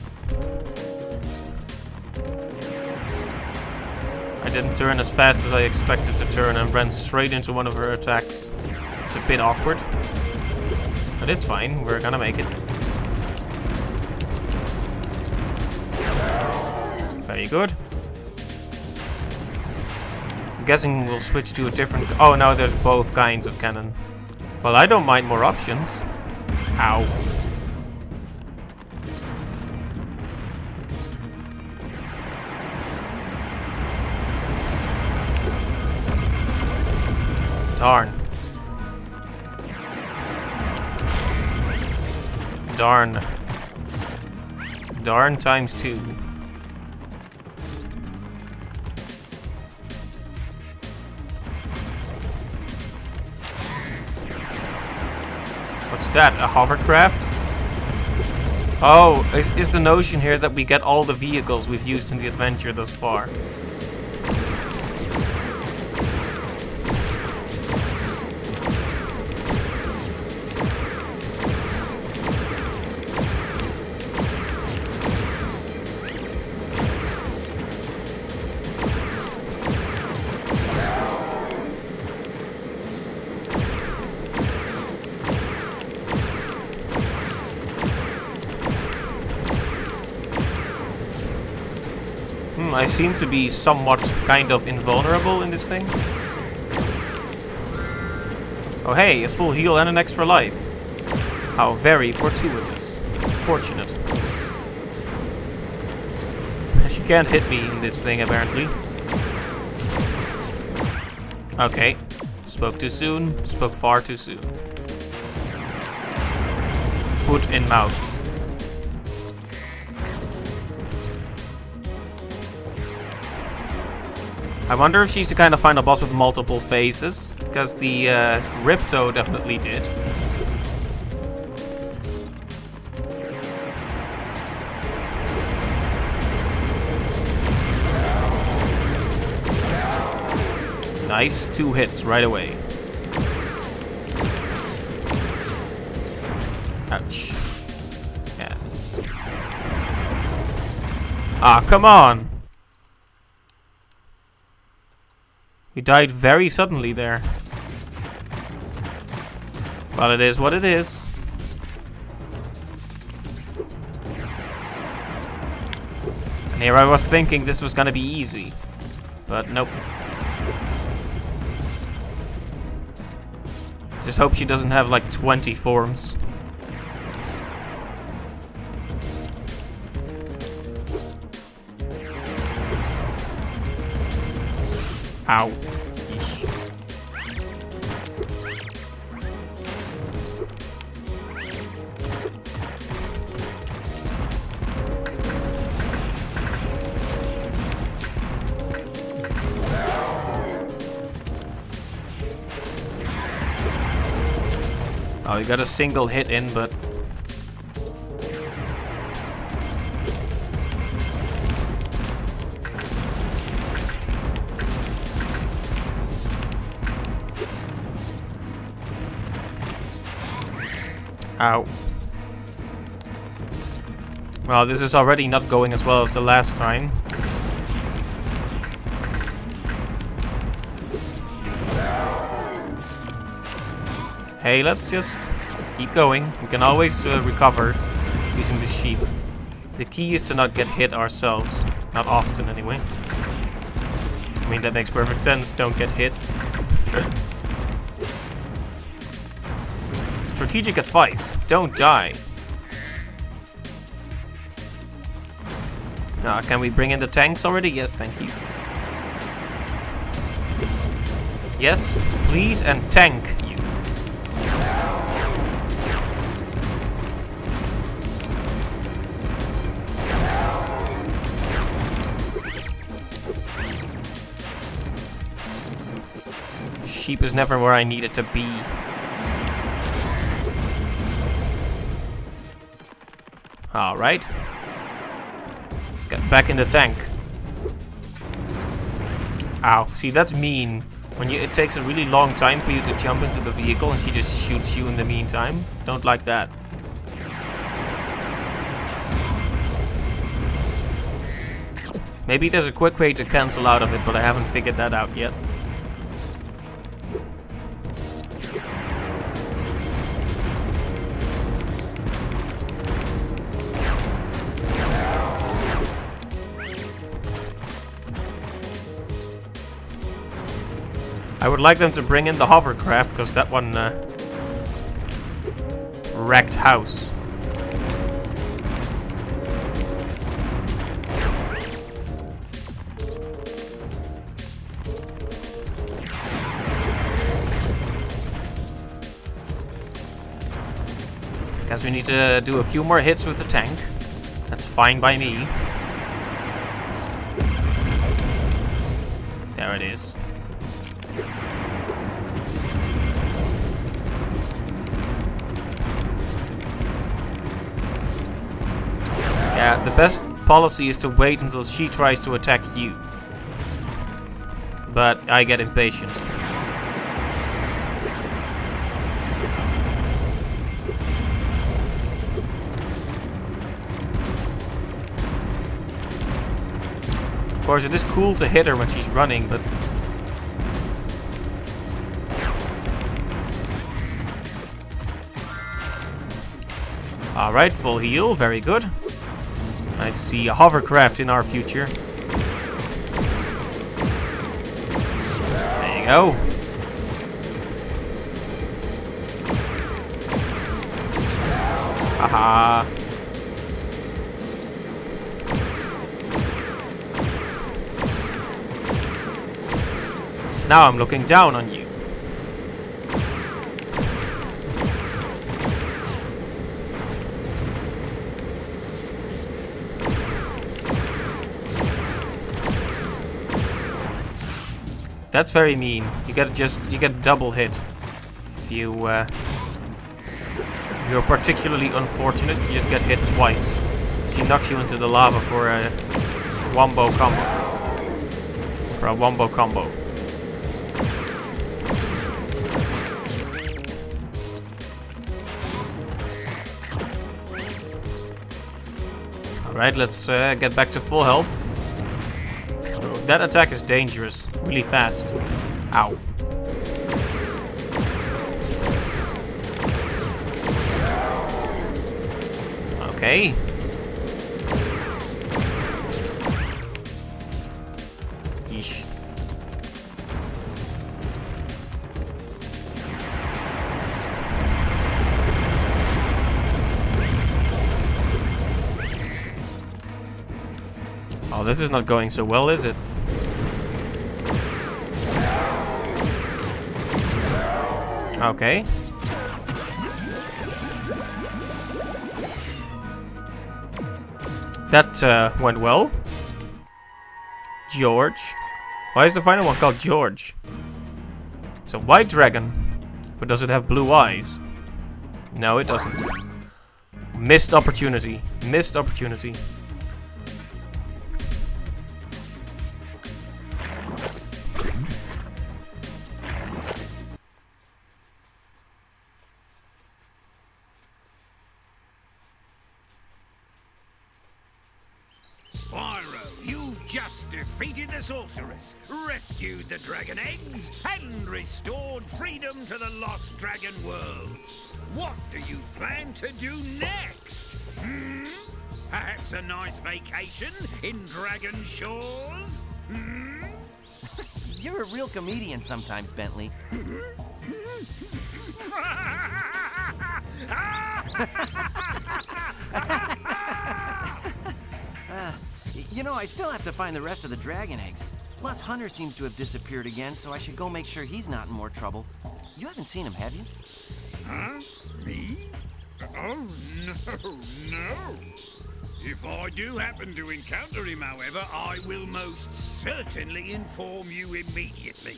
I didn't turn as fast as I expected to turn and ran straight into one of her attacks. It's a bit awkward. But it's fine, we're gonna make it. Very good. I'm guessing we'll switch to a different... Oh, no, there's both kinds of cannon. Well, I don't mind more options. Ow. Darn. Darn. Darn times 2. What's that? A hovercraft? Oh, is the notion here that we get all the vehicles we've used in the adventure thus far? I seem to be somewhat kind of invulnerable in this thing. Oh hey, a full heal and an extra life. How very fortuitous. Fortunate. She can't hit me in this thing apparently. Okay. Spoke too soon, spoke far too soon. Foot in mouth. I wonder if she's the kind of final boss with multiple phases, because the Ripto definitely did. Nice, 2 hits right away. Ouch. Yeah. Ah, come on! We died very suddenly there. Well, it is what it is. And here I was thinking this was gonna be easy. But nope. Just hope she doesn't have like 20 forms. Ow. Yeesh. Oh, you got a single hit in, but... Ow. Well, this is already not going as well as the last time. Hey, let's just keep going. We can always recover using the sheep. The key is to not get hit ourselves. Not often, anyway. I mean, that makes perfect sense. Don't get hit. Strategic advice. Don't die. Can we bring in the tanks already? Yes, thank you. Yes, please, and tank you. Sheep is never where I need it to be. Alright. Let's get back in the tank. Ow. See, that's mean. When it takes a really long time for you to jump into the vehicle and she just shoots you in the meantime. Don't like that. Maybe there's a quick way to cancel out of it, but I haven't figured that out yet. I would like them to bring in the hovercraft, because that one wrecked house. Guess we need to do a few more hits with the tank. That's fine by me. There it is. Yeah, the best policy is to wait until she tries to attack you. But I get impatient. Of course, it is cool to hit her when she's running, but... Alright, full heal, very good. I see a hovercraft in our future. There you go. Haha. Now I'm looking down on you. That's very mean. You get a double hit. If you're particularly unfortunate, you just get hit twice. She knocks you into the lava for a wombo combo. Right, let's get back to full health. That attack is dangerous. Really fast. Ow. Okay. Yeesh. Oh, this is not going so well, is it? Okay. That went well. George. Why is the final one called George? It's a white dragon. But does it have blue eyes? No, it doesn't. Missed opportunity. Missed opportunity. Spyro, you've just defeated the sorceress, rescued the dragon eggs, and restored freedom to the lost dragon worlds. What do you plan to do next? Perhaps a nice vacation in Dragon Shores? You're a real comedian sometimes, Bentley. You know, I still have to find the rest of the dragon eggs. Plus, Hunter seems to have disappeared again, so I should go make sure he's not in more trouble. You haven't seen him, have you? Huh? Me? Oh, no. If I do happen to encounter him, however, I will most certainly inform you immediately.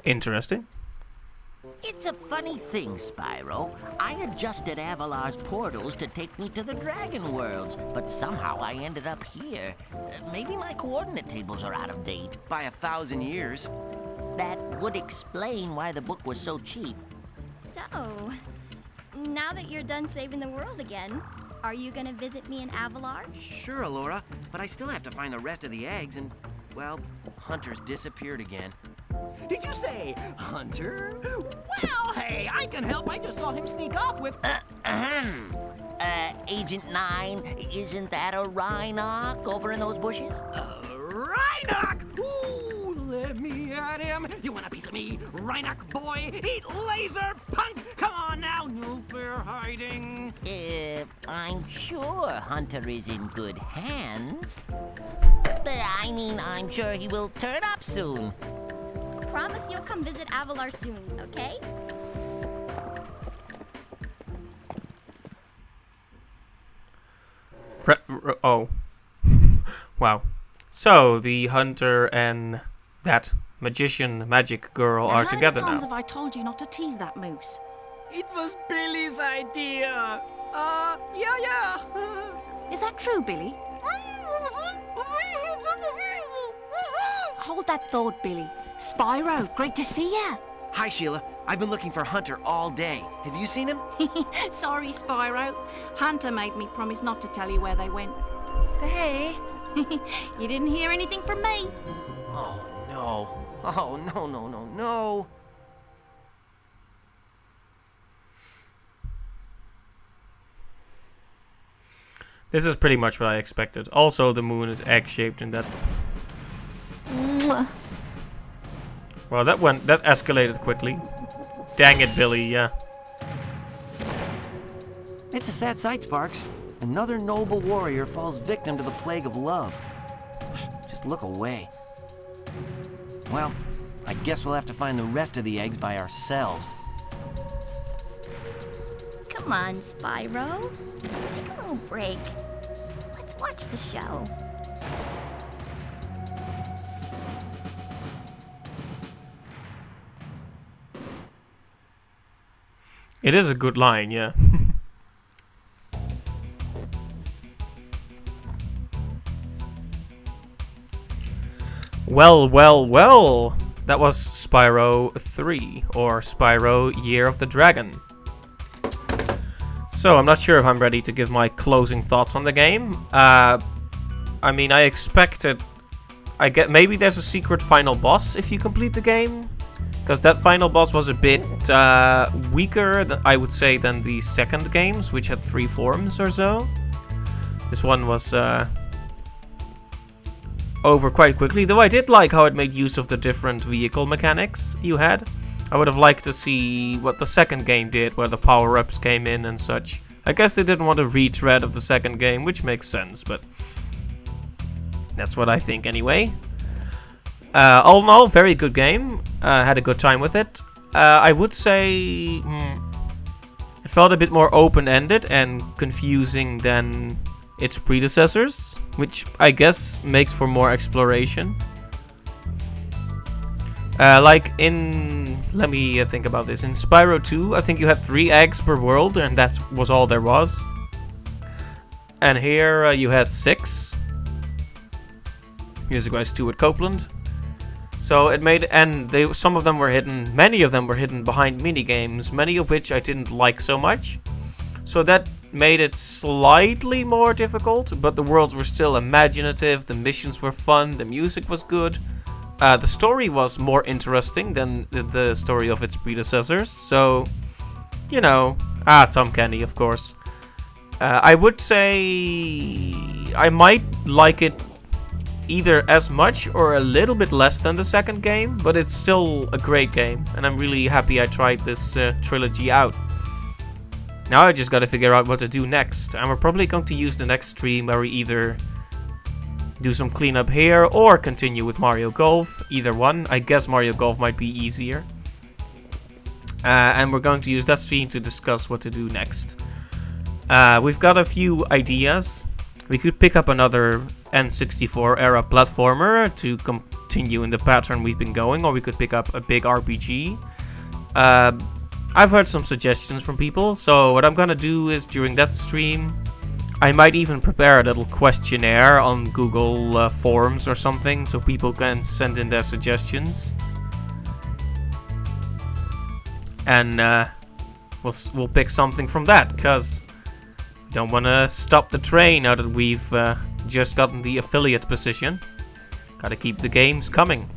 Interesting. It's a funny thing, Spyro. I adjusted Avalar's portals to take me to the Dragon Worlds, but somehow I ended up here. Maybe my coordinate tables are out of date. By 1,000 years. That would explain why the book was so cheap. So, now that you're done saving the world again, are you gonna visit me in Avalar? Sure, Alora, but I still have to find the rest of the eggs and, well, Hunter's disappeared again. Did you say Hunter? Well, hey, I can help. I just saw him sneak off with... Agent 9, isn't that a Rhinoc over in those bushes? Rhinoc! Ooh, let me at him. You want a piece of me, Rhinoc boy? Eat laser, punk! Come on now, no fair hiding. I'm sure Hunter is in good hands. I mean, I'm sure he will turn up soon. Promise you'll come visit Avalar soon, okay? Oh. Wow. So, the hunter and that magician magic girl are together How many times now. have I told you not to tease that moose? It was Billy's idea. Yeah. Is that true, Billy? Hold that thought, Billy. Spyro, great to see ya. Hi, Sheila. I've been looking for Hunter all day. Have you seen him? Sorry, Spyro. Hunter made me promise not to tell you where they went. Hey! You didn't hear anything from me. Oh, no. Oh, no. This is pretty much what I expected. Also, the moon is egg-shaped in that. Mwah. Well, that escalated quickly. Dang it, Billy, yeah. It's a sad sight, Sparks. Another noble warrior falls victim to the plague of love. Just look away. Well, I guess we'll have to find the rest of the eggs by ourselves. Come on, Spyro. Take a little break. Let's watch the show. It is a good line, yeah. Well, well, well. That was Spyro 3, or Spyro Year of the Dragon. So, I'm not sure if I'm ready to give my closing thoughts on the game. I mean, I expected... maybe there's a secret final boss if you complete the game. Because that final boss was a bit weaker, I would say, than the second games, which had 3 forms or so. This one was over quite quickly, though I did like how it made use of the different vehicle mechanics you had. I would have liked to see what the second game did, where the power-ups came in and such. I guess they didn't want a retread of the second game, which makes sense, but that's what I think anyway. All in all, very good game. Had a good time with it. I would say it felt a bit more open-ended and confusing than its predecessors, which I guess makes for more exploration. Let me think about this. In Spyro 2, I think you had 3 eggs per world, and that was all there was. And here you had 6. Music-wise 2 at Copeland. So it made, and some of them were hidden, many of them were hidden behind minigames, many of which I didn't like so much. So that made it slightly more difficult, but the worlds were still imaginative, the missions were fun, the music was good. The story was more interesting than the story of its predecessors, so, you know, Tom Kenny, of course. I would say I might like it either as much or a little bit less than the second game, but it's still a great game, and I'm really happy I tried this trilogy out. Now I just gotta figure out what to do next, and we're probably going to use the next stream where we either do some cleanup here or continue with Mario Golf, either one. I guess Mario Golf might be easier. And we're going to use that stream to discuss what to do next. We've got a few ideas. We could pick up another N64 era platformer to continue in the pattern we've been going, or we could pick up a big RPG. I've heard some suggestions from people, so what I'm gonna do is during that stream, I might even prepare a little questionnaire on Google Forms or something, so people can send in their suggestions. And we'll pick something from that, because we don't want to stop the train now that we've just gotten the affiliate position. Gotta keep the games coming.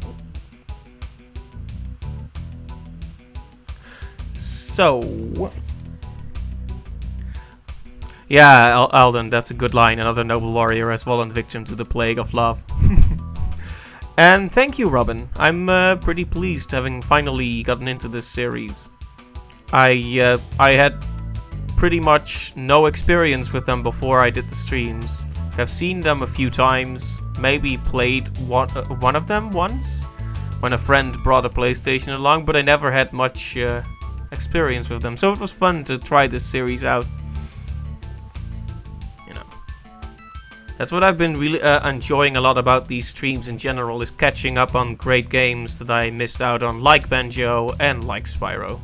So, yeah, Alden, that's a good line. Another noble warrior has fallen victim to the plague of love. And thank you, Robin. I'm pretty pleased having finally gotten into this series. I had pretty much no experience with them before I did the streams. I've seen them a few times, maybe played one of them once, when a friend brought a PlayStation along, but I never had much experience with them, so it was fun to try this series out. You know, that's what I've been really enjoying a lot about these streams in general, is catching up on great games that I missed out on, like Banjo and like Spyro.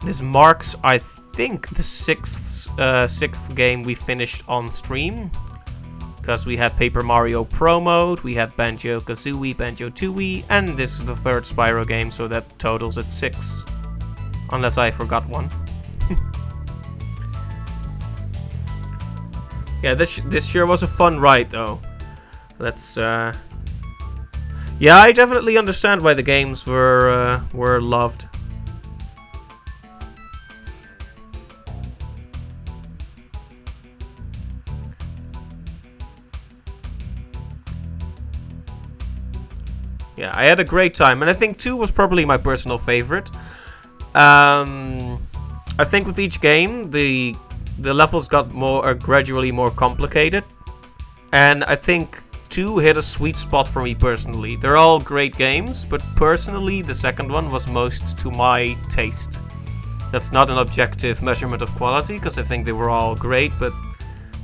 This marks, I think, the sixth game we finished on stream. Because we had Paper Mario Pro Mode, we had Banjo-Kazooie, Banjo-Tooie, and this is the 3rd Spyro game, so that totals at 6. Unless I forgot one. Yeah, this sure was a fun ride, though. Let's, yeah, I definitely understand why the games were loved. Yeah, I had a great time, and I think 2 was probably my personal favorite. I think with each game, the levels got gradually more complicated, and I think 2 hit a sweet spot for me personally. They're all great games, but personally, the second one was most to my taste. That's not an objective measurement of quality, because I think they were all great, but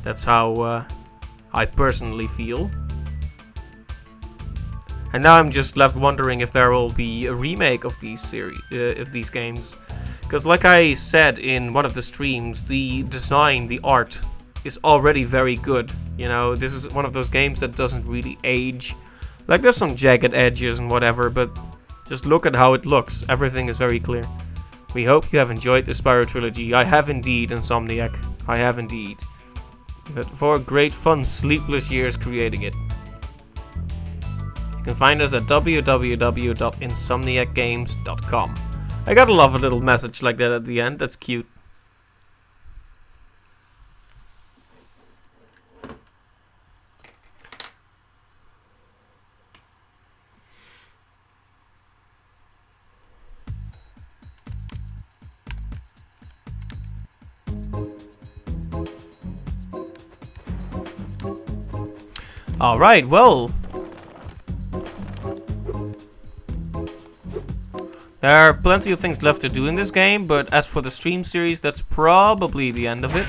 that's how I personally feel. And now I'm just left wondering if there will be a remake of these games. Because like I said in one of the streams, the design, the art, is already very good. You know, this is one of those games that doesn't really age. Like, there's some jagged edges and whatever, but just look at how it looks. Everything is very clear. We hope you have enjoyed the Spyro trilogy. I have indeed, Insomniac. I have indeed. You've had 4 great, fun, sleepless years creating it. You can find us at www.insomniacgames.com. I gotta love a little message like that at the end. That's cute. Alright, well, there are plenty of things left to do in this game, but as for the stream series, that's probably the end of it.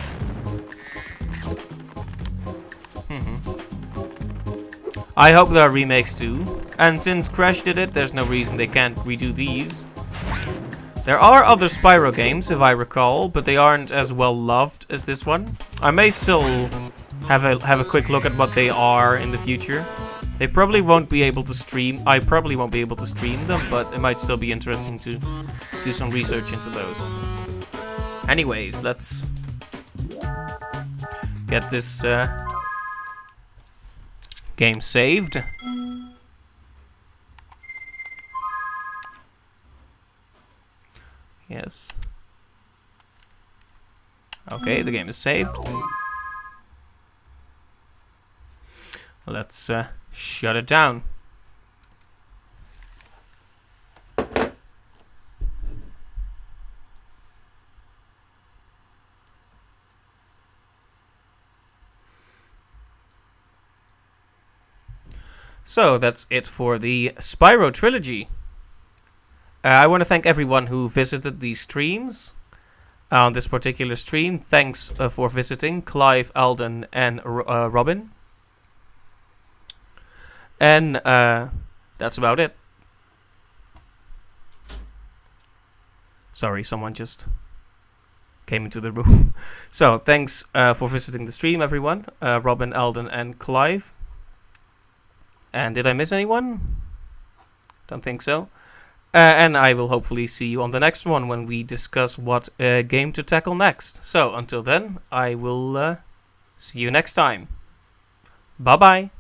I hope there are remakes too, and since Crash did it, there's no reason they can't redo these. There are other Spyro games, if I recall, but they aren't as well loved as this one. I may still have a quick look at what they are in the future. They probably won't be able to stream. I probably won't be able to stream them, but it might still be interesting to do some research into those. Anyways, let's get this game saved. Yes. Okay, the game is saved. Let's shut it down. So that's it for the Spyro trilogy. I want to thank everyone who visited these streams. On this particular stream, thanks for visiting, Clive, Alden, and Robin. And that's about it. Sorry, someone just came into the room. So, thanks for visiting the stream, everyone. Robin, Alden, and Clive. And did I miss anyone? Don't think so. And I will hopefully see you on the next one when we discuss what game to tackle next. So, until then, I will see you next time. Bye-bye.